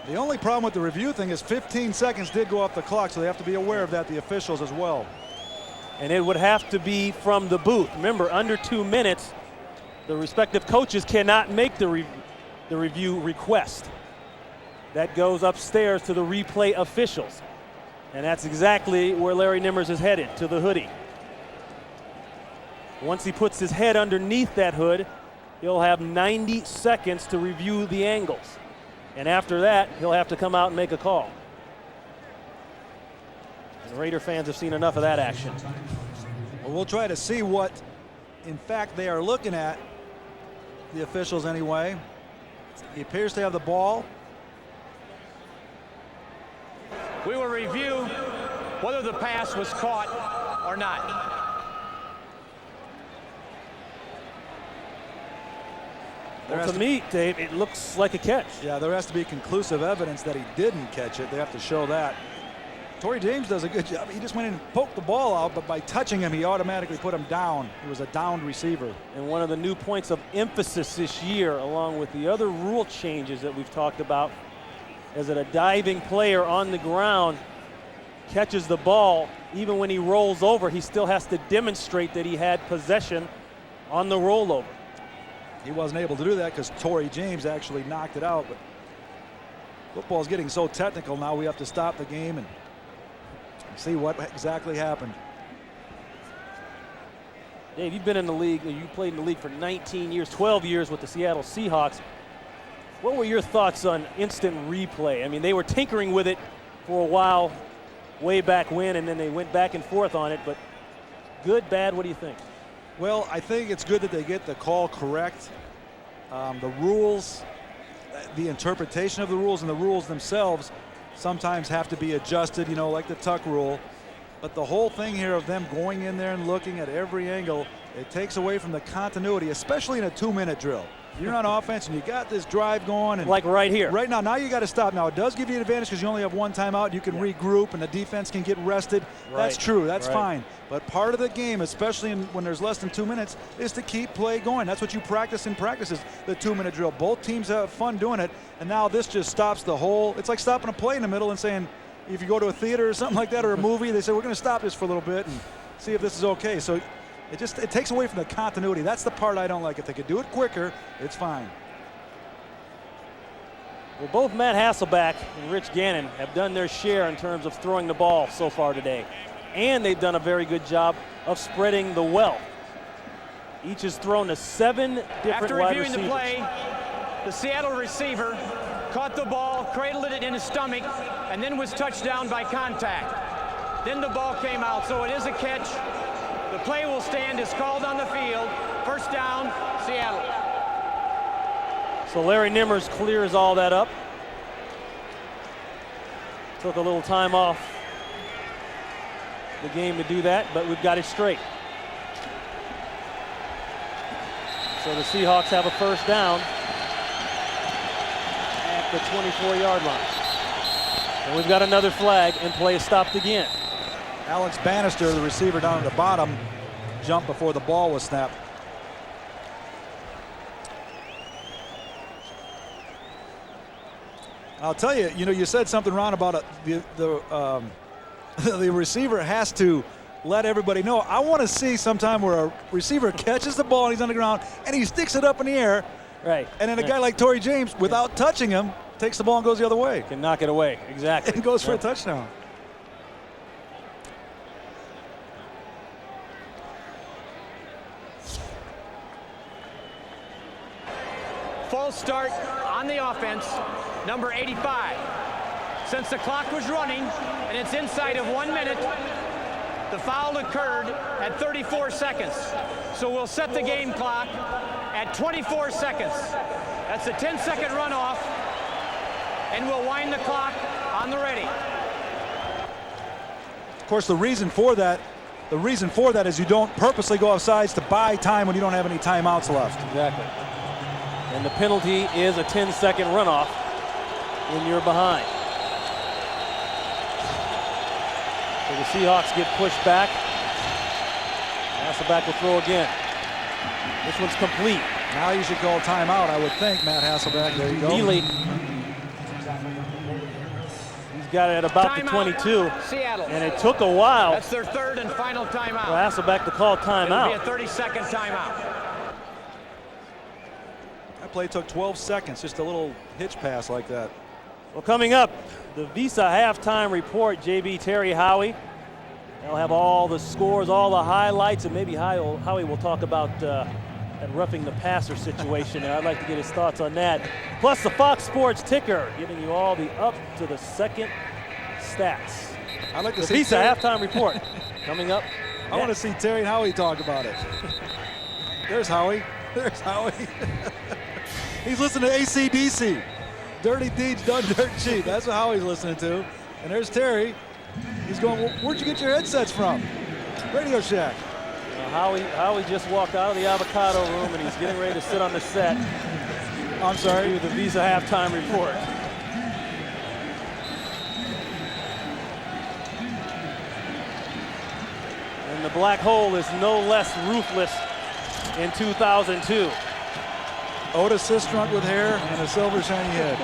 The only problem with the review thing is 15 seconds did go off the clock, so they have to be aware of that, the officials as well. And it would have to be from the booth. Remember, under 2 minutes, the respective coaches cannot make the review request. That goes upstairs to the replay officials. And that's exactly where Larry Nimmers is headed, to the hoodie. Once he puts his head underneath that hood, he'll have 90 seconds to review the angles. And after that, he'll have to come out and make a call. And Raider fans have seen enough of that action. Well, we'll try to see what, in fact, they are looking at, the officials anyway. He appears to have the ball. We will review whether the pass was caught or not. Well, to me, Dave, it looks like a catch. Yeah, there has to be conclusive evidence that he didn't catch it. They have to show that. Torrey James does a good job. He just went in and poked the ball out, but by touching him, he automatically put him down. He was a downed receiver. And one of the new points of emphasis this year, along with the other rule changes that we've talked about, is that a diving player on the ground catches the ball, even when he rolls over, he still has to demonstrate that he had possession on the rollover. He wasn't able to do that because Torrey James actually knocked it out. But football is getting so technical now, we have to stop the game and see what exactly happened. Dave, you've been in the league, you played in the league for 19 years, 12 years with the Seattle Seahawks. What were your thoughts on instant replay? I mean, they were tinkering with it for a while way back when, and then they went back and forth on it, but good, bad, what do you think? Well, I think it's good that they get the call correct. The rules, the interpretation of the rules and the rules themselves sometimes have to be adjusted, you know, like the tuck rule. But the whole thing here of them going in there and looking at every angle, it takes away from the continuity, especially in a 2-minute drill. You're on offense and you got this drive going. And like right here. Right now you got to stop. Now, it does give you an advantage because you only have one timeout. You can regroup and the defense can get rested. Right. That's true. That's fine. But part of the game, especially when there's less than 2 minutes, is to keep play going. That's what you practice in practice, is the 2-minute drill. Both teams have fun doing it. And now this just stops the whole. It's like stopping a play in the middle and saying, if you go to a theater or something like that or a movie, they say, we're going to stop this for a little bit and see if this is okay. So it takes away from the continuity. That's the part I don't like. If they could do it quicker, it's fine. Well, both Matt Hasselbeck and Rich Gannon have done their share in terms of throwing the ball so far today. And they've done a very good job of spreading the wealth. Each has thrown to 7 different wide receivers. After reviewing the play, the Seattle receiver caught the ball, cradled it in his stomach, and then was touched down by contact. Then the ball came out, so it is a catch. The play will stand as called on the field. First down, Seattle. So Larry Nimmers clears all that up. Took a little time off the game to do that, but we've got it straight. So the Seahawks have a first down at the 24-yard line. And we've got another flag, and play is stopped again. Alex Bannister, the receiver down at the bottom, jumped before the ball was snapped. I'll tell you, you said something, Ron, about the receiver has to let everybody know. I want to see sometime where a receiver catches the ball and he's on the ground and he sticks it up in the air. Right. And then a guy like Torrey James, without touching him, takes the ball and goes the other way. Can knock it away, exactly. And goes for a touchdown. False start on the offense, number 85. Since the clock was running and it's inside of 1 minute, the foul occurred at 34 seconds. So we'll set the game clock at 24 seconds. That's a 10-second runoff, and we'll wind the clock on the ready. Of course, the reason for that is you don't purposely go off sides to buy time when you don't have any timeouts left. Exactly. And the penalty is a 10-second runoff when you're behind. So the Seahawks get pushed back. Hasselbeck will throw again. This one's complete. Now you should call timeout, I would think, Matt Hasselbeck. There you go. Neely. He's got it at about the 22. Seattle. And it took a while That's their third and final timeout. for Hasselbeck to call timeout. It'll be a 30-second timeout. That play took 12 seconds, just a little hitch pass like that. Well, coming up, the Visa halftime report, JB Terry Howie. They'll have all the scores, all the highlights, and maybe Howie will talk about that roughing the passer situation there. I'd like to get his thoughts on that. Plus the Fox Sports ticker, giving you all the up to the second stats. I'd like to the see Visa Terry halftime report coming up. I want to see Terry and Howie talk about it. There's Howie. There's Howie. He's listening to AC/DC. Dirty Deeds Done Dirt Cheap. That's what Howie's listening to. And there's Terry. He's going, well, where'd you get your headsets from? Radio Shack. Howie just walked out of the avocado room and he's getting ready to sit on the set. I'm sorry. Do the Visa halftime report. And the black hole is no less ruthless in 2002. Otis Sistrunk with hair and a silver shiny head.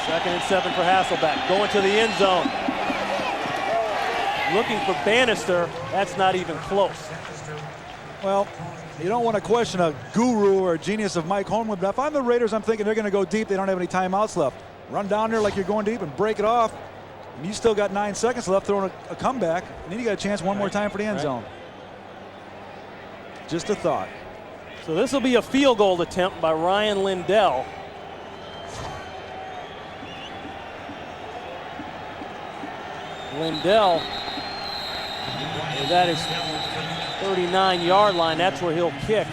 Second and 7 for Hasselbeck. Going to the end zone. Looking for Bannister. That's not even close. Well, you don't want to question a guru or a genius of Mike Holmgren, but if I'm the Raiders, I'm thinking they're going to go deep. They don't have any timeouts left. Run down there like you're going deep and break it off. And you still got 9 seconds left throwing a comeback. And then you got a chance one more time for the end zone. Just a thought. So this will be a field goal attempt by Ryan Lindell. Lindell is at his 39-yard line. That's where he'll kick.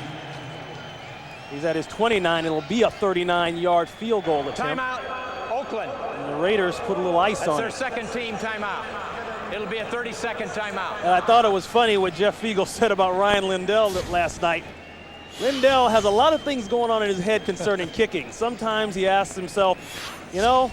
He's at his 29. It'll be a 39-yard field goal attempt. Timeout, Oakland. And the Raiders put a little ice on it. That's their second team timeout. It'll be a 30-second timeout. And I thought it was funny what Jeff Fiegel said about Ryan Lindell last night. Lindell has a lot of things going on in his head concerning kicking. Sometimes he asks himself, you know,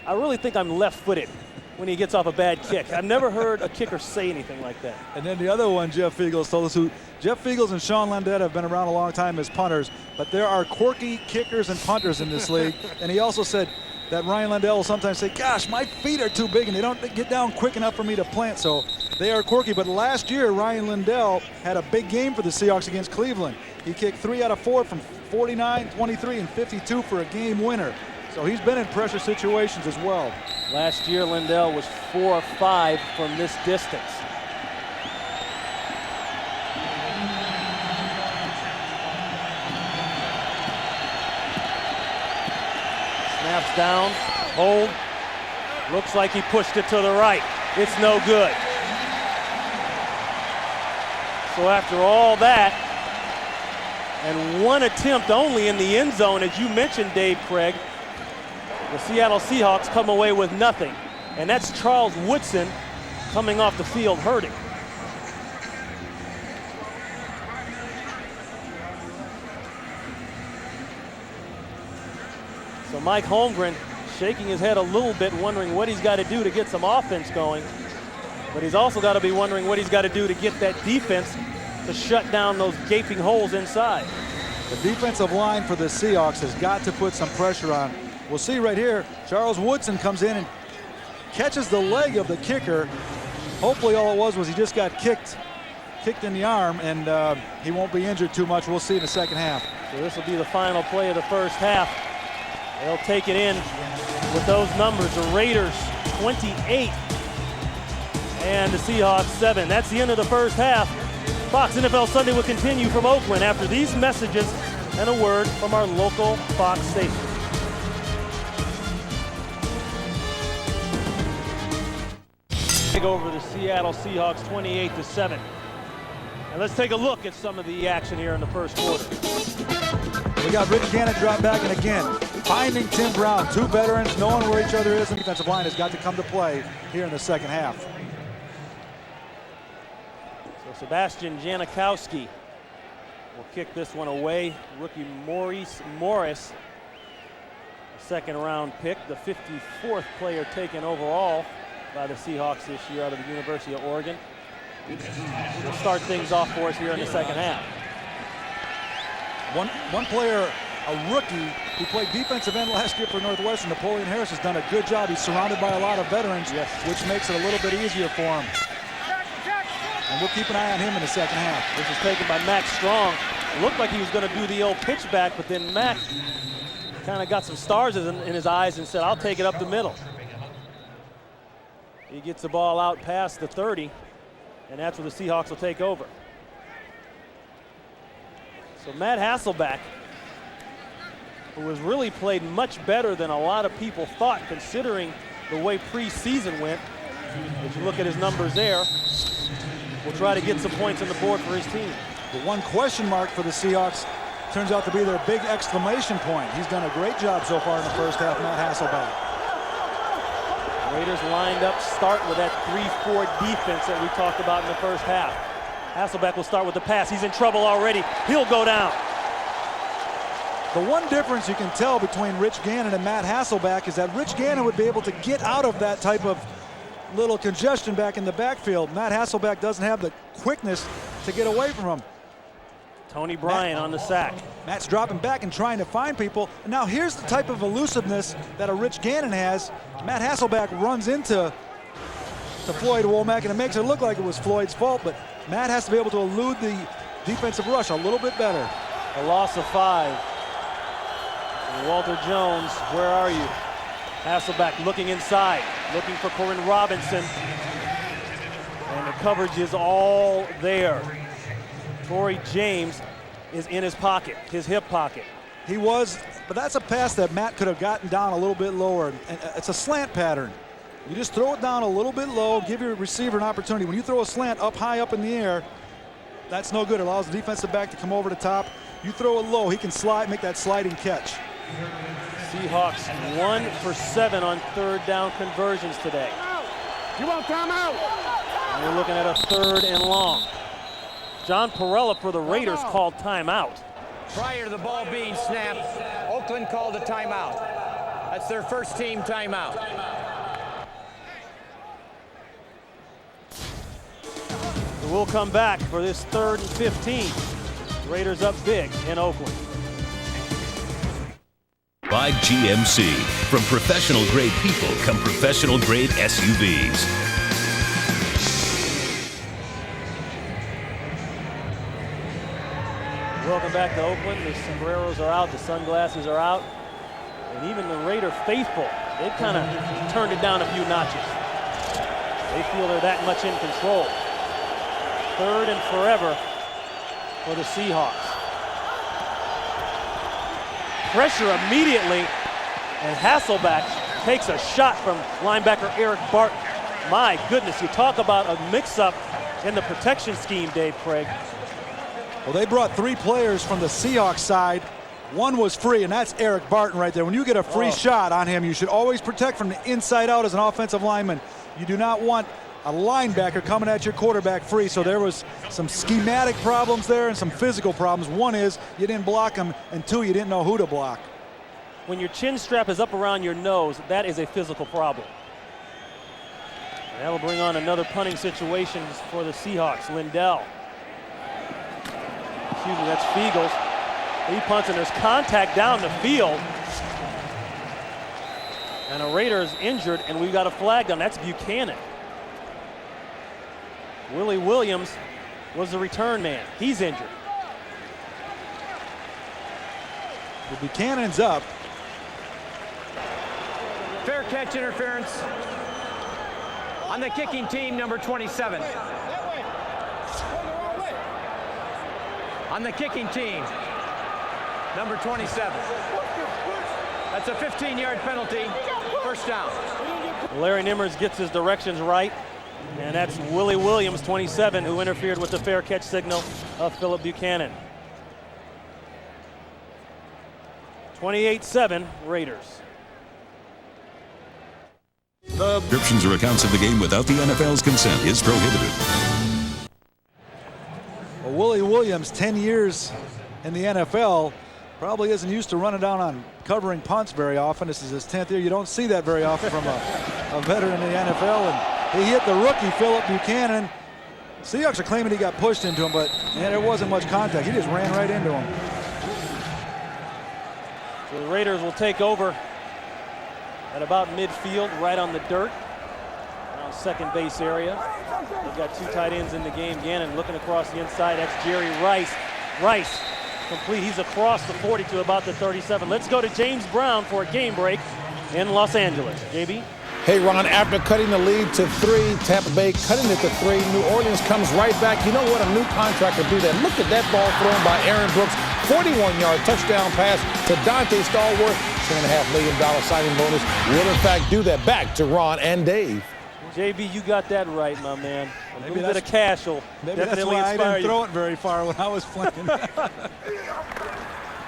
I really think I'm left-footed when he gets off a bad kick. I've never heard a kicker say anything like that. And then the other one, Jeff Fiegels told us Jeff Fiegels and Sean Landette have been around a long time as punters, but there are quirky kickers and punters in this league. And he also said that Ryan Lindell will sometimes say, gosh, my feet are too big and they don't get down quick enough for me to plant. So they are quirky. But last year, Ryan Lindell had a big game for the Seahawks against Cleveland. He kicked 3 out of 4 from 49, 23, and 52 for a game winner. So he's been in pressure situations as well. Last year, Lindell was 4 of 5 from this distance. Snaps down, hold. Looks like he pushed it to the right. It's no good. So after all that, and one attempt only in the end zone, as you mentioned, Dave Craig, the Seattle Seahawks come away with nothing. And that's Charles Woodson coming off the field hurting. So Mike Holmgren shaking his head a little bit, wondering what he's got to do to get some offense going. But he's also got to be wondering what he's got to do to get that defense to shut down those gaping holes inside. The defensive line for the Seahawks has got to put some pressure on. We'll see right here, Charles Woodson comes in and catches the leg of the kicker. Hopefully all it was he just got kicked in the arm, and he won't be injured too much. We'll see in the second half. So this will be the final play of the first half. They'll take it in with those numbers. The Raiders 28 and the Seahawks 7. That's the end of the first half. Fox NFL Sunday will continue from Oakland after these messages and a word from our local Fox station. Over the Seattle Seahawks 28-7. And let's take a look at some of the action here in the first quarter. We got Rich Gannon drop back, and again, finding Tim Brown. Two veterans, knowing where each other is. The defensive line has got to come to play here in the second half. So Sebastian Janikowski will kick this one away. Rookie Maurice Morris, the second-round pick, the 54th player taken overall by the Seahawks this year out of the University of Oregon. We'll start things off for us here in the second half. One player, a rookie who played defensive end last year for Northwestern, Napoleon Harris, has done a good job. He's surrounded by a lot of veterans, which makes it a little bit easier for him. And we'll keep an eye on him in the second half. This is taken by Max Strong. It looked like he was going to do the old pitch back, but then Max kind of got some stars in his eyes and said, I'll take it up the middle. He gets the ball out past the 30, and that's where the Seahawks will take over. So Matt Hasselbeck, who has really played much better than a lot of people thought, considering the way preseason went. If you look at his numbers there, will try to get some points on the board for his team. The one question mark for the Seahawks turns out to be their big exclamation point. He's done a great job so far in the first half, Matt Hasselbeck. Raiders lined up, start with that 3-4 defense that we talked about in the first half. Hasselbeck will start with the pass. He's in trouble already. He'll go down. The one difference you can tell between Rich Gannon and Matt Hasselbeck is that Rich Gannon would be able to get out of that type of little congestion back in the backfield. Matt Hasselbeck doesn't have the quickness to get away from him. Tony Bryan on the sack. Matt's dropping back and trying to find people. And now here's the type of elusiveness that a Rich Gannon has. Matt Hasselbeck runs into Floyd Womack, and it makes it look like it was Floyd's fault, but Matt has to be able to elude the defensive rush a little bit better. A loss of 5. And Walter Jones, where are you? Hasselbeck looking inside, looking for Corinne Robinson. And the coverage is all there. Torrey James is in his pocket, his hip pocket. He was, but that's a pass that Matt could have gotten down a little bit lower. And it's a slant pattern. You just throw it down a little bit low, give your receiver an opportunity. When you throw a slant up high up in the air, that's no good. It allows the defensive back to come over the top. You throw it low, he can slide, make that sliding catch. Seahawks 1 for 7 on third down conversions today. You want timeout? And we're looking at a 3rd and long. John Perella for the Raiders called timeout. Prior to the ball being snapped, Oakland called a timeout. That's their first team timeout. So we'll come back for this 3rd and 15. Raiders up big in Oakland. By GMC. From professional grade people come professional grade SUVs. Welcome back to Oakland. The sombreros are out, the sunglasses are out, and even the Raider faithful, they've kind of turned it down a few notches. They feel they're that much in control. 3rd and forever for the Seahawks. Pressure immediately, and Hasselbeck takes a shot from linebacker Eric Barton. My goodness, you talk about a mix-up in the protection scheme, Dave Craig. Well, they brought 3 players from the Seahawks side. One was free, and that's Eric Barton right there. When you get a free shot on him, you should always protect from the inside out as an offensive lineman. You do not want a linebacker coming at your quarterback free. So there was some schematic problems there and some physical problems. One is you didn't block him, and 2, you didn't know who to block. When your chin strap is up around your nose, that is a physical problem. That'll bring on another punting situation for the Seahawks. Lindell. Excuse me, that's Fiegels. He punts, and there's contact down the field. And a Raider is injured, and we've got a flag down. That's Buchanan. Willie Williams was the return man. He's injured. Well, Buchanan's up. Fair catch interference on the kicking team, number 27. On the kicking team, number 27. That's a 15-yard penalty, first down. Larry Nimmers gets his directions right, and that's Willie Williams, 27, who interfered with the fair catch signal of Philip Buchanan. 28-7 Raiders. Descriptions or accounts of the game without the NFL's consent is prohibited. Well, Willie Williams, 10 years in the NFL, probably isn't used to running down on covering punts very often. This is his 10th year. You don't see that very often from a veteran in the NFL. And he hit the rookie, Philip Buchanan. Seahawks are claiming he got pushed into him, but there wasn't much contact. He just ran right into him. So the Raiders will take over at about midfield, right on the dirt, around second base area. They've got 2 tight ends in the game. Gannon looking across the inside. That's Jerry Rice. Rice complete. He's across the 40 to about the 37. Let's go to James Brown for a game break in Los Angeles. JB? Hey, Ron, after cutting the lead to 3, Tampa Bay cutting it to 3, New Orleans comes right back. You know what? A new contract will do that. Look at that ball thrown by Aaron Brooks. 41-yard touchdown pass to Dante Stallworth. $10.5 million signing bonus will, in fact, do that. Back to Ron and Dave. JB, you got that right, my man. A Maybe little bit of cash will maybe that's definitely why I inspire didn't throw it very far when I was playing.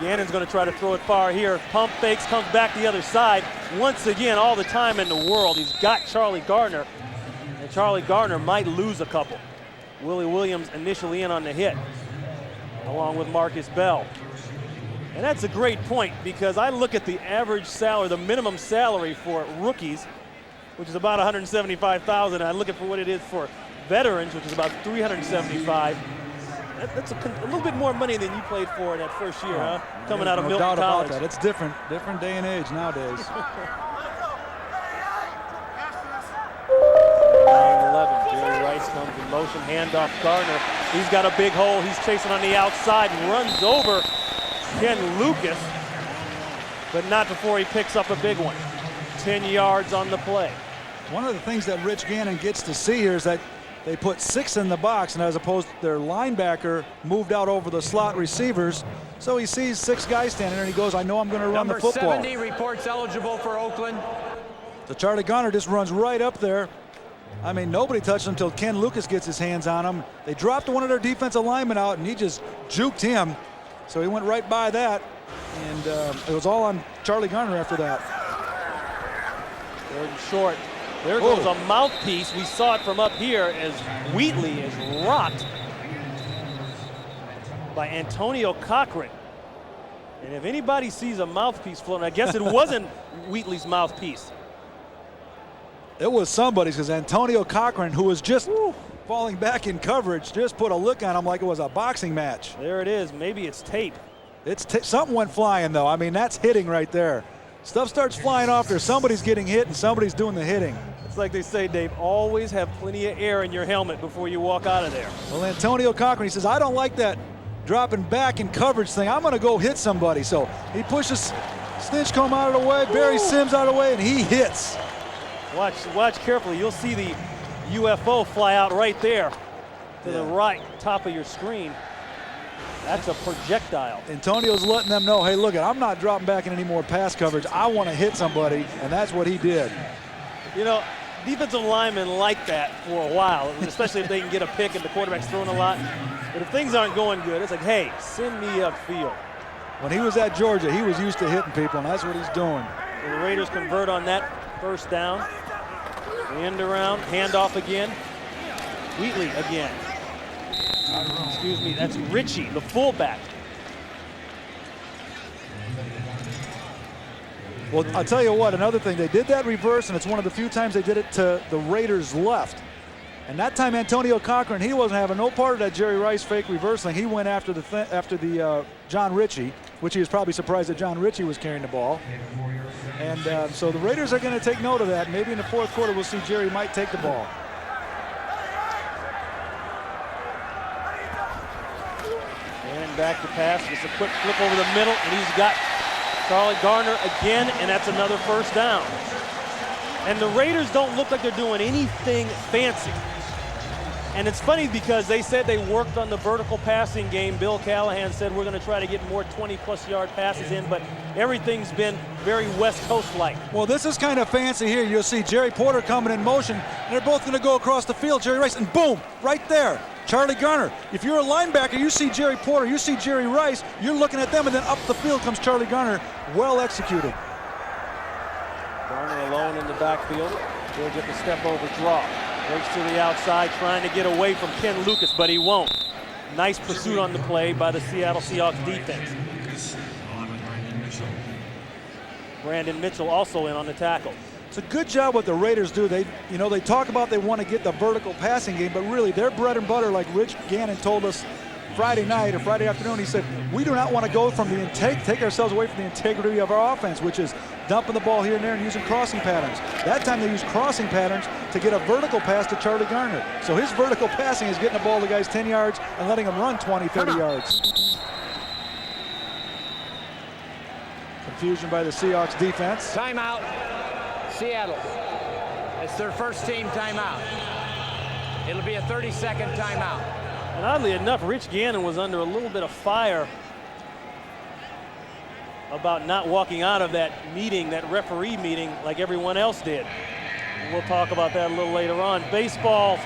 Gannon's going to try to throw it far here. Pump fakes, comes back the other side. Once again, all the time in the world, he's got Charlie Gardner. And Charlie Gardner might lose a couple. Willie Williams initially in on the hit, along with Marcus Bell. And that's a great point, because I look at the average salary, the minimum salary for rookies, which is about $175,000. And I look at for what it is for veterans, which is about $375,000. That's a little bit more money than you played for in that first year, huh? Coming out of Milton College. No doubt about that. It's different day and age nowadays. 9-11, Jerry Rice comes in motion, handoff Gardner. He's got a big hole. He's chasing on the outside and runs over Ken Lucas, but not before he picks up a big one. 10 yards on the play. One of the things that Rich Gannon gets to see here is that they put 6 in the box, and as opposed to their linebacker moved out over the slot receivers. So he sees 6 guys standing there, and he goes, I know I'm going to run the football. Number 70 reports eligible for Oakland. So Charlie Gardner just runs right up there. I mean, nobody touched him until Ken Lucas gets his hands on him. They dropped one of their defensive linemen out, and he just juked him. So he went right by that, and it was all on Charlie Gardner after that. Third and short. There goes a mouthpiece. We saw it from up here as Wheatley is rocked by Antonio Cochran. And if anybody sees a mouthpiece floating, I guess it wasn't Wheatley's mouthpiece. It was somebody's, because Antonio Cochran, who was just falling back in coverage, just put a look on him like it was a boxing match. There it is. Maybe it's tape. Something went flying, though. I mean, that's hitting right there. Stuff starts flying off there. Somebody's getting hit and somebody's doing the hitting. It's like they say, Dave, always have plenty of air in your helmet before you walk out of there. Well, Antonio Cochran, he says, I don't like that dropping back in coverage thing. I'm going to go hit somebody. So he pushes Stinchcomb out of the way, Barry Sims out of the way, and he hits. Watch carefully. You'll see the UFO fly out right there to the right top of your screen. That's a projectile. Antonio's letting them know, hey, look, I'm not dropping back in any more pass coverage. I want to hit somebody, and that's what he did. You know, defensive linemen like that for a while, especially if they can get a pick and the quarterback's throwing a lot. But if things aren't going good, it's like, hey, send me upfield. When he was at Georgia, he was used to hitting people, and that's what he's doing. So the Raiders convert on that first down. End around, handoff again. Wheatley again. Excuse me, that's Ritchie, the fullback. Well, I'll tell you what, another thing, they did that reverse, and it's one of the few times they did it to the Raiders' left. And that time, Antonio Cochran, he wasn't having no part of that Jerry Rice fake reverse thing. He went after the John Ritchie, which he was probably surprised that John Ritchie was carrying the ball. And so the Raiders are going to take note of that. Maybe in the fourth quarter, we'll see Jerry might take the ball. And back to pass, just a quick flip over the middle, and he's got Charlie Gardner again, and that's another first down. And the Raiders don't look like they're doing anything fancy. And it's funny because they said they worked on the vertical passing game. Bill Callahan said we're going to try to get more 20-plus yard passes in, but everything's been very West Coast-like. Well, this is kind of fancy here. You'll see Jerry Porter coming in motion, and they're both going to go across the field. Jerry Rice, and boom, right there, Charlie Gardner. If you're a linebacker, you see Jerry Porter, you see Jerry Rice, you're looking at them, and then up the field comes Charlie Gardner. Well executed. Gardner alone in the backfield. He'll get the step over draw. Breaks to the outside, trying to get away from Ken Lucas, but he won't. Nice pursuit on the play by the Seattle Seahawks defense. Brandon Mitchell also in on the tackle. It's a good job what the Raiders do. They talk about they want to get the vertical passing game, but really their bread and butter, like Rich Gannon told us Friday night or Friday afternoon. He said, we do not want to go from the take ourselves away from the integrity of our offense, which is dumping the ball here and there and using crossing patterns. That time they used crossing patterns to get a vertical pass to Charlie Garner. So his vertical passing is getting the ball to guys 10 yards and letting them run 20, 30 yards. Confusion by the Seahawks defense. Timeout, Seattle. It's their first team timeout. It'll be a 30-second timeout. And oddly enough, Rich Gannon was under a little bit of fire about not walking out of that meeting, that referee meeting, like everyone else did. We'll talk about that a little later on. Baseball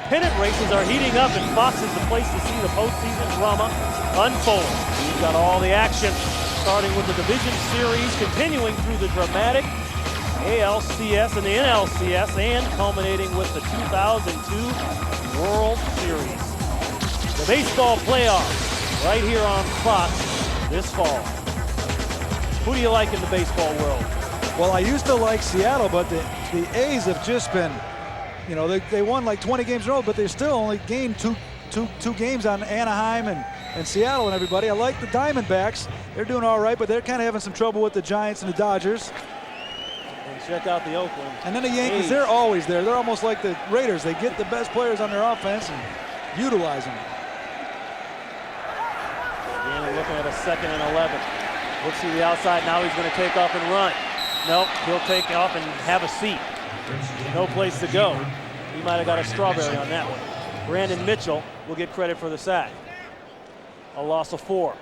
pennant races are heating up, and Fox is the place to see the postseason drama unfold. We've got all the action, starting with the division series, continuing through the dramatic ALCS and the NLCS, and culminating with the 2002 World Series. The baseball playoffs right here on Fox this fall. Who do you like in the baseball world? Well, I used to like Seattle, but the A's have just been, you know, they won like 20 games in a row, but they still only gained two games on Anaheim and Seattle and everybody. I like the Diamondbacks. They're doing all right, but they're kind of having some trouble with the Giants and the Dodgers. And check out the Oakland. And then the Yankees, they're always there. They're almost like the Raiders. They get the best players on their offense and utilize them. Again, looking at a 2nd and 11. Let's see the outside. Now he's going to take off and run. Nope, he'll take off and have a seat. No place to go. He might have got a strawberry on that one. Brandon Mitchell will get credit for the sack. A loss of 4.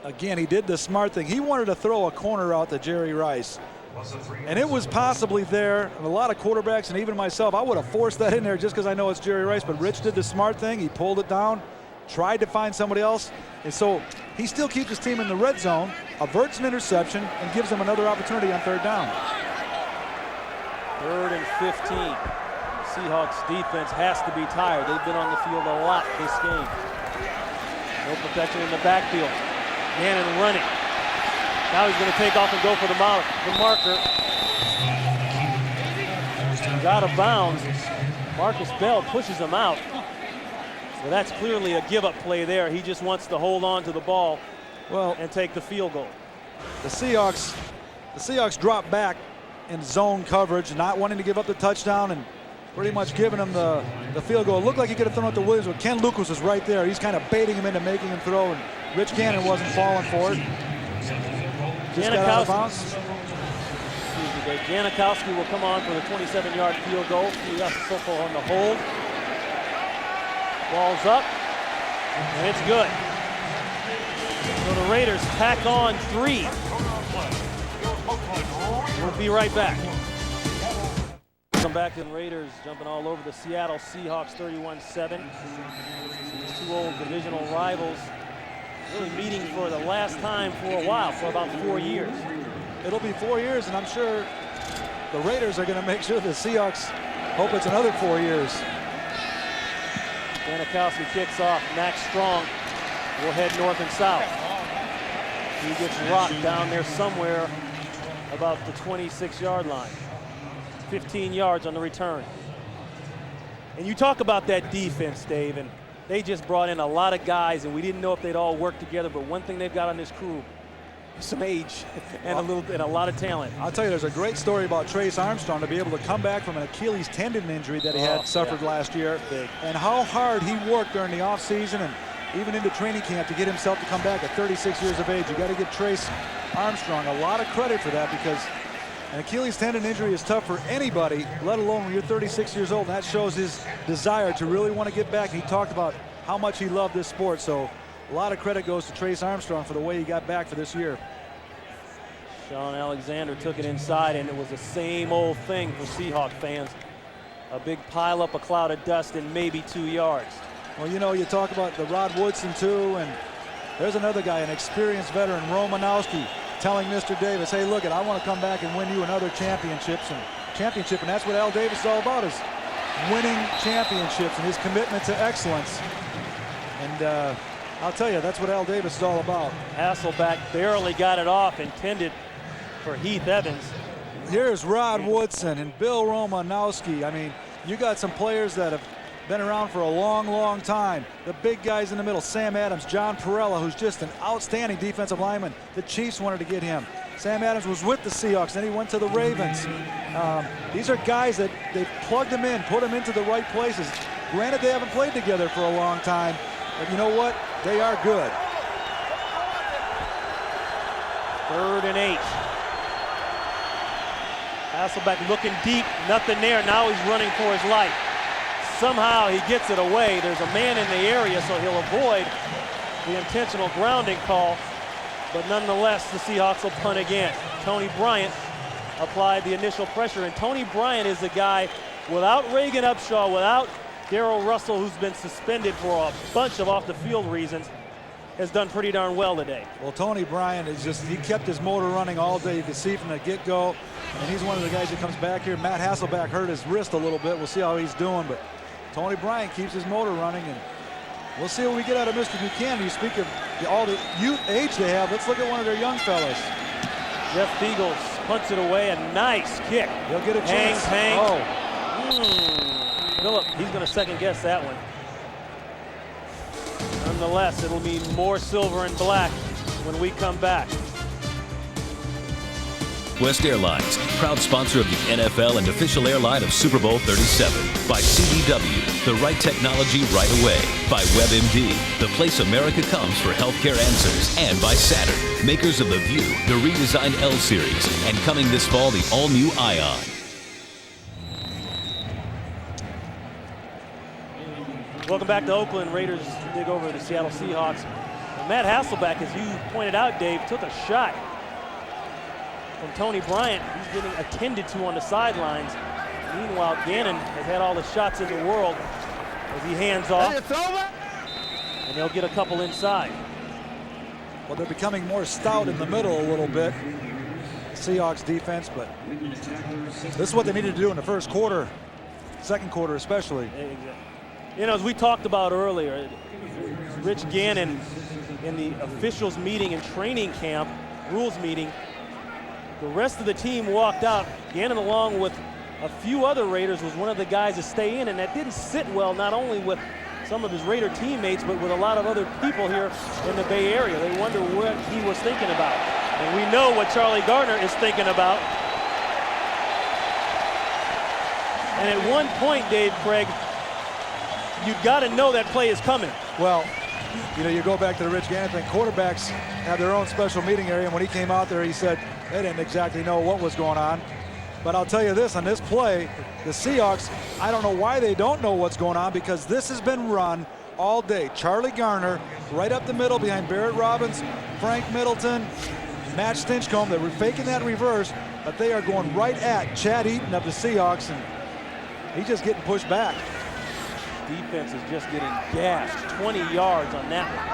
Again, he did the smart thing. He wanted to throw a corner route to Jerry Rice. And it was possibly there. And a lot of quarterbacks, and even myself, I would have forced that in there just because I know it's Jerry Rice. But Rich did the smart thing. He pulled it down, tried to find somebody else. And so he still keeps his team in the red zone, averts an interception, and gives them another opportunity on 3rd down. 3rd and 15. The Seahawks defense has to be tired. They've been on the field a lot this game. No protection in the backfield. Gannon running. Now he's going to take off and go for the marker. He's out of bounds. Marcus Bell pushes him out. Well, that's clearly a give-up play there. He just wants to hold on to the ball and take the field goal. The Seahawks drop back in zone coverage, not wanting to give up the touchdown and pretty much giving him the field goal. It looked like he could have thrown it to Williams, but Ken Lucas was right there. He's kind of baiting him into making him throw, and Rich Gannon wasn't falling for it. Just got out of bounds. Janikowski will come on for the 27-yard field goal. He got the football on the hold. Ball's up, and it's good. So the Raiders tack on 3. We'll be right back. Come back to the Raiders jumping all over the Seattle Seahawks 31-7. These two old divisional rivals really meeting for the last time for a while, for about 4 years. It'll be 4 years, and I'm sure the Raiders are going to make sure the Seahawks hope it's another 4 years. Janikowski kicks off. Max Strong will head north and south. He gets rocked down there somewhere about the 26-yard line. 15 yards on the return. And you talk about that defense, Dave, and they just brought in a lot of guys, and we didn't know if they'd all work together, but one thing they've got on this crew, some age and a lot of talent. I'll tell you, there's a great story about Trace Armstrong to be able to come back from an Achilles tendon injury that he had suffered last year, and how hard he worked during the offseason and even into training camp to get himself to come back at 36 years of age. You got to give Trace Armstrong a lot of credit for that, because an Achilles tendon injury is tough for anybody, let alone when you're 36 years old. And that shows his desire to really want to get back. And he talked about how much he loved this sport. So a lot of credit goes to Trace Armstrong for the way he got back for this year. Sean Alexander took it inside, and it was the same old thing for Seahawk fans. A big pile up, a cloud of dust, and maybe 2 yards. Well, you know, you talk about the Rod Woodson too, and there's another guy, an experienced veteran, Romanowski, telling Mr. Davis, hey, look, I want to come back and win you another championship, and that's what Al Davis is all about, is winning championships and his commitment to excellence. And I'll tell you, that's what Al Davis is all about. Hasselback barely got it off, intended for Heath Evans. Here's Rod Woodson and Bill Romanowski. I mean, you got some players that have been around for a long, long time. The big guys in the middle, Sam Adams, John Perella, who's just an outstanding defensive lineman. The Chiefs wanted to get him. Sam Adams was with the Seahawks, then he went to the Ravens. These are guys that they've plugged them in, put them into the right places. Granted, they haven't played together for a long time, but you know what? They are good. 3rd and 8. Hasselbeck looking deep, nothing there. Now he's running for his life. Somehow he gets it away. There's a man in the area, so he'll avoid the intentional grounding call. But nonetheless, the Seahawks will punt again. Tony Bryant applied the initial pressure, and Tony Bryant is the guy, without Reagan Upshaw, without Darrell Russell, who's been suspended for a bunch of off-the-field reasons, has done pretty darn well today. Well, Tony Bryant is just, he kept his motor running all day. You can see from the get-go, and he's one of the guys that comes back here. Matt Hasselbeck hurt his wrist a little bit. We'll see how he's doing, but Tony Bryant keeps his motor running, and we'll see what we get out of Mr. Buchanan. You speak of all the youth age they have. Let's look at one of their young fellas. Jeff Beagles punts it away. A nice kick. He'll get a chance. Phillip, he's going to second guess that one. Nonetheless, it'll mean more silver and black when we come back. West Airlines, proud sponsor of the NFL and official airline of Super Bowl 37. By CDW, the right technology right away. By WebMD, the place America comes for healthcare answers. And by Saturn, makers of the View, the redesigned L Series, and coming this fall, the all-new Ion. Welcome back to Oakland. Raiders dig over the Seattle Seahawks. And Matt Hasselbeck, as you pointed out, Dave, took a shot from Tony Bryant. He's getting attended to on the sidelines. Meanwhile, Gannon has had all the shots in the world as he hands off. It's over. And they'll get a couple inside. Well, they're becoming more stout in the middle a little bit, the Seahawks defense, but this is what they needed to do in the first quarter, second quarter especially. You know, as we talked about earlier, Rich Gannon in the officials meeting and training camp, rules meeting, the rest of the team walked out. Gannon, along with a few other Raiders, was one of the guys to stay in, and that didn't sit well not only with some of his Raider teammates, but with a lot of other people here in the Bay Area. They wonder what he was thinking about. And we know what Charlie Gardner is thinking about. And at one point, Dave, Craig, you've got to know that play is coming. Well, you know, you go back to the Rich Gannon thing. Quarterbacks have their own special meeting area, and when he came out there, he said they didn't exactly know what was going on. But I'll tell you this, on this play, the Seahawks, I don't know why they don't know what's going on, because this has been run all day. Charlie Garner right up the middle behind Barrett Robbins, Frank Middleton, Matt Stinchcomb. They were faking that reverse, but they are going right at Chad Eaton of the Seahawks, and he's just getting pushed back. Defense is just getting gashed. 20 yards on that one.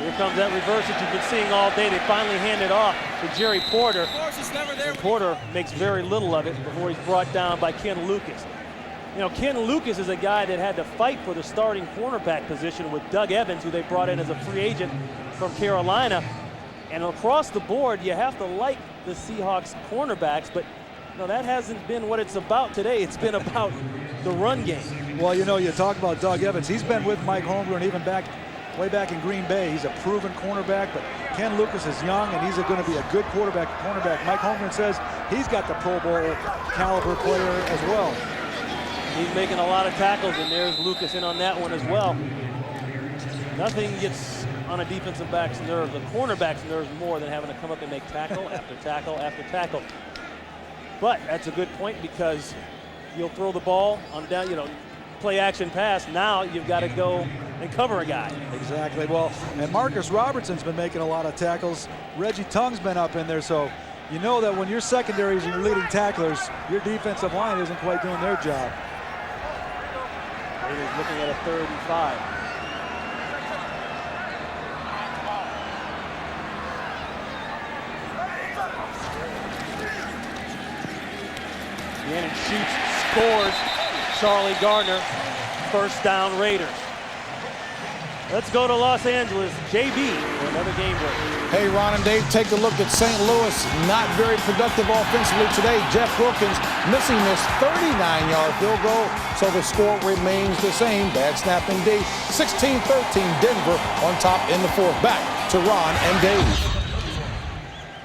Here comes that reverse that you've been seeing all day. They finally hand it off to Jerry Porter. And Porter makes very little of it before he's brought down by Ken Lucas. You know, Ken Lucas is a guy that had to fight for the starting cornerback position with Doug Evans, who they brought in as a free agent from Carolina. And across the board, you have to like the Seahawks cornerbacks, but no, that hasn't been what it's about today. It's been about the run game. Well, you know, you talk about Doug Evans. He's been with Mike Holmgren even way back in Green Bay. He's a proven cornerback, but Ken Lucas is young, and he's going to be a good cornerback. Mike Holmgren says he's got the Pro Bowl caliber player as well. He's making a lot of tackles, and there's Lucas in on that one as well. Nothing gets on a defensive back's nerves, the cornerback's nerves, more than having to come up and make tackle after tackle after tackle. But that's a good point, because you'll throw the ball on down, you know, play action pass. Now you've got to go and cover a guy. Exactly. Well, and Marcus Robertson's been making a lot of tackles. Reggie Tung's been up in there, so you know that when your secondaries and your leading tacklers, your defensive line isn't quite doing their job. Raiders looking at a 3rd and 5. Gannon shoots, scores. Charlie Gardner, first down Raiders. Let's go to Los Angeles. JB another game break. Hey, Ron and Dave, take a look at St. Louis. Not very productive offensively today. Jeff Wilkins missing this 39-yard field goal, so the score remains the same. Bad snap indeed. 16-13, Denver on top in the fourth. Back to Ron and Dave.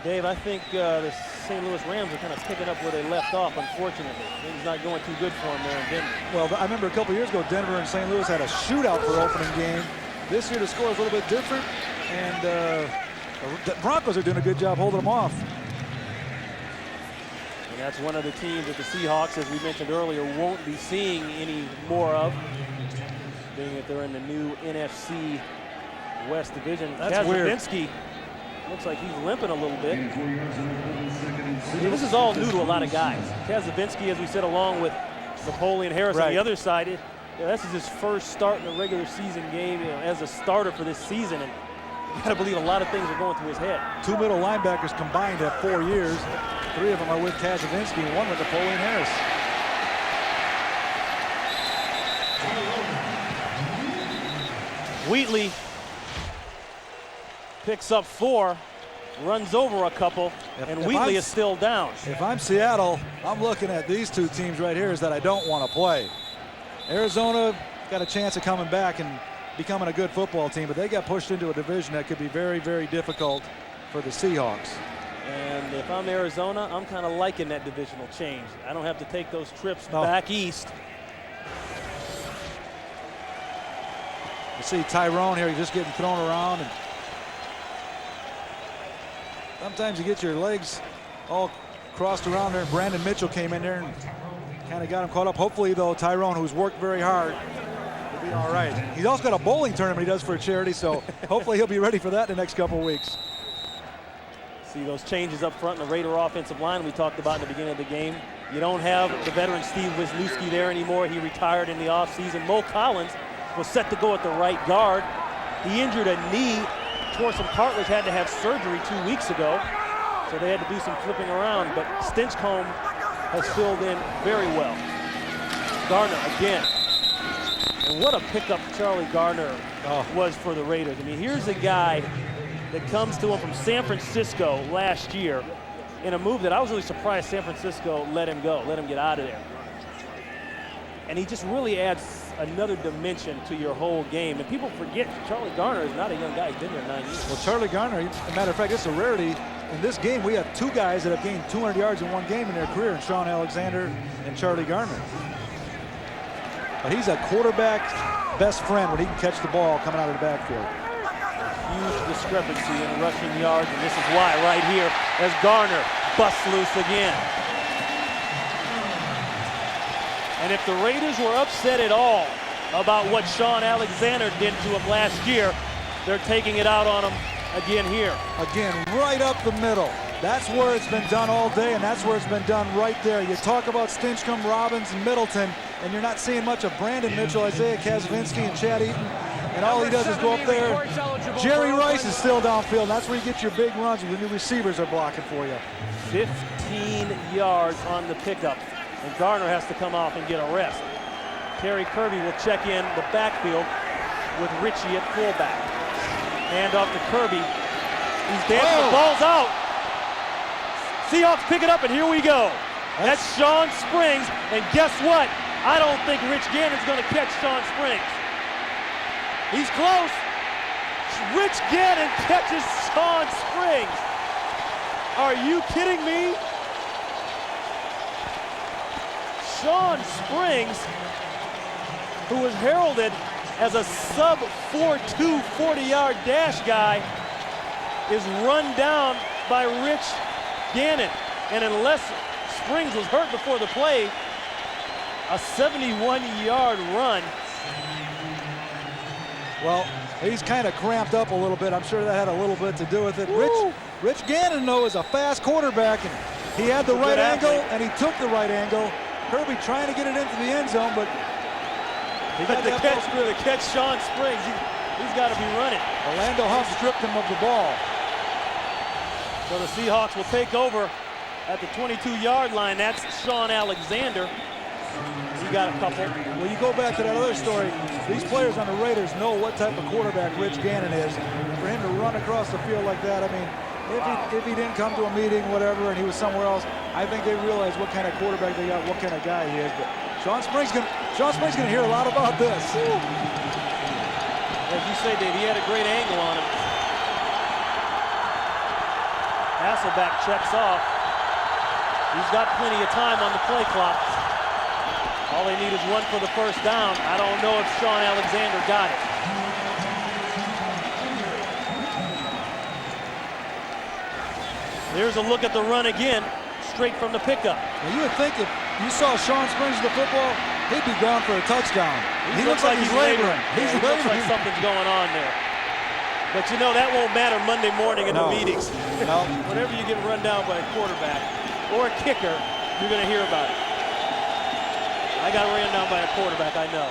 Dave, I think the St. Louis Rams are kind of picking up where they left off, unfortunately. Things not going too good for them there in Denver. Well, I remember a couple years ago, Denver and St. Louis had a shootout for opening game. This year the score is a little bit different, and the Broncos are doing a good job holding them off. And that's one of the teams that the Seahawks, as we mentioned earlier, won't be seeing any more of, being that they're in the new NFC West Division. That's weird. Kaczynski looks like he's limping a little bit. This is all new to a lot of guys. Kaczynski, as we said, along with Napoleon Harris on the other side, this is his first start in a regular season game as a starter for this season. And you got to believe a lot of things are going through his head. 2 middle linebackers combined have 4 years. 3 of them are with Kaczynski and 1 with Napoleon Harris. Wheatley picks up 4, runs over a couple, and Wheatley is still down. If I'm Seattle, I'm looking at these 2 teams right here is that I don't want to play. Arizona got a chance of coming back and becoming a good football team, but they got pushed into a division that could be very, very difficult for the Seahawks. And if I'm Arizona, I'm kind of liking that divisional change. I don't have to take those trips back east. You see Tyrone here, he's just getting thrown around. And sometimes you get your legs all crossed around there. Brandon Mitchell came in there and kind of got him caught up. Hopefully, though, Tyrone, who's worked very hard, will be all right. He's also got a bowling tournament he does for a charity, so hopefully he'll be ready for that in the next couple weeks. See those changes up front in the Raider offensive line we talked about in the beginning of the game. You don't have the veteran Steve Wisniewski there anymore. He retired in the offseason. Mo Collins was set to go at the right guard. He injured a knee. Torson Cartledge had to have surgery 2 weeks ago, so they had to do some flipping around, but Stinchcomb has filled in very well. Garner again. And what a pickup Charlie Garner was for the Raiders. I mean, here's a guy that comes to him from San Francisco last year in a move that I was really surprised San Francisco let him go, let him get out of there. And he just really adds another dimension to your whole game. And people forget Charlie Garner is not a young guy. He's been there 9 years. Well, Charlie Garner, as a matter of fact, it's a rarity. In this game, we have 2 guys that have gained 200 yards in one game in their career, and Sean Alexander and Charlie Garner. But he's a quarterback's best friend when he can catch the ball coming out of the backfield. Huge discrepancy in rushing yards, and this is why right here as Garner busts loose again. And if the Raiders were upset at all about what Sean Alexander did to him last year, they're taking it out on him again here. Again, right up the middle. That's where it's been done all day, and that's where it's been done right there. You talk about Stinchcomb, Robbins, and Middleton, and you're not seeing much of Brandon Mitchell, Isaiah Kaczynski, and Chad Eaton. And all he does is go up there. Jerry Rice is still downfield, and that's where you get your big runs when the new receivers are blocking for you. 15 yards on the pickup, and Garner has to come off and get a rest. Terry Kirby will check in the backfield with Ritchie at fullback. Hand off to Kirby. He's dancing, the ball's out. Seahawks pick it up, and here we go. That's Shawn Springs, and guess what? I don't think Rich Gannon's going to catch Shawn Springs. He's close. Rich Gannon catches Shawn Springs. Are you kidding me? Shawn Springs, who was heralded as a sub-4.2 40-yard dash guy, is run down by Rich Gannon. And unless Springs was hurt before the play, a 71-yard run. Well, he's kind of cramped up a little bit. I'm sure that had a little bit to do with it. Rich Gannon, though, is a fast quarterback, and he had the right angle, and he took the right angle. Kirby trying to get it into the end zone, but he got to catch Shawn Springs. He's got to be running. Orlando Huff stripped him of the ball. So the Seahawks will take over at the 22-yard line. That's Sean Alexander. He got a couple. Well, you go back to that other story. These players on the Raiders know what type of quarterback Rich Gannon is. And for him to to run across the field like that, I mean, if he didn't come to a meeting, whatever, and he was somewhere else, I think they realize what kind of quarterback they got, what kind of guy he is. But Sean Spring's gonna hear a lot about this. As you say, Dave, he had a great angle on him. Hasselbeck checks off. He's got plenty of time on the play clock. All they need is one for the first down. I don't know if Sean Alexander got it. There's a look at the run again, straight from the pickup. Well, you would think if you saw Sean Springs in the football, he'd be gone for a touchdown. He looks like he's laboring. He looks like something's going on there. But you know, that won't matter Monday morning in the meetings. No. Whenever you get run down by a quarterback or a kicker, you're going to hear about it. I got ran down by a quarterback, I know.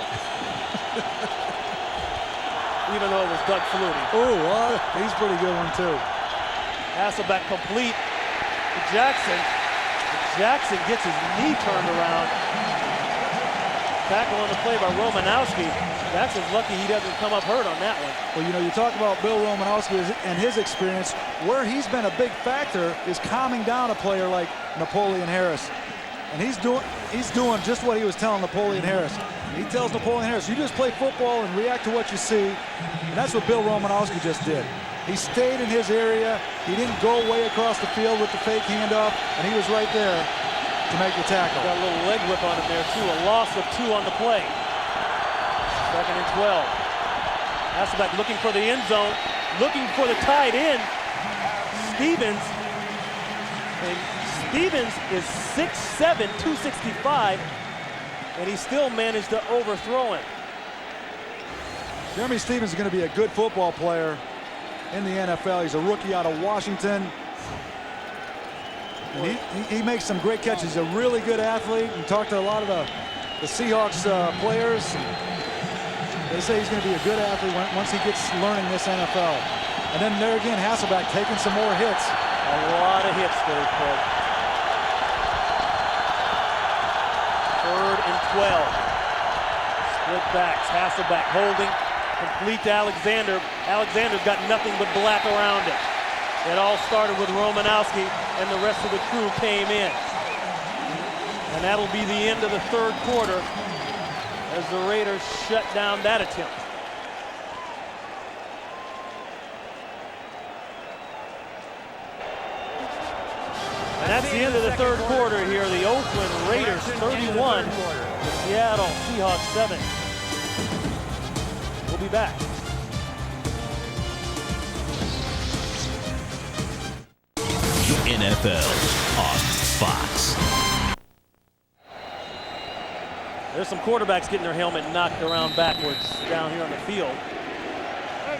Even though it was Doug Flutie. Oh, well, he's a pretty good one, too. Hasselbeck complete to Jackson. Jackson gets his knee turned around. Tackle on the play by Romanowski. Jackson's lucky he doesn't come up hurt on that one. Well, you know, you talk about Bill Romanowski and his experience. Where he's been a big factor is calming down a player like Napoleon Harris. And he's doing just what he was telling Napoleon Harris. He tells Napoleon Harris, you just play football and react to what you see. And that's what Bill Romanowski just did. He stayed in his area. He didn't go way across the field with the fake handoff, and he was right there to make the tackle. Got a little leg whip on him there, too. A loss of 2 on the play. 2nd and 12. Hasselbeck looking for the end zone, looking for the tight end. Stevens. And Stevens is 6'7", 265, and he still managed to overthrow him. Jeremy Stevens is going to be a good football player in the NFL. He's a rookie out of Washington. And he makes some great catches. He's a really good athlete. We talked to a lot of the Seahawks players. They say he's going to be a good athlete once he gets learning this NFL. And then there again, Hasselbeck taking some more hits. A lot of hits there, Craig. 3rd and 12. Split backs. Hasselbeck holding. Complete to Alexander. Alexander's got nothing but black around it. It all started with Romanowski, and the rest of the crew came in. And that'll be the end of the 3rd quarter as the Raiders shut down that attempt. And that's the end of the 3rd quarter here. The Oakland Raiders 31, the Seattle Seahawks 7. We'll be back. NFL on Fox. There's some quarterbacks getting their helmet knocked around backwards down here on the field.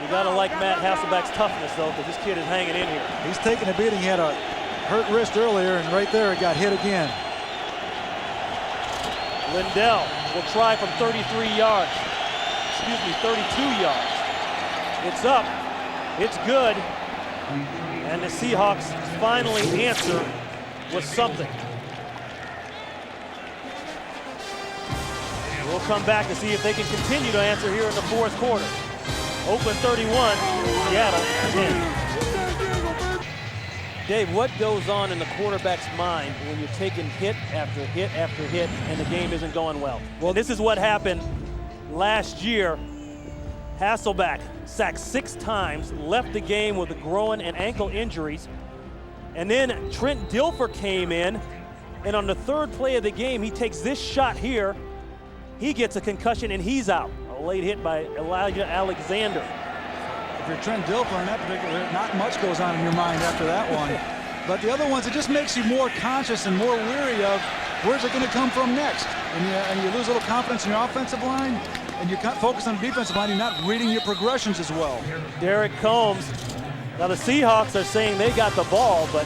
You gotta like Matt Hasselbeck's toughness though, because this kid is hanging in here. He's taking a beating. He had a hurt wrist earlier, and right there it got hit again. Lindell will try from 33 yards. Excuse me, 32 yards. It's up. It's good. And the Seahawks finally answer with something. We'll come back to see if they can continue to answer here in the 4th quarter. Oakland 31, Seattle 10. Dave, what goes on in the quarterback's mind when you're taking hit after hit after hit and the game isn't going well? Well, this is what happened last year. Hasselbeck sacked 6 times, left the game with groin and ankle injuries. And then Trent Dilfer came in, and on the 3rd play of the game, he takes this shot here. He gets a concussion, and he's out. A late hit by Elijah Alexander. If you're Trent Dilfer in that particular, not much goes on in your mind after that one. But the other ones, it just makes you more conscious and more weary of where's it going to come from next. And you lose a little confidence in your offensive line, and you focus on the defensive line. You're not reading your progressions as well. Derek Combs. Now the Seahawks are saying they got the ball, but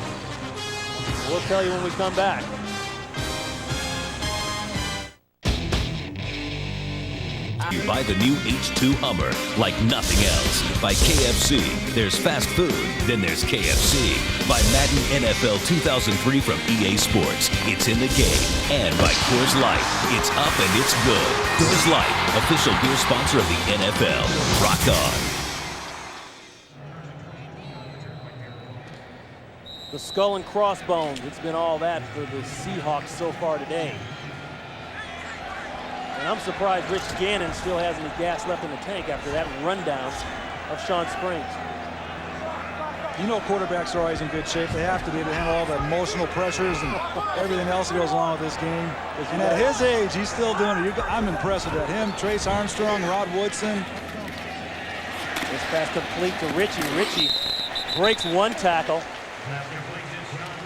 we'll tell you when we come back. You buy the new H2 Hummer like nothing else. By KFC, there's fast food, then there's KFC. By Madden NFL 2003 from EA Sports, it's in the game. And by Coors Light, it's up and it's good. Coors Light, official beer sponsor of the NFL. Rock on. the skull and crossbones. It's been all that for the Seahawks so far today. And I'm surprised Rich Gannon still has any gas left in the tank after that rundown of Shawn Springs. You know quarterbacks are always in good shape. They have to be to handle all the emotional pressures and everything else that goes along with this game. And at his age, he's still doing it. I'm impressed with that. Him, Trace Armstrong, Rod Woodson. This pass complete to Richie. Richie breaks one tackle.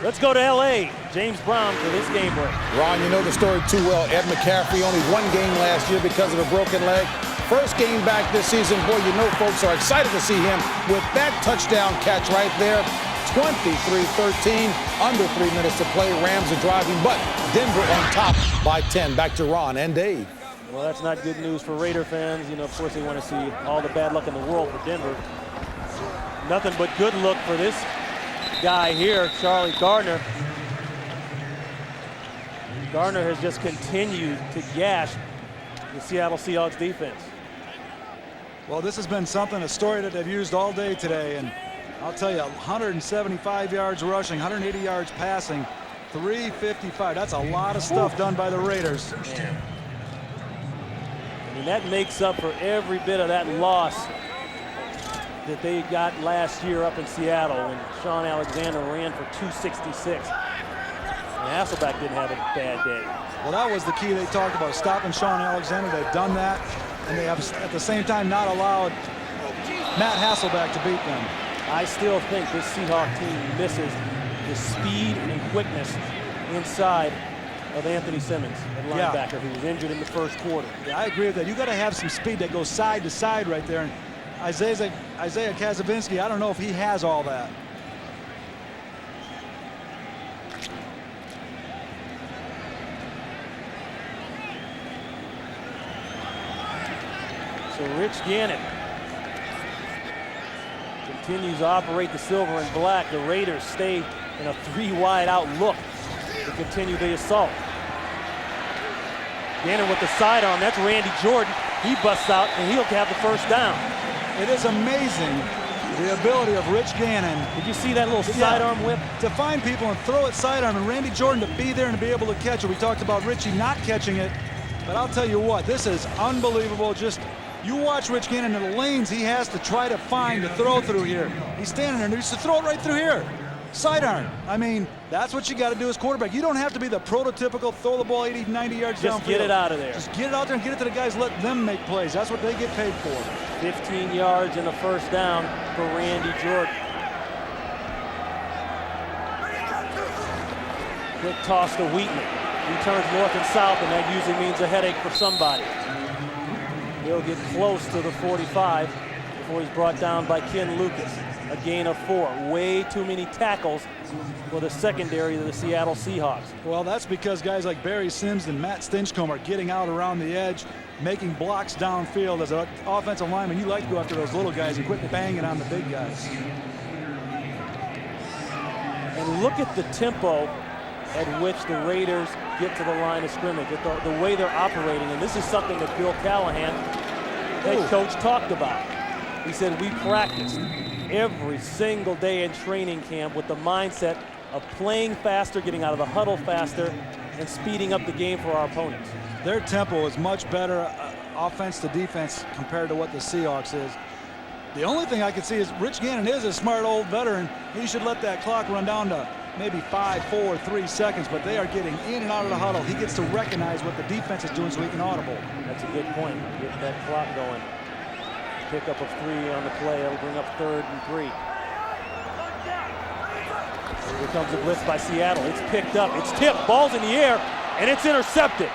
Let's go to L.A. James Brown for this game break. Ron, you know the story too well. Ed McCaffrey, only one game last year because of a broken leg. First game back this season. Boy, you know folks are excited to see him with that touchdown catch right there. 23-13, under 3 minutes to play. Rams are driving, but Denver on top by 10. Back to Ron and Dave. Well, that's not good news for Raider fans. You know, of course, they want to see all the bad luck in the world for Denver. Nothing but good luck for this guy here, Charlie Gardner. Gardner has just continued to gash the Seattle Seahawks defense. Well, this has been something, a story that they've used all day today. And I'll tell you, 175 yards rushing, 180 yards passing, 355. That's a lot of stuff done by the Raiders. Man. I mean, that makes up for every bit of that loss that they got last year up in Seattle when Shaun Alexander ran for 266. And Hasselbeck didn't have a bad day. Well, that was the key they talked about, stopping Shaun Alexander. They've done that, and they have at the same time not allowed Matt Hasselbeck to beat them. I still think this Seahawk team misses the speed and quickness inside of Anthony Simmons, at linebacker, who was injured in the first quarter. Yeah, I agree with that. You got to have some speed that goes side to side right there. And Isaiah Kaczynski, I don't know if he has all that. So Rich Gannon continues to operate the silver and black. The Raiders stay in a 3-wide out look to continue the assault. Gannon with the sidearm. That's Randy Jordan. He busts out, and he'll have the first down. It is amazing the ability of Rich Gannon. Did you see that little sidearm whip? To find people and throw it sidearm, and Randy Jordan to be there and to be able to catch it. We talked about Richie not catching it, but I'll tell you what, this is unbelievable. Just you watch Rich Gannon in the lanes he has to try to find to throw through here. He's standing there and he used to throw it right through here. Sidearm. I mean, that's what you got to do as quarterback. You don't have to be the prototypical throw the ball 80, 90 yards downfield. Just get it out of there. Just get it out there and get it to the guys, let them make plays. That's what they get paid for. 15 yards and a first down for Randy Jordan. Quick toss to Wheaton. He turns north and south, and that usually means a headache for somebody. He'll get close to the 45 before he's brought down by Ken Lucas. A gain of 4. Way too many tackles for the secondary of the Seattle Seahawks. Well, that's because guys like Barry Sims and Matt Stinchcomb are getting out around the edge, making blocks downfield. As an offensive lineman, you like to go after those little guys and quit banging on the big guys. And look at the tempo at which the Raiders get to the line of scrimmage, the way they're operating. And this is something that Bill Callahan, head coach, talked about. He said, we practiced every single day in training camp with the mindset of playing faster, getting out of the huddle faster, and speeding up the game for our opponents. Their tempo is much better offense to defense compared to what the Seahawks is. The only thing I can see is Rich Gannon is a smart old veteran. He should let that clock run down to maybe 5, 4, 3 seconds, but they are getting in and out of the huddle. He gets to recognize what the defense is doing so he can audible. That's a good point. Get that clock going. Pickup of 3 on the play. That'll bring up 3rd and 3. Here comes a blitz by Seattle. It's picked up. It's tipped. Ball's in the air, and it's intercepted.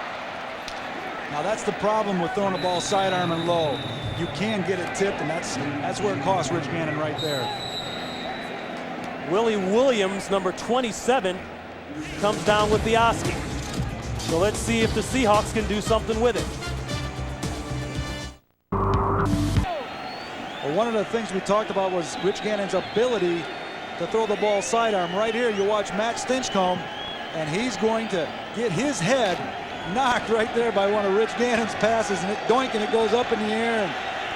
Now that's the problem with throwing the ball sidearm and low. You can get it tipped, and that's where it costs Rich Gannon right there. Willie Williams, number 27, comes down with the Oski. So let's see if the Seahawks can do something with it. Well, one of the things we talked about was Rich Gannon's ability to throw the ball sidearm. Right here, you watch Matt Stinchcomb, and he's going to get his head knocked right there by one of Rich Gannon's passes, and it doink, and it goes up in the air. And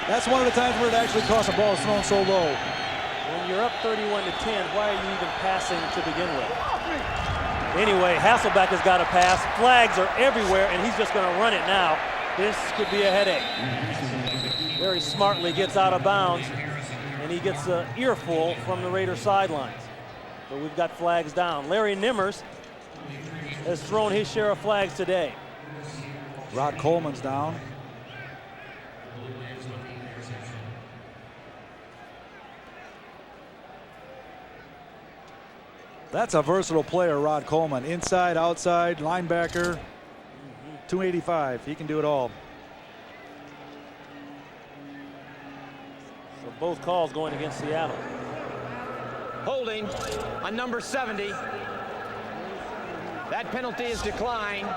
that's one of the times where it actually costs a ball is thrown so low. When you're up 31-10, why are you even passing to begin with? Anyway, Hasselbeck has got to pass. Flags are everywhere, and he's just going to run it now. This could be a headache. Very smartly gets out of bounds, and he gets an earful from the Raider sidelines. So we've got flags down. Larry Nimmers has thrown his share of flags today. Rod Coleman's down. That's a versatile player, Rod Coleman. Inside, outside, linebacker, 285. He can do it all. So both calls going against Seattle. Holding on number 70. That penalty is declined.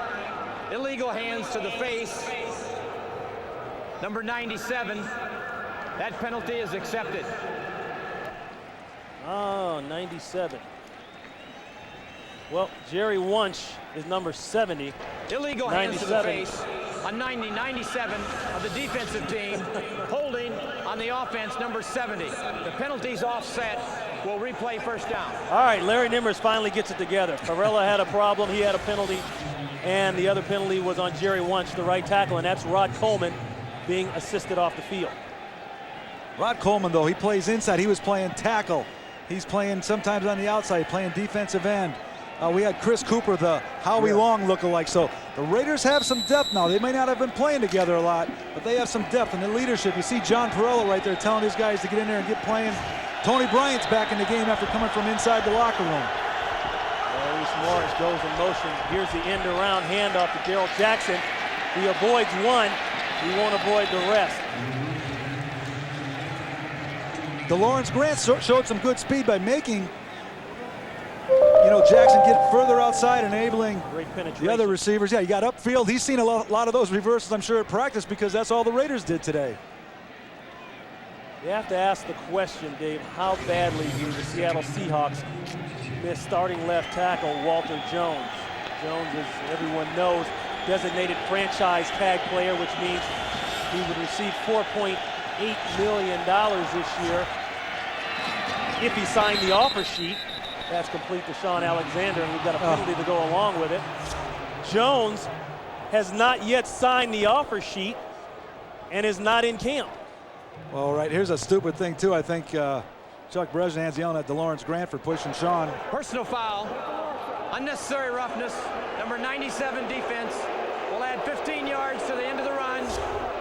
Illegal hands to the face. Number 97. That penalty is accepted. Oh, 97. Well, Jerry Wunsch is number 70. Illegal hands to the face on 97 of the defensive team. Holding on the offense, number 70. The penalty's offset. We'll replay first down. All right, Larry Nimmers finally gets it together. Farella had a problem. He had a penalty, and the other penalty was on Jerry Wunsch, the right tackle, and that's Rod Coleman being assisted off the field. Rod Coleman, though, he plays inside. He was playing tackle. He's playing sometimes on the outside, playing defensive end. We had Chris Cooper, the Howie Long lookalike. So the Raiders have some depth now. They may not have been playing together a lot, but they have some depth in the leadership. You see John Perella right there telling these guys to get in there and get playing. Tony Bryant's back in the game after coming from inside the locker room. Maurice Morris goes in motion. Here's the end around handoff to Gerald Jackson. He avoids one. He won't avoid the rest. DeLawrence Grant showed some good speed by making Jackson get further outside, enabling the other receivers. Yeah, he got upfield. He's seen a lot of those reverses, I'm sure, at practice, because that's all the Raiders did today. You have to ask the question, Dave, how badly do the Seattle Seahawks miss starting left tackle Walter Jones? Jones, as everyone knows, designated franchise tag player, which means he would receive $4.8 million this year if he signed the offer sheet. That's complete to Sean Alexander, and we've got a penalty to go along with it. Jones has not yet signed the offer sheet and is not in camp. Well, right, here's a stupid thing, too. I think Chuck Bresnahan's yelling at DeLawrence Grant for pushing Sean. Personal foul, unnecessary roughness, number 97 defense. Will add 15 yards to the end of the run.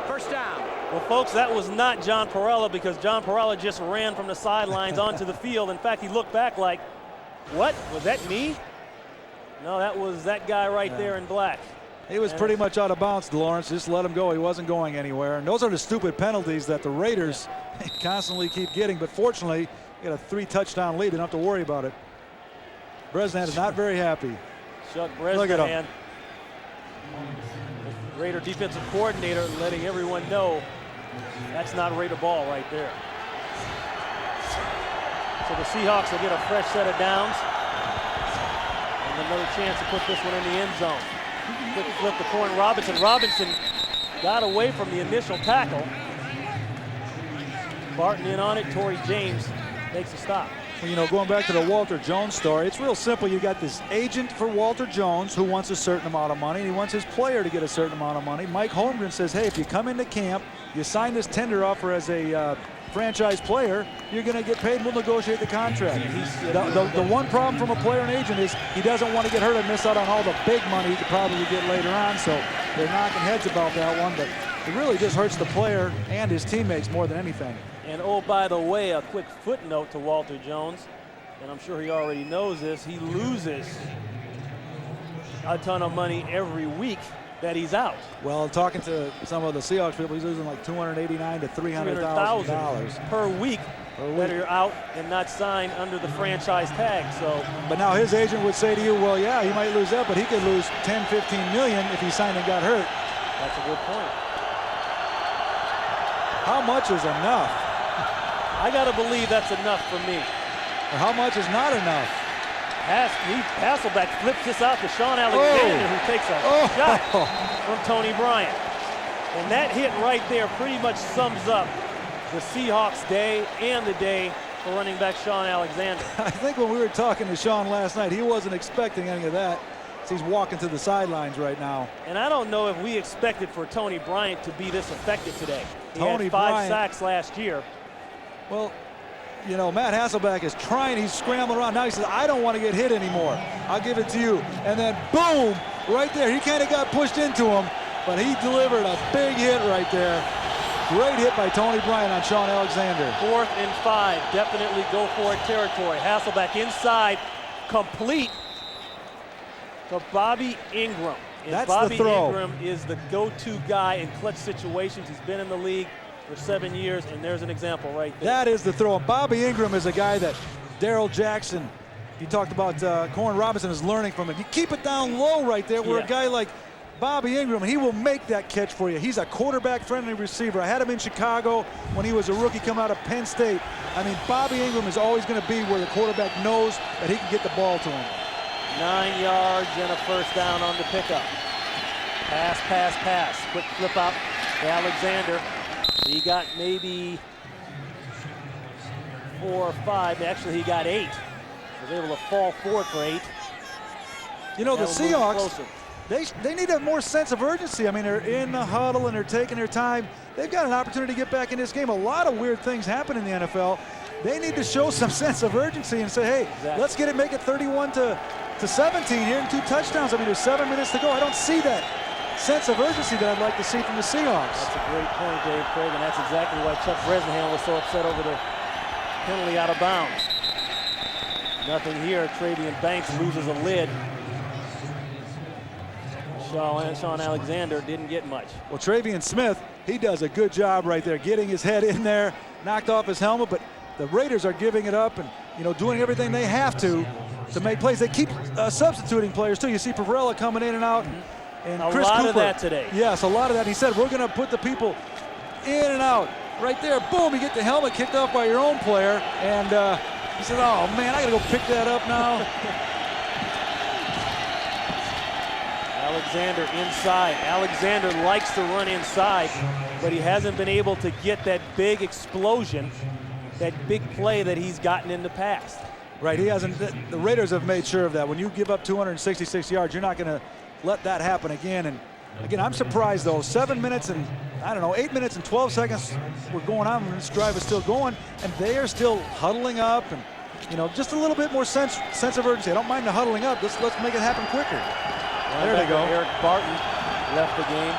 First down. Well, folks, that was not John Perella, because John Perella just ran from the sidelines onto the field. In fact, he looked back like, what? Was that me? No, that was that guy right there in black. He was pretty much out of bounds, DeLawrence. Just let him go. He wasn't going anywhere. And those are the stupid penalties that the Raiders constantly keep getting. But fortunately, they got a 3-touchdown lead. They don't have to worry about it. Bresnahan is not very happy. Chuck Bresnahan, the Raider defensive coordinator, letting everyone know that's not Raider ball right there. So the Seahawks will get a fresh set of downs and another chance to put this one in the end zone. Quick flip to Corn Robinson. Robinson got away from the initial tackle. Barton in on it. Torrey James makes a stop. Well, going back to the Walter Jones story, it's real simple. You got this agent for Walter Jones who wants a certain amount of money, and he wants his player to get a certain amount of money. Mike Holmgren says, hey, if you come into camp, you sign this tender offer as a franchise player, you're going to get paid, and we'll negotiate the contract. The one problem from a player and agent is he doesn't want to get hurt and miss out on all the big money he could probably get later on, so they're knocking heads about that one, but it really just hurts the player and his teammates more than anything. And oh, by the way, a quick footnote to Walter Jones, and I'm sure he already knows this, he loses a ton of money every week that he's out. Well, talking to some of the Seahawks people, he's losing like $289,000 to $300,000 per week that are out and not signed under the franchise tag. So, but now his agent would say to you, well, yeah, he might lose that, but he could lose $10-15 million if he signed and got hurt. That's a good point. How much is enough? I got to believe that's enough for me. Or how much is not enough? Hasselbeck flips this out to Sean Alexander, who takes a shot from Tony Bryant. And that hit right there pretty much sums up the Seahawks' day and the day for running back Sean Alexander. I think when we were talking to Sean last night, he wasn't expecting any of that. He's walking to the sidelines right now. And I don't know if we expected for Tony Bryant to be this effective today. He Tony had 5 Bryant, sacks last year. Well, you know, Matt Hasselbeck is trying. He's scrambling around. Now he says, I don't want to get hit anymore. I'll give it to you. And then, boom, right there. He kind of got pushed into him, but he delivered a big hit right there. Great hit by Tony Bryant on Sean Alexander. 4th and 5. Definitely go for it territory. Hasselbeck inside, complete to Bobby Ingram. And That's Bobby the throw. Ingram is the go-to guy in clutch situations. He's been in the league for 7 years, and there's an example right there. That is the throw. And Bobby Ingram is a guy that Darrell Jackson, you talked about Corn Robinson is learning from him. You keep it down low right there where a guy like Bobby Ingram, he will make that catch for you. He's a quarterback-friendly receiver. I had him in Chicago when he was a rookie coming out of Penn State. I mean, Bobby Ingram is always going to be where the quarterback knows that he can get the ball to him. 9 yards and a first down on the pickup. Pass, pass, pass. Quick flip out to Alexander. He got maybe 4 or 5. Actually, he got 8. Was able to fall forward for 8. You know, the Seahawks, they need a more sense of urgency. I mean, they're in the huddle and they're taking their time. They've got an opportunity to get back in this game. A lot of weird things happen in the NFL. They need to show some sense of urgency and say, hey, let's get it, make it 31 to 17 here and 2 touchdowns. I mean, there's 7 minutes to go. I don't see that sense of urgency that I'd like to see from the Seahawks. That's a great point, Dave Craig, and that's exactly why Chuck Bresnahan was so upset over the penalty out of bounds. Nothing here. Travian Banks loses a lid. Sean Alexander didn't get much. Well, Travian Smith, he does a good job right there, getting his head in there, knocked off his helmet, but the Raiders are giving it up and, you know, doing everything they have to make plays. They keep substituting players, too. You see Pavarella coming in and out. And a Chris lot Cooper, of that today. Yes, a lot of that. He said, we're going to put the people in and out. Right there, boom, you get the helmet kicked off by your own player. And he said, oh, man, I got to go pick that up now. Alexander inside. Alexander likes to run inside, but he hasn't been able to get that big explosion, that big play that he's gotten in the past. Right, he hasn't. The Raiders have made sure of that. When you give up 266 yards, you're not going to let that happen again. And again, I'm surprised though. 7 minutes and, I don't know, 8 minutes and 12 seconds we're going on when this drive is still going, and they are still huddling up and, you know, just a little bit more sense of urgency. I don't mind the huddling up. Let's make it happen quicker. There they go. Eric Barton left the game.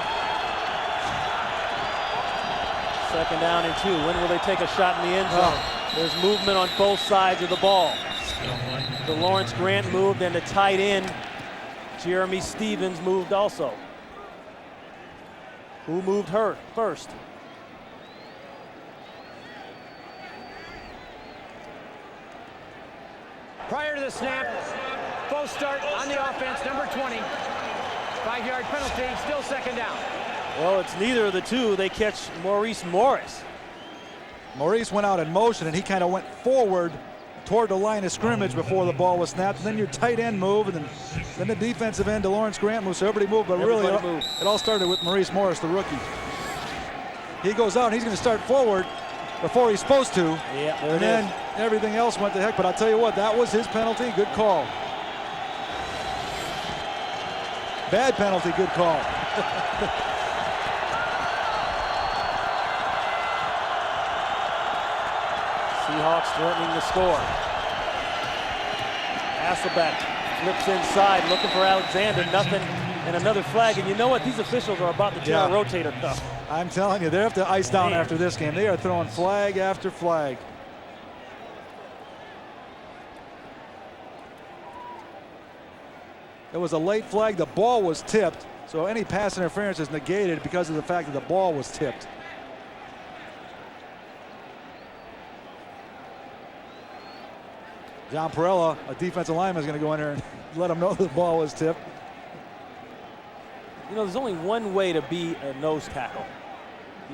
2nd down and 2. When will they take a shot in the end zone? There's movement on both sides of the ball. The Lawrence Grant moved, and the tight end Jeremy Stevens moved also. Who moved her first? Prior to the snap, false start on the offense, number 20. 5-yard penalty, still 2nd down. Well, it's neither of the two. They catch Maurice Morris. Maurice went out in motion, and he kind of went forward toward the line of scrimmage before the ball was snapped. And then your tight end moved, and then the defensive end, Lawrence Grant moved. So everybody moved, but really it all started with Maurice Morris, the rookie. He goes out, and he's going to start forward before he's supposed to. Yeah, and then everything else went to heck. But I'll tell you what, that was his penalty. Good call. Bad penalty, good call. Seahawks threatening to score. Hasselbeck flips inside, looking for Alexander. Nothing, and another flag. And you know what? These officials are about to tear a rotator cuff. I'm telling you, they have to ice down after this game. They are throwing flag after flag. It was a late flag. The ball was tipped, so any pass interference is negated because of the fact that the ball was tipped. John Parella, a defensive lineman, is going to go in there and let him know the ball was tipped. You know, there's only one way to be a nose tackle.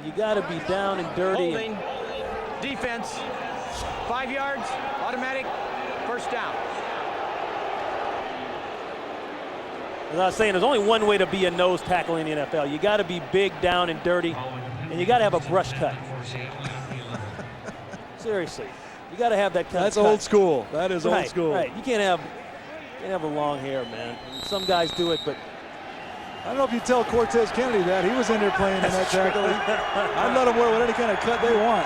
You got to be down and dirty. Holding. Defense. 5 yards. Automatic. 1st down. As I was saying, there's only one way to be a nose tackle in the NFL. You got to be big, down, and dirty, and you got to have a brush cut. Seriously. You got to have that kind That's of cut. old school. That is old school. Right. You can't have the long hair, man. Some guys do it, but I don't know if you tell Cortez Kennedy that. He was in there playing in that tackle. I'd let him wear any kind of cut they want.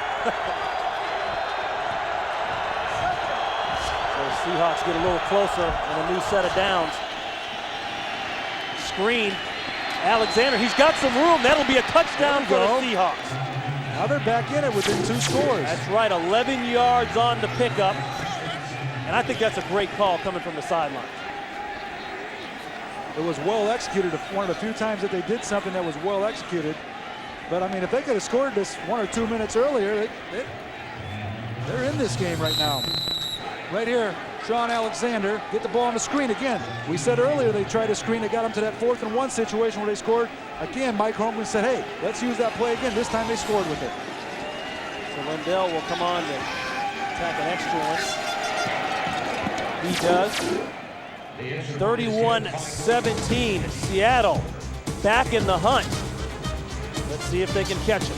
So the Seahawks get a little closer on a new set of downs. Screen. Alexander, he's got some room. That'll be a touchdown for the Seahawks. Now they're back in it within 2 scores. That's right, 11 yards on the pickup. And I think that's a great call coming from the sideline. It was well executed. One of the few times that they did something that was well executed. But I mean, if they could have scored this 1 or 2 minutes earlier, they're in this game right now. Right here, Sean Alexander get the ball on the screen again. We said earlier they tried a screen that got them to that 4th and 1 situation where they scored. Again, Mike Holmgren said, hey, let's use that play again. This time they scored with it. So Lindell will come on to attack an extra one. He does. 31-17, Seattle back in the hunt. Let's see if they can catch him.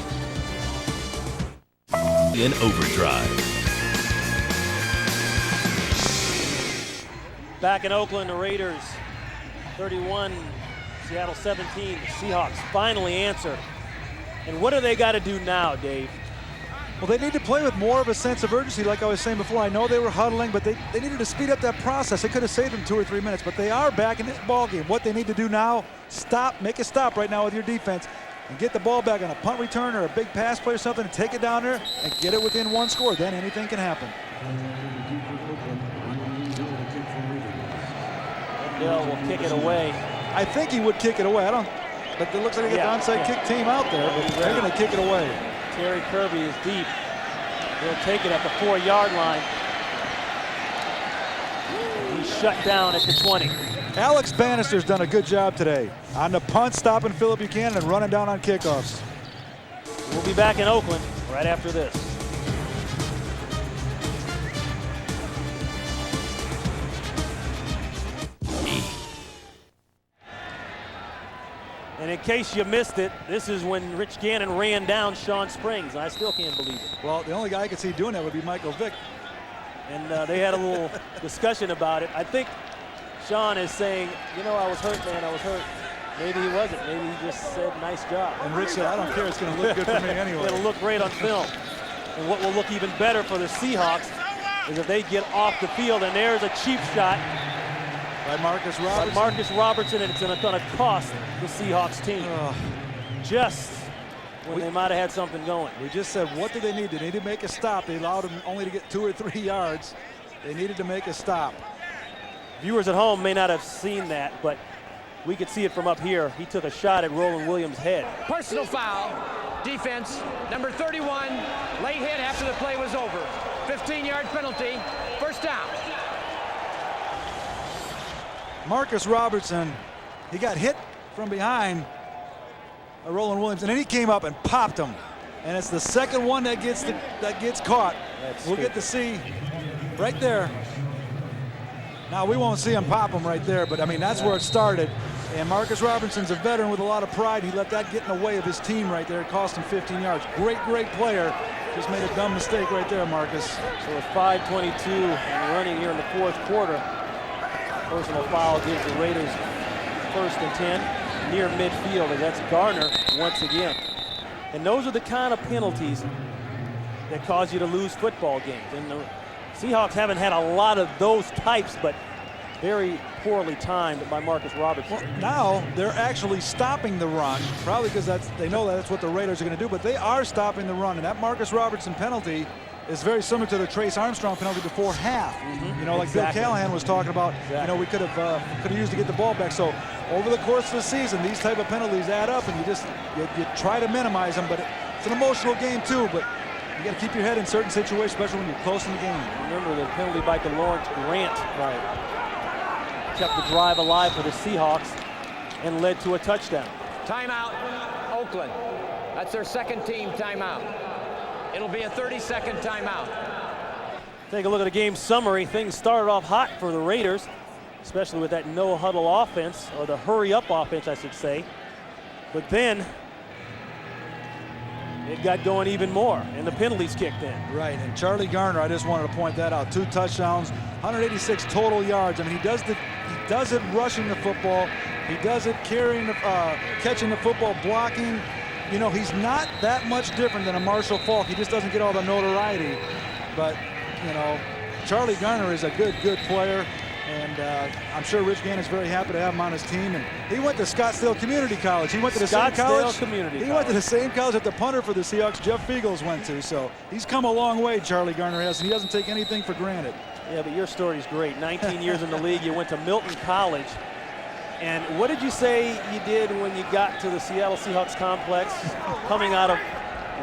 In overdrive. Back in Oakland, the Raiders 31, Seattle 17. The Seahawks finally answer. And what do they got to do now, Dave? Well, they need to play with more of a sense of urgency, like I was saying before. I know they were huddling, but they needed to speed up that process. It could have saved them 2 or 3 minutes, but they are back in this ball game. What they need to do now, make a stop right now with your defense and get the ball back on a punt return or a big pass play or something and take it down there and get it within 1 score. Then anything can happen. Lindell will kick it away. I think he would kick it away. But it looks like they got the onside kick team out there, but they're going to kick it away. Terry Kirby is deep. He'll take it at the 4-yard line. He's shut down at the 20. Alex Bannister's done a good job today on the punt, stopping Phillip Buchanan and running down on kickoffs. We'll be back in Oakland right after this. And in case you missed it, this is when Rich Gannon ran down Sean Springs. I still can't believe it. Well, the only guy I could see doing that would be Michael Vick. And they had a little discussion about it. I think Sean is saying, you know, I was hurt, man, I was hurt. Maybe he wasn't. Maybe he just said, nice job. And Rich said, I don't care. It's going to look good for me anyway. It'll look great on film. And what will look even better for the Seahawks is if they get off the field, and there's a cheap shot by Marcus Robertson, and it's going to cost the Seahawks team. Just when they might have had something going. We just said, what do they need? They need to make a stop. They allowed them only to get 2 or 3 yards. They needed to make a stop. Viewers at home may not have seen that, but we could see it from up here. He took a shot at Roland Williams' head. Personal foul, defense, number 31, late hit after the play was over. 15-yard penalty, first down. Marcus Robertson, he got hit from behind by Roland Williams, and then he came up and popped him. And it's the second one that gets caught. We'll get to see right there. Now, we won't see him pop him right there, but I mean, that's where it started. And Marcus Robertson's a veteran with a lot of pride. He let that get in the way of his team right there. It cost him 15 yards. Great player. Just made a dumb mistake right there, Marcus. So with 5:22 and running here in the 4th quarter, personal foul gives the Raiders 1st and 10 near midfield, and that's Garner once again. And those are the kind of penalties that cause you to lose football games. And the Seahawks haven't had a lot of those types, but very poorly timed by Marcus Robertson. Well, now they're actually stopping the run, probably because they know that's what the Raiders are going to do, but they are stopping the run. And that Marcus Robertson penalty is very similar to the Trace Armstrong penalty before half. You know, like Bill Callahan was talking about, you know, we could have used to get the ball back. So over the course of the season, these type of penalties add up, and you try to minimize them, but it's an emotional game too. But you got to keep your head in certain situations, especially when you're close in the game. Remember the penalty by DeLawrence Grant kept the drive alive for the Seahawks and led to a touchdown. Timeout, Oakland. That's their second team timeout. It'll be a 30-second timeout. Take a look at the game summary. Things started off hot for the Raiders, especially with that no-huddle offense, or the hurry-up offense, I should say. But then it got going even more, and the penalties kicked in. Right, and Charlie Garner, I just wanted to point that out. 2 touchdowns, 186 total yards. I mean, he does it rushing the football. He does it carrying, catching the football, blocking. You know, he's not that much different than a Marshall Faulk. He just doesn't get all the notoriety. But, you know, Charlie Garner is a good player. And I'm sure Rich Gannon's very happy to have him on his team. And he went to Scottsdale Community College. He went to the same college. He went to the same college that the punter for the Seahawks, Jeff Fiegels, went to. So he's come a long way, Charlie Garner has, and he doesn't take anything for granted. Yeah, but your story's great. 19 years in the league. You went to Milton College. And what did you say you did when you got to the Seattle Seahawks complex coming out of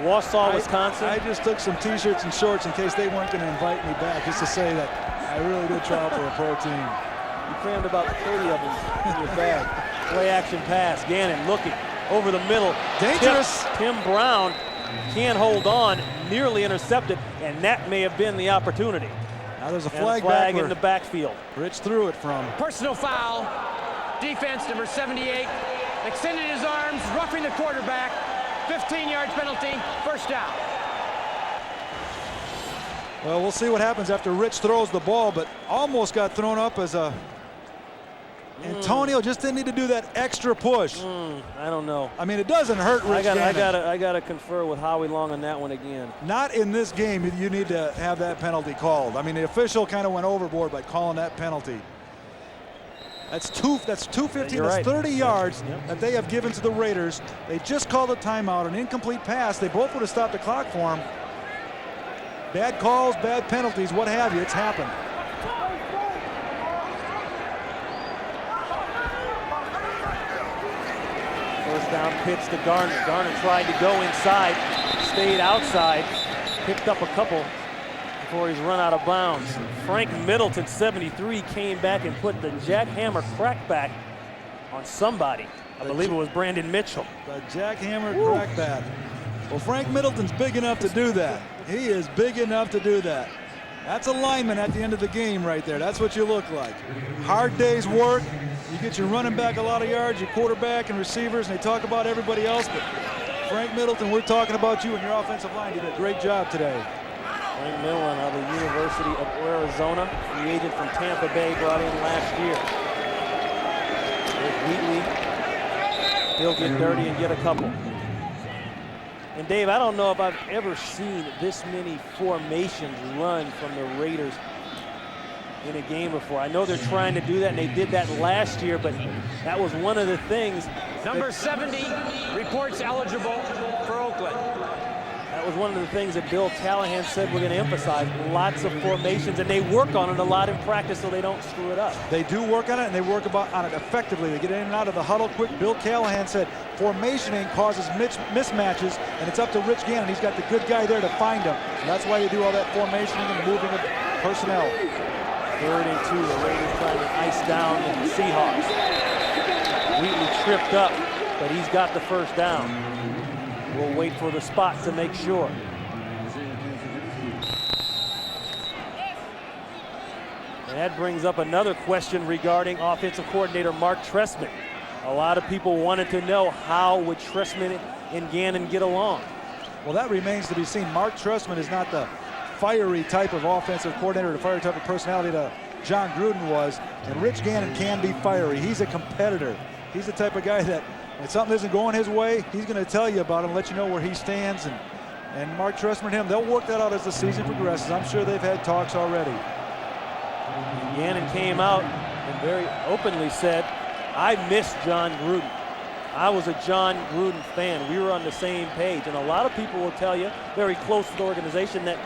Wausau, Wisconsin? I just took some T-shirts and shorts in case they weren't going to invite me back, just to say that I really did try out for a pro team. You crammed about 30 of them in your bag. Play action pass. Gannon looking over the middle. Dangerous. Tim Brown can't hold on. Nearly intercepted, and that may have been the opportunity. Now there's a flag in the backfield. Rich threw it from. Personal foul. Defense number 78. Extended his arms, roughing the quarterback. 15-yard penalty. First down. Well, we'll see what happens after Rich throws the ball, but almost got thrown up as a. Antonio just didn't need to do that extra push. I don't know. I mean, it doesn't hurt Rich Gannon. I gotta confer with Howie Long on that one again. Not in this game. You need to have that penalty called. I mean, the official kind of went overboard by calling that penalty. That's 215. That's 30 yards that they have given to the Raiders. They just called a timeout, an incomplete pass. They both would have stopped the clock for him. Bad calls, bad penalties, what have you. It's happened. First down pitch to Garner. Garner tried to go inside, stayed outside, picked up a couple before he's run out of bounds. Frank Middleton, 73, came back and put the jackhammer crackback on somebody. I believe it was Brandon Mitchell. The jackhammer crackback. Well, Frank Middleton's big enough to do that. He is big enough to do that. That's a lineman at the end of the game right there. That's what you look like. Hard day's work. You get your running back a lot of yards, your quarterback and receivers, and they talk about everybody else. But Frank Middleton, we're talking about you and your offensive line. You did a great job today. Frank Middleton of the University of Arizona, free agent from Tampa Bay, brought in last year. Wheatley, he'll get dirty and get a couple. And Dave, I don't know if I've ever seen this many formations run from the Raiders in a game before. I know they're trying to do that, and they did that last year, but that was one of the things. Number 70 reports eligible for Oakland. That was one of the things that Bill Callahan said we're going to emphasize. Lots of formations, and they work on it a lot in practice so they don't screw it up. They do work on it, and they work on it effectively. They get in and out of the huddle quick. Bill Callahan said formationing causes mismatches, and it's up to Rich Gannon. He's got the good guy there to find him. So that's why you do all that formationing and moving of personnel. 3rd and 2, the Raiders trying to ice down the Seahawks. Wheatley tripped up, but he's got the first down. We'll wait for the spot to make sure. And that brings up another question regarding offensive coordinator Mark Trestman. A lot of people wanted to know, how would Trestman and Gannon get along? Well, that remains to be seen. Mark Trestman is not the fiery type of offensive coordinator, the fiery type of personality that John Gruden was. And Rich Gannon can be fiery. He's a competitor. He's the type of guy that if something isn't going his way, he's going to tell you about it and let you know where he stands. And Mark Trestman and him, they'll work that out as the season progresses. I'm sure they've had talks already. Gannon came out and very openly said, I miss John Gruden. I was a John Gruden fan. We were on the same page. And a lot of people will tell you, very close to the organization, that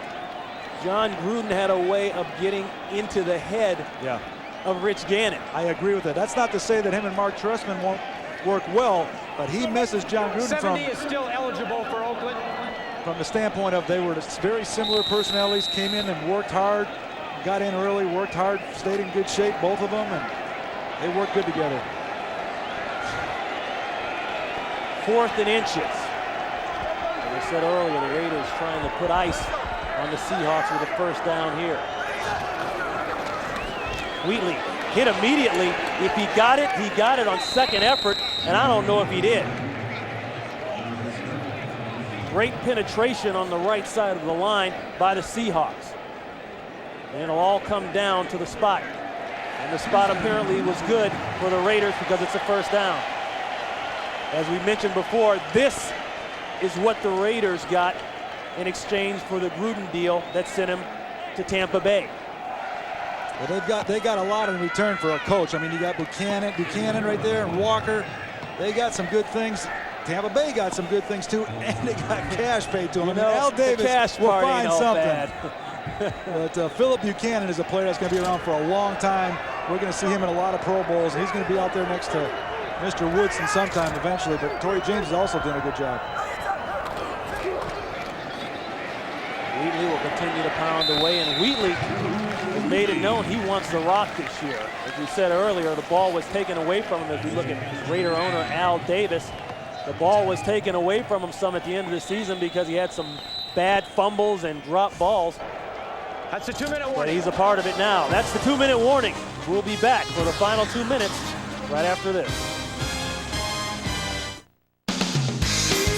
John Gruden had a way of getting into the head of Rich Gannon. I agree with that. That's not to say that him and Mark Trestman won't work well, but he misses John Gruden 70 is still eligible for Oakland. From the standpoint of they were very similar personalities, came in and worked hard, got in early, worked hard, stayed in good shape, both of them, and they worked good together. 4th and inches. As I said earlier, the Raiders trying to put ice on the Seahawks with a first down here. Wheatley hit immediately. If he got it on second effort, and I don't know if he did. Great penetration on the right side of the line by the Seahawks. And it'll all come down to the spot. And the spot apparently was good for the Raiders because it's a first down. As we mentioned before, this is what the Raiders got in exchange for the Gruden deal that sent him to Tampa Bay. Well, they got a lot in return for a coach. I mean, you got Buchanan right there, and Walker. They got some good things. Tampa Bay got some good things too, and they got cash paid to them. Al Davis will find something. But Philip Buchanan is a player that's going to be around for a long time. We're going to see him in a lot of Pro Bowls. He's going to be out there next to Mr. Woodson sometime eventually. But Torrey James is also doing a good job. Wheatley will continue to pound away, and Wheatley has made it known he wants the rock this year. As we said earlier, the ball was taken away from him. As we look at Raider owner Al Davis, the ball was taken away from him some at the end of the season because he had some bad fumbles and dropped balls. That's a 2-minute warning. But he's a part of it now. That's the 2-minute warning. We'll be back for the final 2 minutes right after this.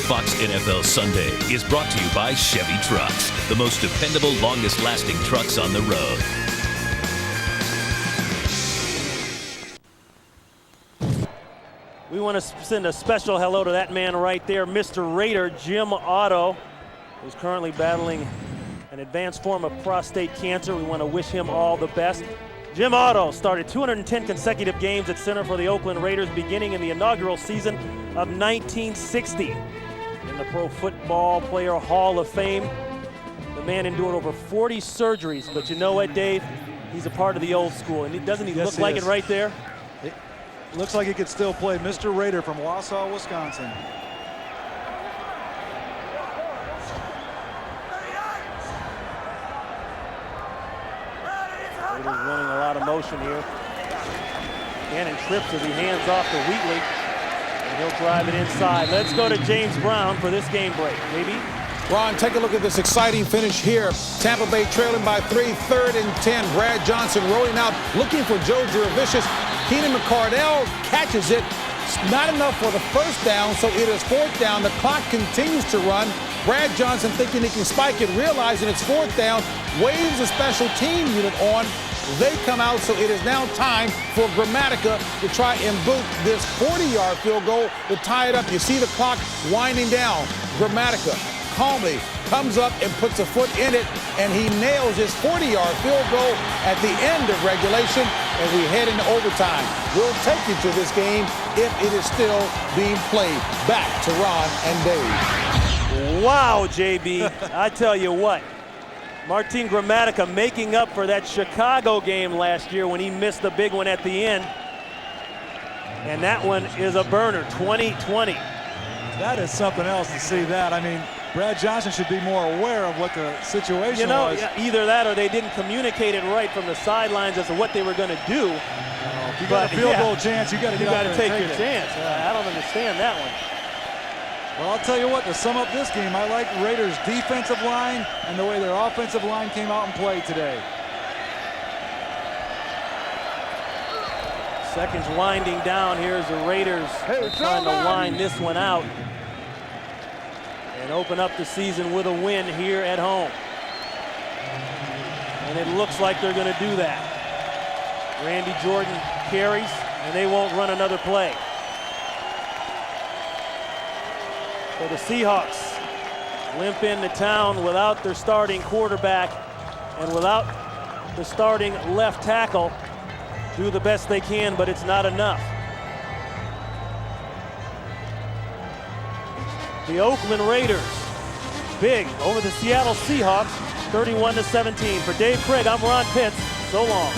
Fox NFL Sunday is brought to you by Chevy Trucks, the most dependable, longest-lasting trucks on the road. We want to send a special hello to that man right there, Mr. Raider, Jim Otto, who's currently battling an advanced form of prostate cancer. We want to wish him all the best. Jim Otto started 210 consecutive games at center for the Oakland Raiders beginning in the inaugural season of 1960. In the Pro Football Player Hall of Fame, the man endured over 40 surgeries, but you know what, Dave? He's a part of the old school, and doesn't he look like it right there? It looks like he could still play. Mr. Raider from Wausau, Wisconsin. Raiders running a lot of motion here. Cannon trips as he hands off to Wheatley. And he'll drive it inside. Let's go to James Brown for this game break. Maybe. Ron, take a look at this exciting finish here. Tampa Bay trailing by 3, 3rd and 10. Brad Johnson rolling out, looking for Joe Jurevicius. Keenan McCardell catches it. It's not enough for the first down, so it is 4th down. The clock continues to run. Brad Johnson thinking he can spike it, realizing it's 4th down, waves a special team unit on. They come out, so it is now time for Gramatica to try and boot this 40-yard field goal to tie it up. You see the clock winding down. Gramatica calmly comes up and puts a foot in it, and he nails his 40-yard field goal at the end of regulation as we head into overtime. We'll take you to this game if it is still being played. Back to Ron and Dave. Wow, JB, I tell you what. Martin Gramatica making up for that Chicago game last year when he missed the big one at the end. And that one is a burner, 20-20. That is something else to see that. I mean, Brad Johnson should be more aware of what the situation was. Either that or they didn't communicate it right from the sidelines as to what they were going to do. If you got a field goal chance, you got to take your chance. I don't understand that one. Well, I'll tell you what, to sum up this game, I like Raiders' defensive line and the way their offensive line came out and played today. Seconds winding down. Here's the Raiders trying to line this one out and open up the season with a win here at home. And it looks like they're going to do that. Randy Jordan carries, and they won't run another play. So the Seahawks limp into town without their starting quarterback and without the starting left tackle. Do the best they can, but it's not enough. The Oakland Raiders, big over the Seattle Seahawks, 31-17. For Dave Craig, I'm Ron Pitts. So long.